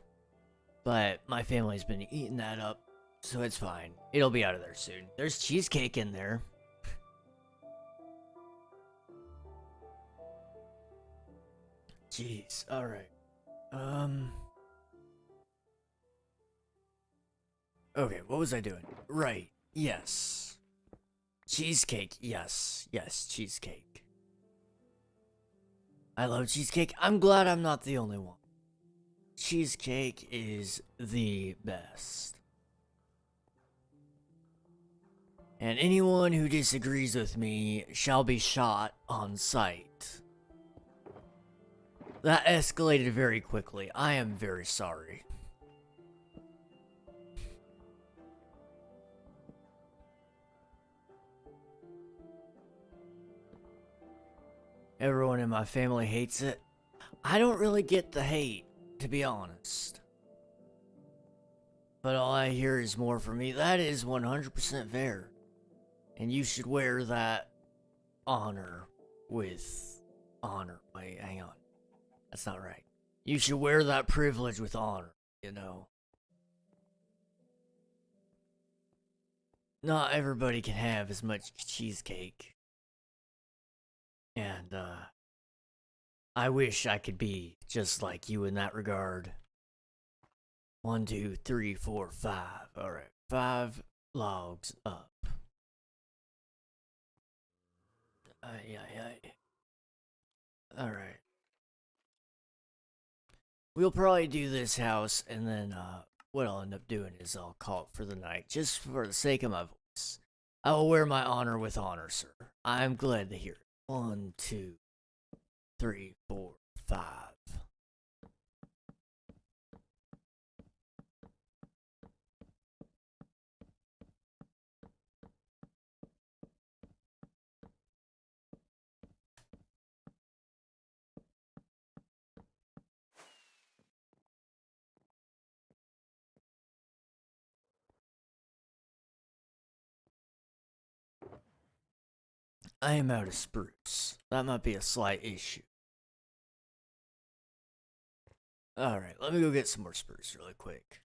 But my family's been eating that up, so it's fine. It'll be out of there soon. There's cheesecake in there. Jeez, alright. Okay, what was I doing? Right, yes. Cheesecake, yes, cheesecake. I love cheesecake. I'm glad I'm not the only one. Cheesecake is the best. And anyone who disagrees with me shall be shot on sight. That escalated very quickly. I am very sorry. Everyone in my family hates it. I don't really get the hate, to be honest. But all I hear is more from me. That is 100% fair. And you should wear that honor with honor. Wait, hang on. That's not right. You should wear that privilege with honor, you know. Not everybody can have as much cheesecake. And, I wish I could be just like you in that regard. 1, 2, 3, 4, 5. Alright, 5 logs up. Alright. We'll probably do this house, and then, what I'll end up doing is I'll call it for the night, just for the sake of my voice. I will wear my honor with honor, sir. I'm glad to hear it. 1, 2, 3, 4, 5. I am out of spruce. That might be a slight issue. Alright, let me go get some more spruce really quick.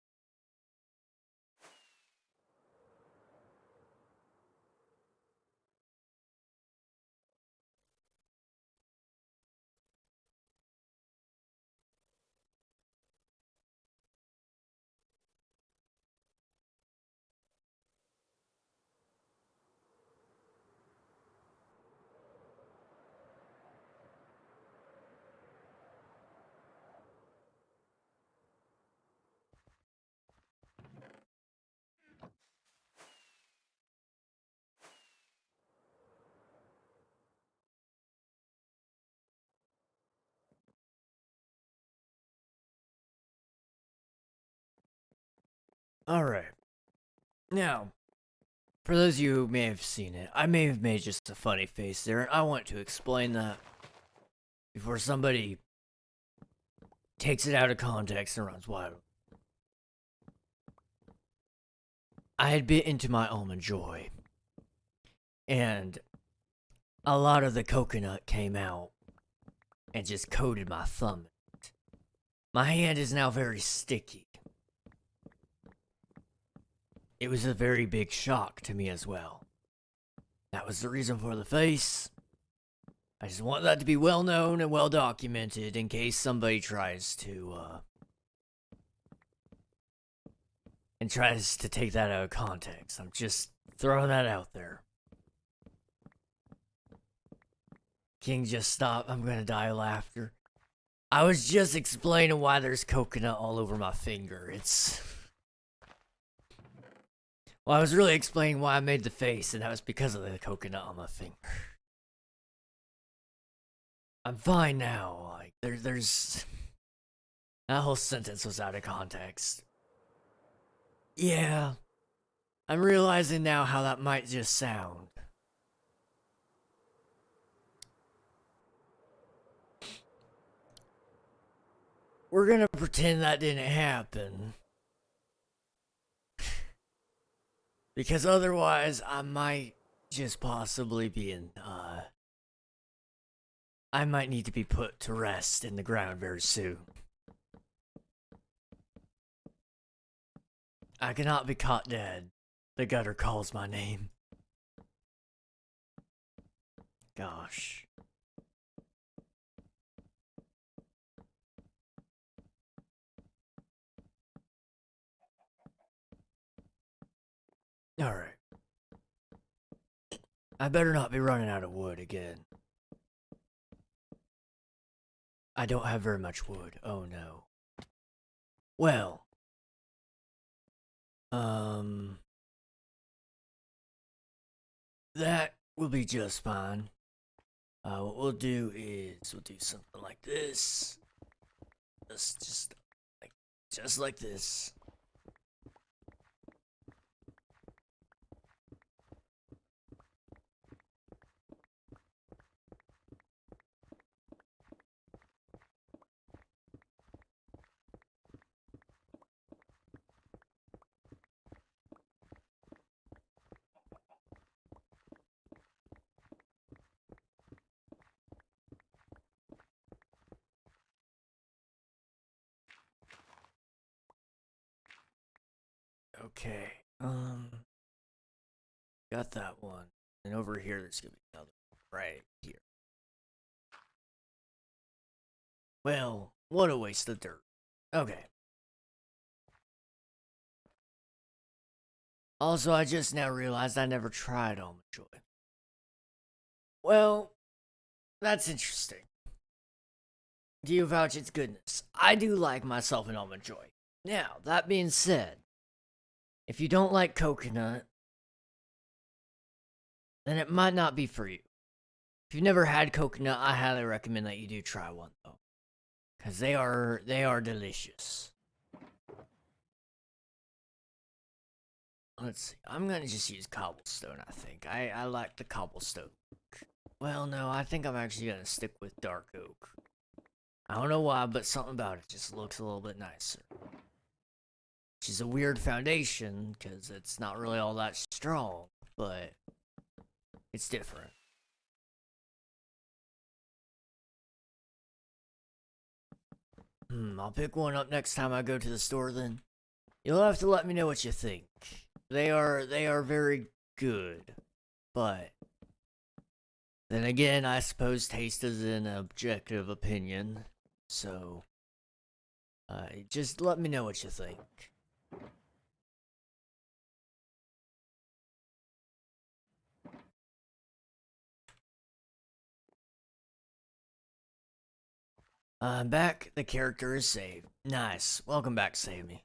Alright. Now, for those of you who may have seen it, I may have made just a funny face there, and I want to explain that before somebody takes it out of context and runs wild. I had bit into my almond joy, and a lot of the coconut came out and just coated my thumb. My hand is now very sticky. It was a very big shock to me as well. That was the reason for the face. I just want that to be well known and well documented in case somebody tries to, and tries to take that out of context. I'm just throwing that out there. King, just stop. I'm gonna die of laughter. I was just explaining why there's coconut all over my finger. Well, I was really explaining why I made the face, and that was because of the coconut on my finger. I'm fine now. Like, there's... That whole sentence was out of context. Yeah. I'm realizing now how that might just sound. We're gonna pretend that didn't happen. Because otherwise, I might just possibly be in, I might need to be put to rest in the ground very soon. I cannot be caught dead. The gutter calls my name. Gosh. Alright. I better not be running out of wood again. I don't have very much wood. Oh no. Well. That will be just fine. What we'll do is we'll do something like this. Just like this. Okay. Got that one. And over here there's gonna be another one right here. Well, what a waste of dirt. Okay. Also, I just now realized I never tried Almond Joy. Well, that's interesting. Do you vouch its goodness? I do like myself an Almond Joy. Now, that being said, if you don't like coconut, then it might not be for you. If you've never had coconut, I highly recommend that you do try one though. Because they are delicious. Let's see. I'm going to just use cobblestone, I think. I like the cobblestone. Well, no, I think I'm actually going to stick with dark oak. I don't know why, but something about it just looks a little bit nicer. Which is a weird foundation, because it's not really all that strong, but it's different. I'll pick one up next time I go to the store then. You'll have to let me know what you think. They are very good, but then again, I suppose taste is an objective opinion, so just let me know what you think. I'm back. The character is saved. Nice. Welcome back, Save Me.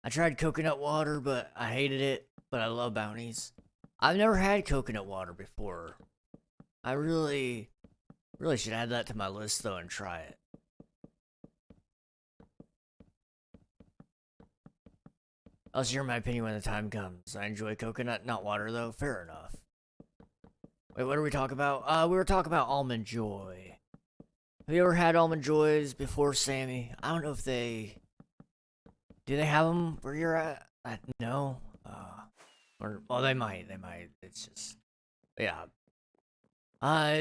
I tried coconut water, but I hated it, but I love bounties. I've never had coconut water before. I really should add that to my list, though, and try it. I'll share my opinion when the time comes. I enjoy coconut, not water, though. Fair enough. Wait, what are we talking about? We were talking about Almond Joy. Have you ever had Almond Joys before, Sammy? I don't know if they... Do they have them where you're at? No. Well, they might. It's just... Yeah.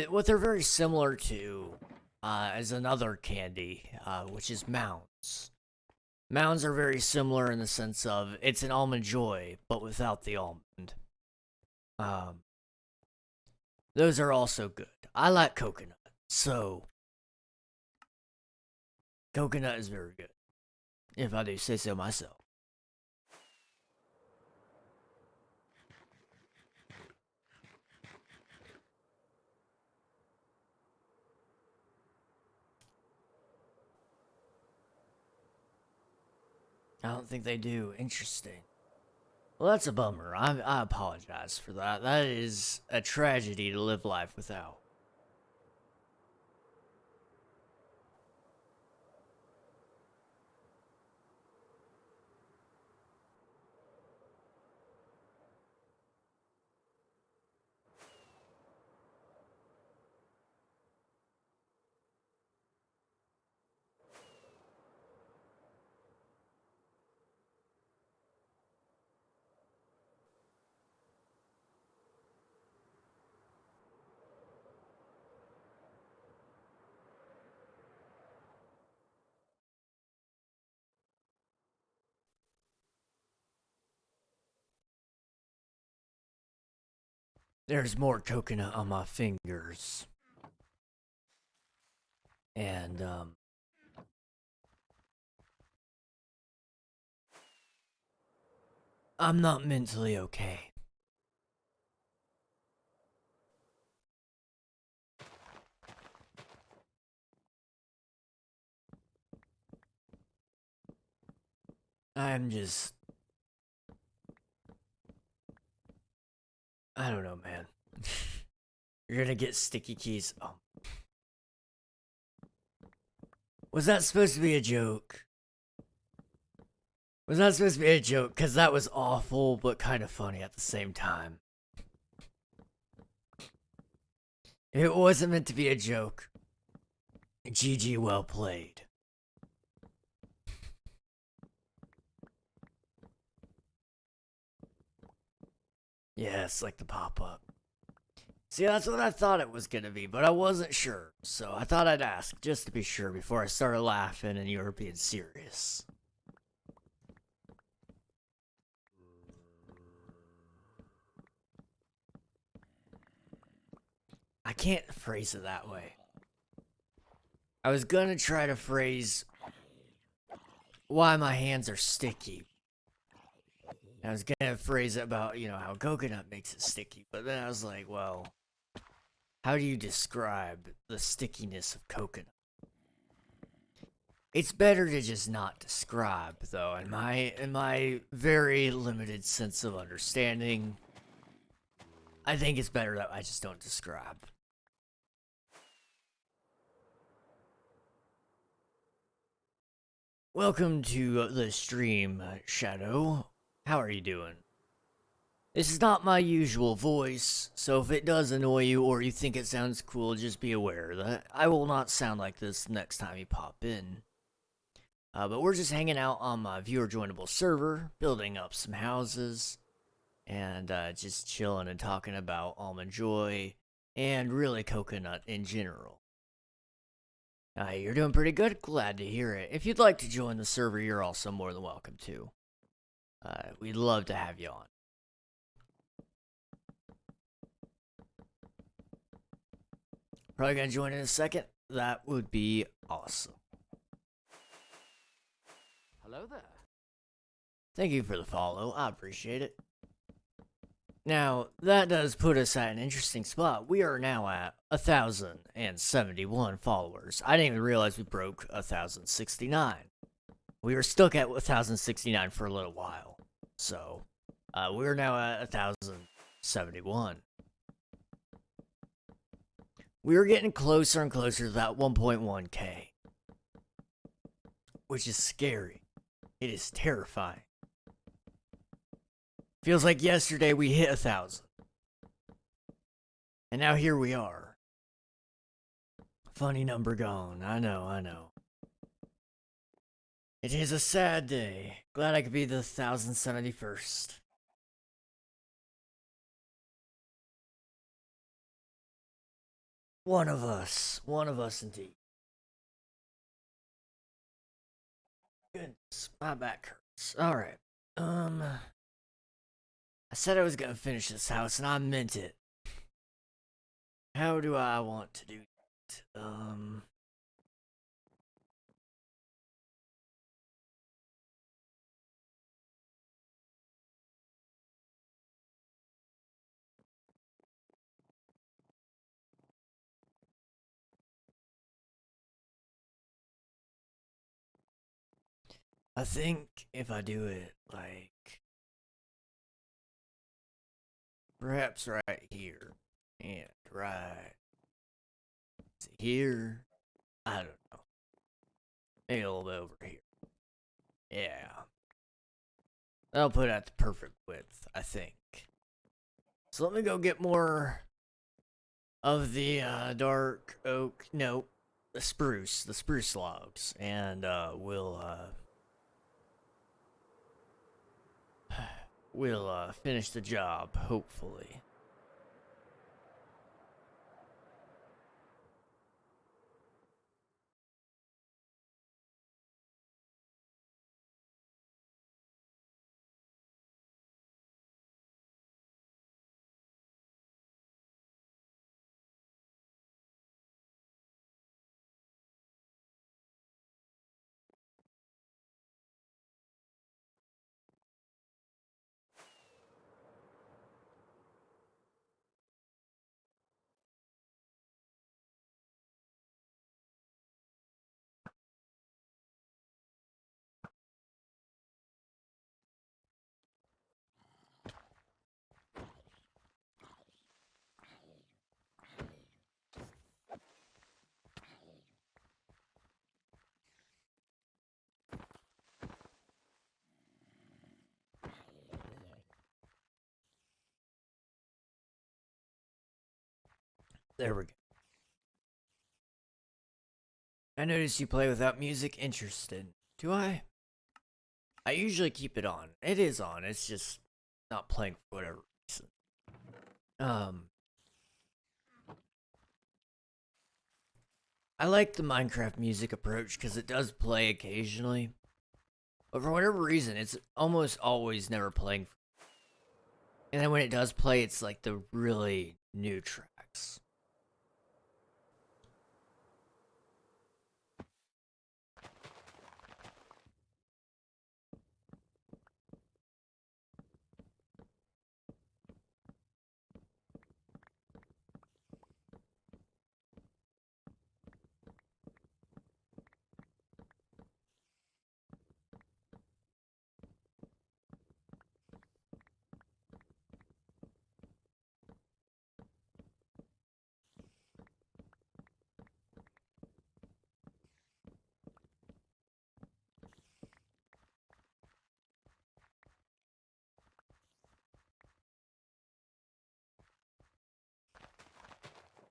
What they're very similar to is another candy, which is Mounds. Mounds are very similar in the sense of it's an Almond Joy, but without the almond. Those are also good. I like coconut, so coconut is very good, if I do say so myself. I don't think they do. Interesting. Well, that's a bummer. I apologize for that. That is a tragedy to live life without. There's more coconut on my fingers. And, I'm not mentally okay. I'm just. I don't know, man. You're gonna get sticky keys. Oh. Was that supposed to be a joke? Was that supposed to be a joke? Because that was awful, but kind of funny at the same time. It wasn't meant to be a joke. GG, well played. Yes, like the pop-up. See, that's what I thought it was gonna be, but I wasn't sure. So I thought I'd ask, just to be sure, before I started laughing and you were being serious. I can't phrase it that way. I was gonna try to phrase why my hands are sticky. I was gonna phrase it about, how coconut makes it sticky, but then I was like, well, how do you describe the stickiness of coconut? It's better to just not describe, though, in my very limited sense of understanding. I think it's better that I just don't describe. Welcome to the stream, Shadow. How are you doing? This is not my usual voice, so if it does annoy you or you think it sounds cool, just be aware that I will not sound like this next time you pop in. But we're just hanging out on my viewer joinable server, building up some houses, and just chilling and talking about Almond Joy and really coconut in general. You're doing pretty good. Glad to hear it. If you'd like to join the server, you're also more than welcome to. We'd love to have you on. Probably gonna join in a second. That would be awesome. Hello there. Thank you for the follow. I appreciate it. Now, that does put us at an interesting spot. We are now at 1,071 followers. I didn't even realize we broke 1,069. We were stuck at 1,069 for a little while. So, we're now at 1,071. We're getting closer and closer to that 1.1k. Which is scary. It is terrifying. Feels like yesterday we hit 1,000. And now here we are. Funny number gone. I know. It is a sad day. Glad I could be the 1,071st. One of us indeed. Goodness, my back hurts. Alright. I said I was gonna finish this house, and I meant it. How do I want to do that? I think if I do it like perhaps right here and right here, I don't know, maybe a little bit over here. Yeah, that'll put it at the perfect width, I think. So let me go get more of the dark oak. No, the spruce logs, and we'll finish the job hopefully. There we go. I notice you play without music. Interested. Do I? I usually keep it on. It is on. It's just not playing for whatever reason. Um, I like the Minecraft music approach because it does play occasionally, but for whatever reason, it's almost always never playing. And then when it does play, it's like the really new tracks.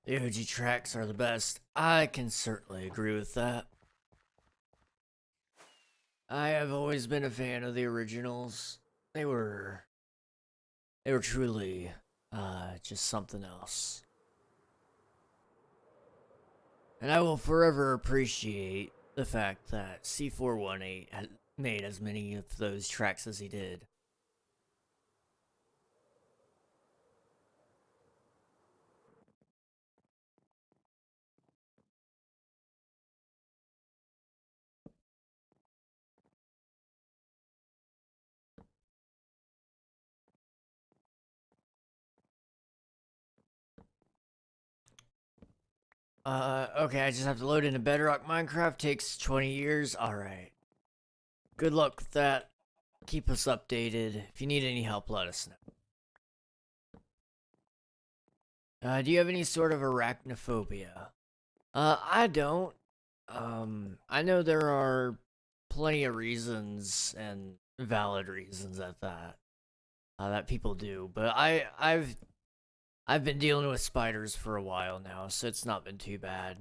The OG tracks are the best. I can certainly agree with that. I have always been a fan of the originals. They were truly just something else. And I will forever appreciate the fact that C418 had made as many of those tracks as he did. Okay, I just have to load into Bedrock. Minecraft takes 20 years. Alright. Good luck with that. Keep us updated. If you need any help, let us know. Do you have any sort of arachnophobia? I don't. I know there are plenty of reasons and valid reasons at that. That people do, but I've been dealing with spiders for a while now, so it's not been too bad.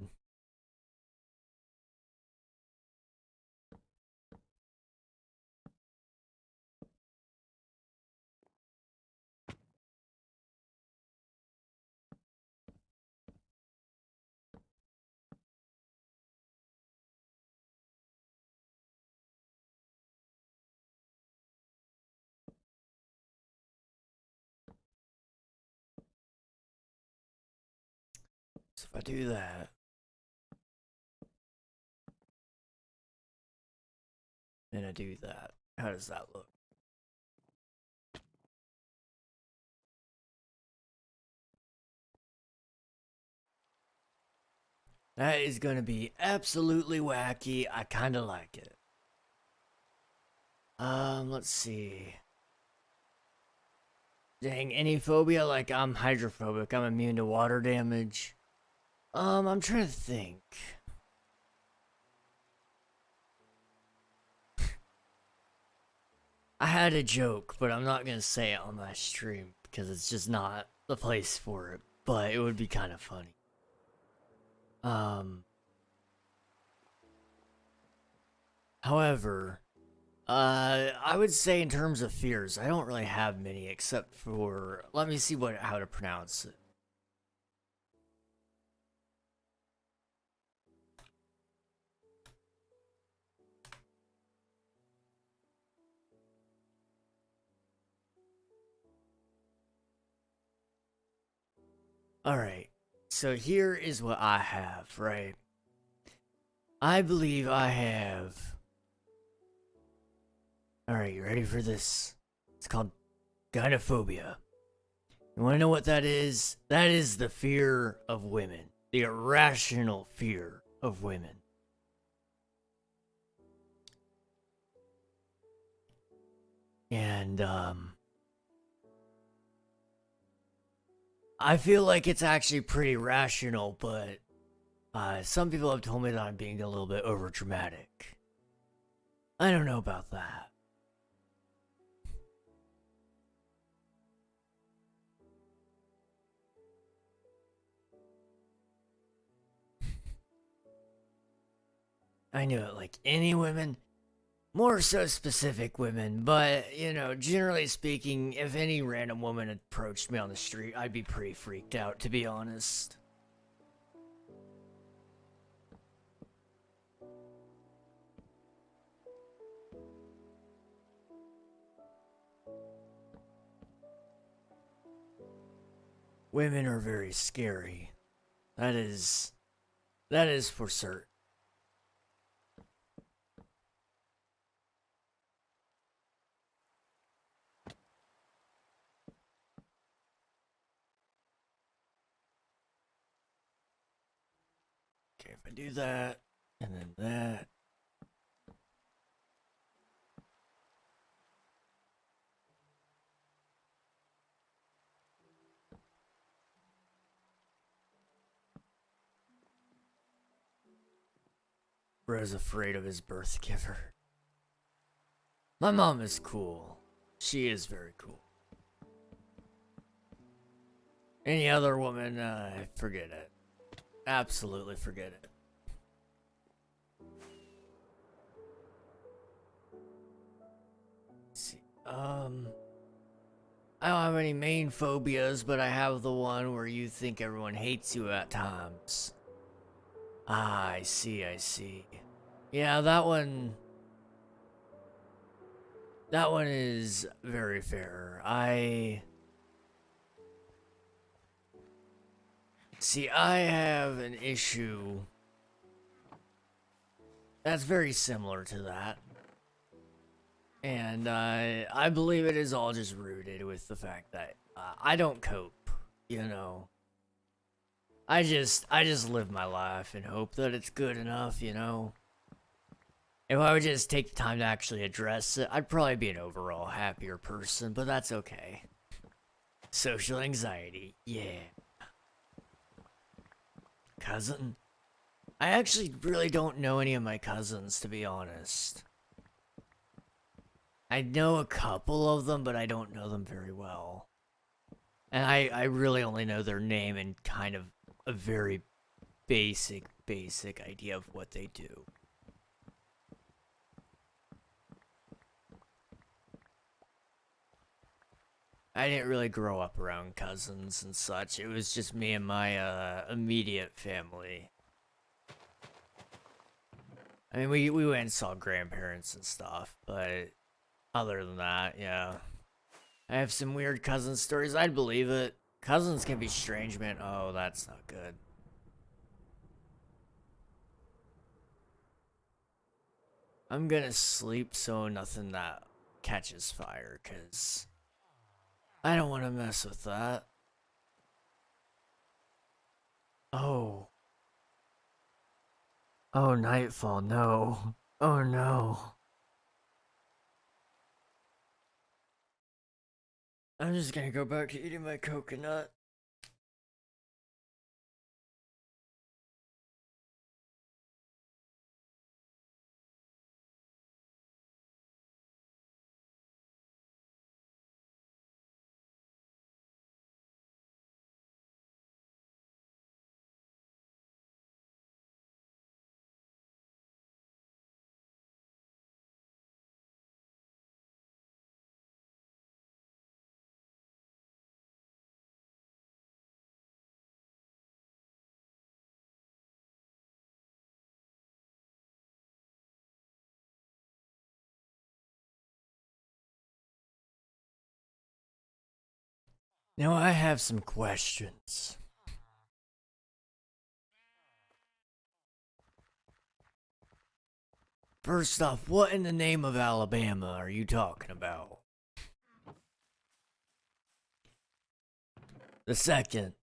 So if I do that, and I do that, how does that look? That is gonna be absolutely wacky. I kinda like it. Let's see. Dang, any phobia? Like, I'm hydrophobic. I'm immune to water damage. I'm trying to think. I had a joke, but I'm not gonna say it on my stream because it's just not the place for it. But it would be kind of funny. Um, However, I would say in terms of fears, I don't really have many except for let me see how to pronounce it. All right. So here is what I have, right? I believe I have. All right, you ready for this? It's called gynophobia. You want to know what that is? That is the fear of women, the irrational fear of women. And I feel like it's actually pretty rational, but some people have told me that I'm being a little bit over dramatic. I don't know about that. I knew it, like any women, more so specific women, but you know, generally speaking, if any random woman approached me on the street, I'd be pretty freaked out, to be honest. Women are very scary. That is for certain. Okay, if I do that, and then that. Bro's afraid of his birth giver. My mom is cool. She is very cool. Any other woman, forget it. Absolutely forget it. Let's see. I don't have any main phobias, but I have the one where you think everyone hates you at times. Ah, I see, I see. Yeah, that one. That one is very fair. See, I have an issue that's very similar to that. And I believe it is all just rooted with the fact that I don't cope, you know. I just live my life and hope that it's good enough, you know. If I would just take the time to actually address it, I'd probably be an overall happier person, but that's okay. Social anxiety, yeah. Cousin? I actually really don't know any of my cousins, to be honest. I know a couple of them, but I don't know them very well. And I really only know their name and kind of a very basic idea of what they do. I didn't really grow up around cousins and such. It was just me and my immediate family. I mean, we went and saw grandparents and stuff, but other than that, yeah. I have some weird cousin stories. I'd believe it. Cousins can be strange, man. Oh, that's not good. I'm gonna sleep so nothing that catches fire, cause I don't want to mess with that. Oh. Oh, nightfall, no. Oh no. I'm just gonna go back to eating my coconut. Now I have some questions. First off, what in the name of Alabama are you talking about? The second.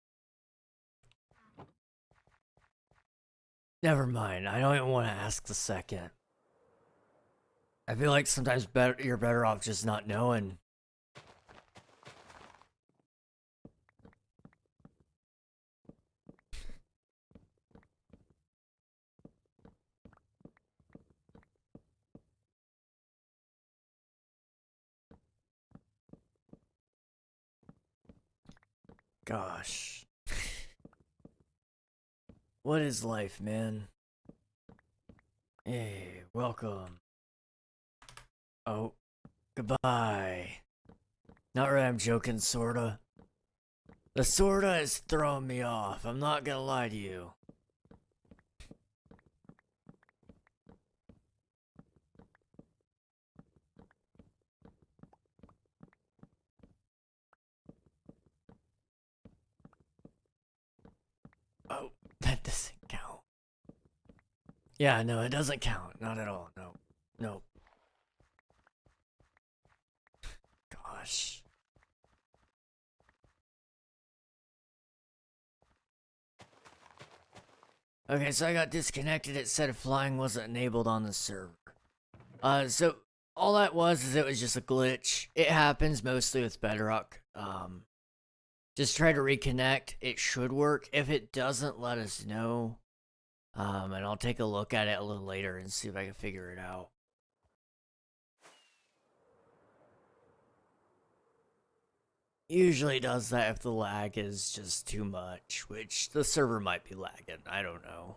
Never mind, I don't even want to ask the second. I feel like sometimes you're better off just not knowing. Gosh. What is life, man? Hey, welcome. Oh, goodbye. Not really, I'm joking, sorta. The sorta is throwing me off, I'm not gonna lie to you. Oh, that doesn't count. Yeah, no, it doesn't count. Not at all. No. No. Gosh. Okay, so I got disconnected. It said flying wasn't enabled on the server. So all that was is it was just a glitch. It happens mostly with Bedrock. Just try to reconnect. It should work. If it doesn't, let us know. And I'll take a look at it a little later and see if I can figure it out. Usually does that if the lag is just too much, which the server might be lagging. I don't know.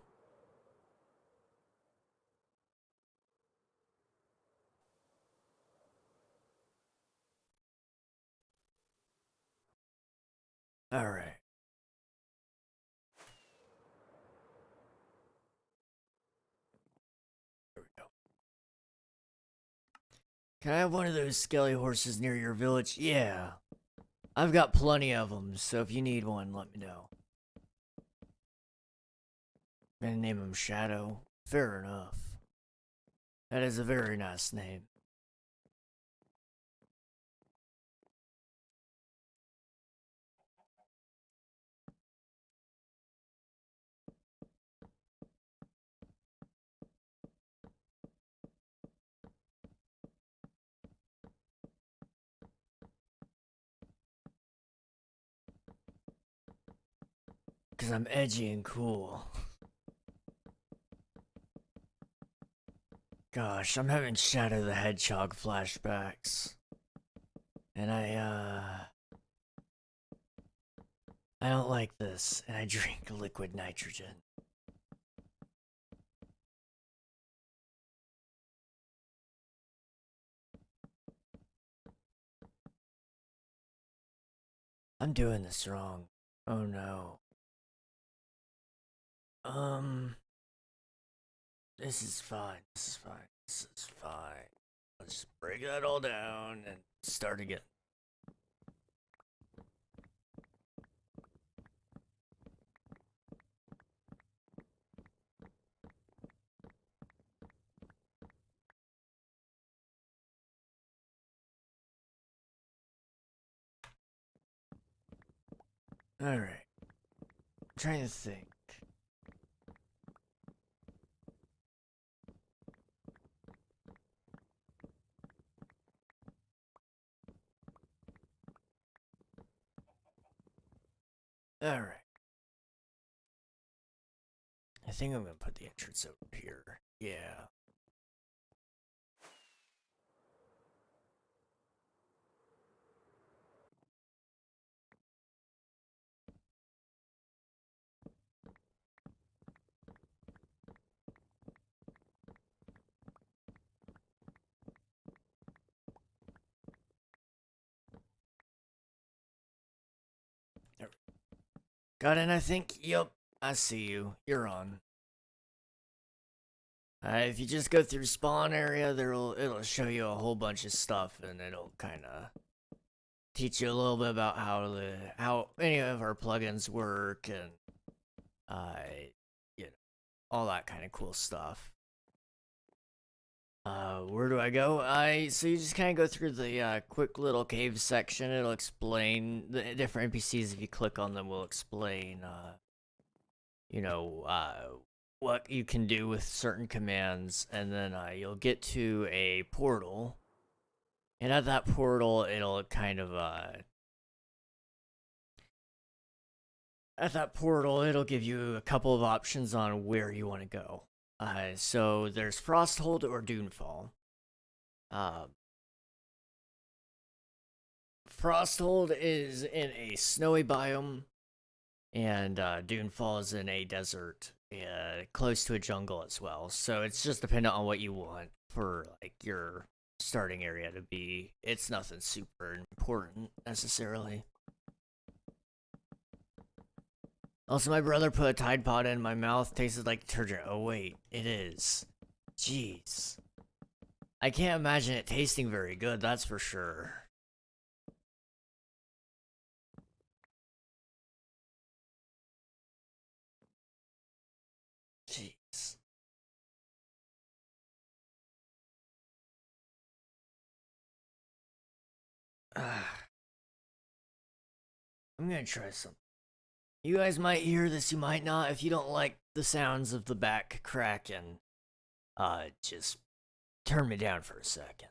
Alright. There we go. Can I have one of those skelly horses near your village? Yeah. I've got plenty of them, so if you need one, let me know. I'm gonna name him Shadow. Fair enough. That is a very nice name. Because I'm edgy and cool. Gosh, I'm having Shadow the Hedgehog flashbacks. And I don't like this, and I drink liquid nitrogen. I'm doing this wrong. Oh no. This is fine. This is fine. This is fine. Let's break that all down and start again. Alright. I'm trying to think. Alright. I think I'm gonna put the entrance over here. Yeah. Got in, I think? Yep. I see you. You're on. If you just go through spawn area, it'll show you a whole bunch of stuff, and it'll kind of teach you a little bit about how any of our plugins work, and you know, all that kind of cool stuff. Where do I go? So you just kind of go through the quick little cave section. It'll explain the different NPCs. If you click on them, will explain you know, what you can do with certain commands, and then you'll get to a portal, and at that portal, it'll kind of it'll give you a couple of options on where you want to go. So there's Frosthold or Dunefall. Frosthold is in a snowy biome, and Dunefall is in a desert, close to a jungle as well. So it's just dependent on what you want for like your starting area to be. It's nothing super important necessarily. Also, my brother put a Tide Pod in my mouth. Tasted like detergent. Oh wait, it is. Jeez. I can't imagine it tasting very good, that's for sure. Jeez. I'm gonna try some. You guys might hear this, you might not. If you don't like the sounds of the back cracking, just turn me down for a second.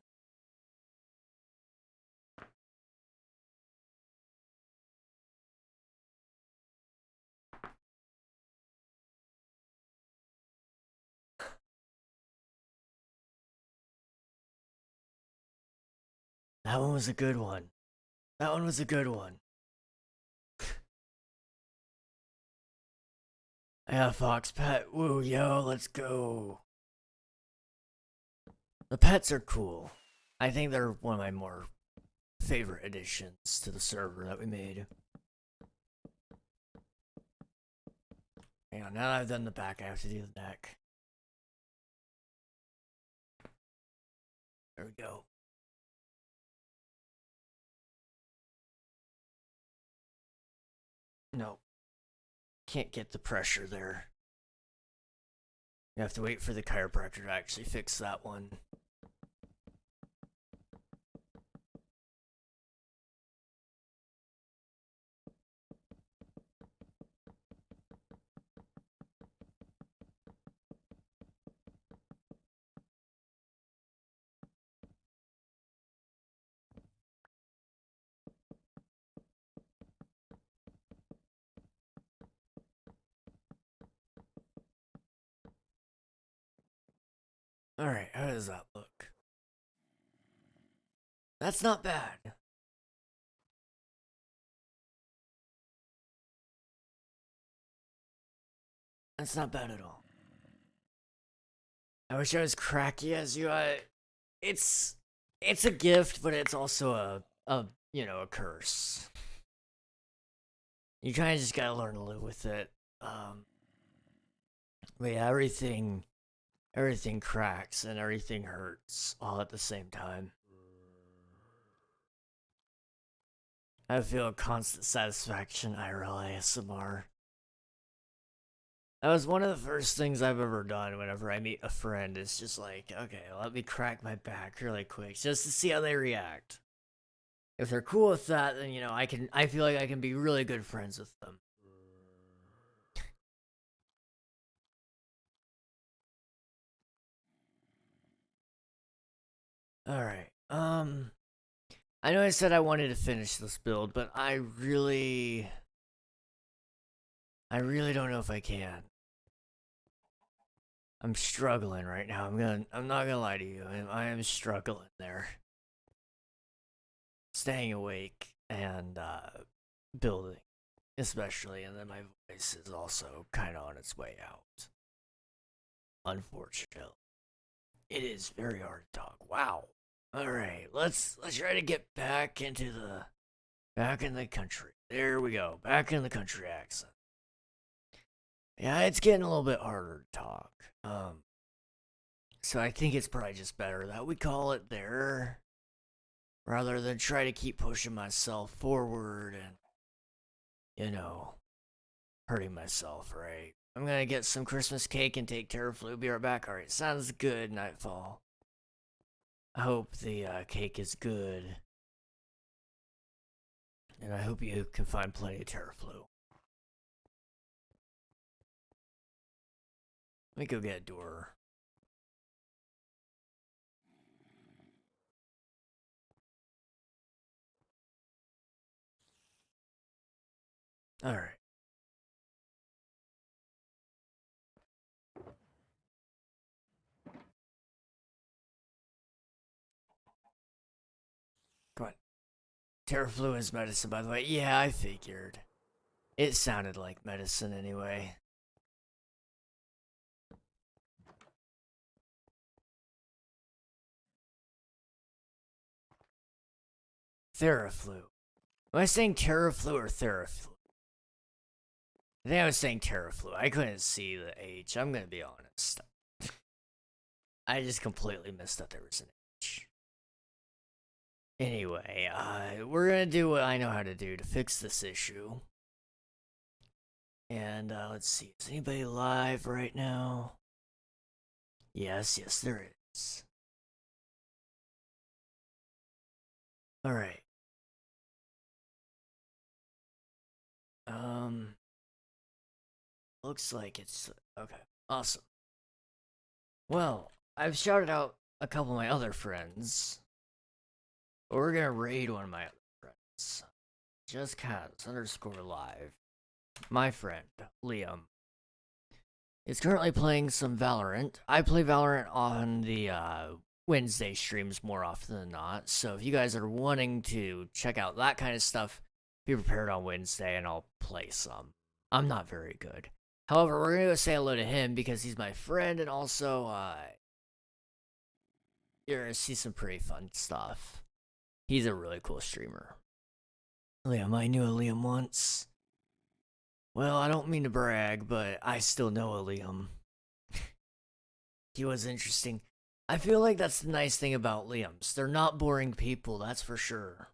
That one was a good one. That one was a good one. I got a fox pet. Woo, yo, let's go. The pets are cool. I think they're one of my more favorite additions to the server that we made. Hang on, now that I've done the back, I have to do the neck. There we go. No. Can't get the pressure there. You have to wait for the chiropractor to actually fix that one. Alright, how does that look? That's not bad. That's not bad at all. I wish I was cracky as you. It's a gift, but it's also a a curse. You kind of just gotta learn to live with it. But yeah, everything cracks and everything hurts all at the same time. I feel constant satisfaction, IRL ASMR. That was one of the first things I've ever done whenever I meet a friend. It's just like, okay, let me crack my back really quick just to see how they react. If they're cool with that, then I feel like I can be really good friends with them. Alright, I know I said I wanted to finish this build, but I really I really don't know if I can. I'm struggling right now. I'm not gonna lie to you. I am struggling there. Staying awake and building, especially, and then my voice is also kind of on its way out. Unfortunately, it is very hard to talk. Wow. All right, let's try to get back in the country. There we go. Back in the country accent. Yeah, it's getting a little bit harder to talk. So I think it's probably just better that we call it there rather than try to keep pushing myself forward and, hurting myself, right? I'm gonna get some Christmas cake and take Terraflu. Be right back. Alright, sounds good, Nightfall. I hope the cake is good. And I hope you can find plenty of Terraflu. Let me go get a door. Alright. Come on. Terraflu is medicine, by the way. Yeah, I figured. It sounded like medicine anyway. Theraflu. Am I saying Terraflu or Theraflu? I think I was saying Terraflu. I couldn't see the H. I'm gonna be honest. I just completely missed that there was an H. Anyway, we're gonna do what I know how to do to fix this issue. And let's see, is anybody live right now? Yes, there is. Alright. Looks like it's okay. Awesome. Well, I've shouted out a couple of my other friends. But we're gonna raid one of my other friends. Just cause _live. My friend, Liam, is currently playing some Valorant. I play Valorant on the Wednesday streams more often than not. So if you guys are wanting to check out that kind of stuff, be prepared on Wednesday and I'll play some. I'm not very good. However, we're gonna go say hello to him because he's my friend and also you're gonna see some pretty fun stuff. He's a really cool streamer. Liam, I knew a Liam once. Well, I don't mean to brag, but I still know a Liam. He was interesting. I feel like that's the nice thing about Liams. They're not boring people, that's for sure.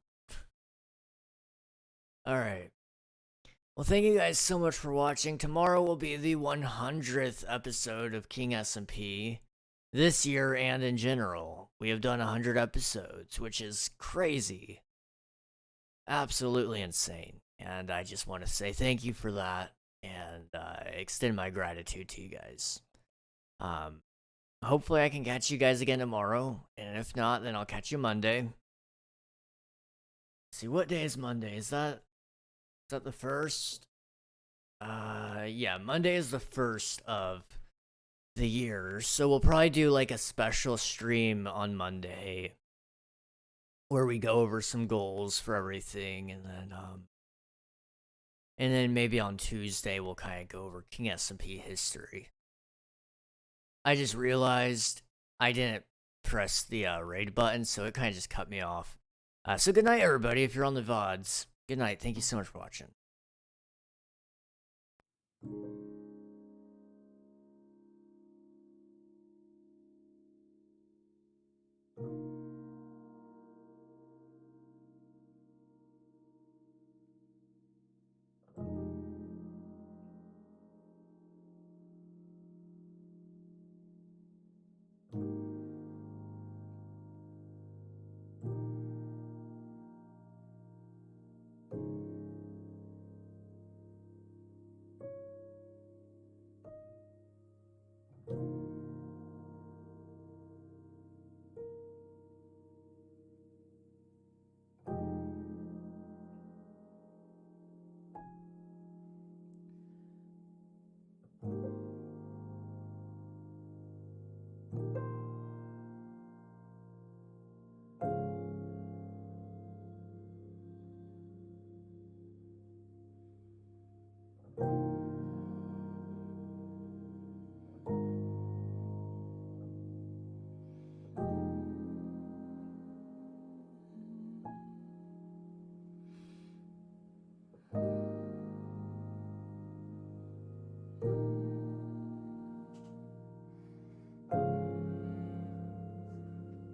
Alright. Well, thank you guys so much for watching. Tomorrow will be the 100th episode of King SMP. This year and in general. We have done 100 episodes, which is crazy. Absolutely insane. And I just want to say thank you for that and extend my gratitude to you guys. Hopefully I can catch you guys again tomorrow, and if not, then I'll catch you Monday. Let's see, what day is Monday? Is that the 1st? Yeah, Monday is the 1st of the year, so we'll probably do like a special stream on Monday where we go over some goals for everything, and then maybe on Tuesday we'll kind of go over King SMP history. I just realized I didn't press the raid button, so it kind of just cut me off. So good night, everybody, if you're on the VODs. Good night. Thank you so much for watching.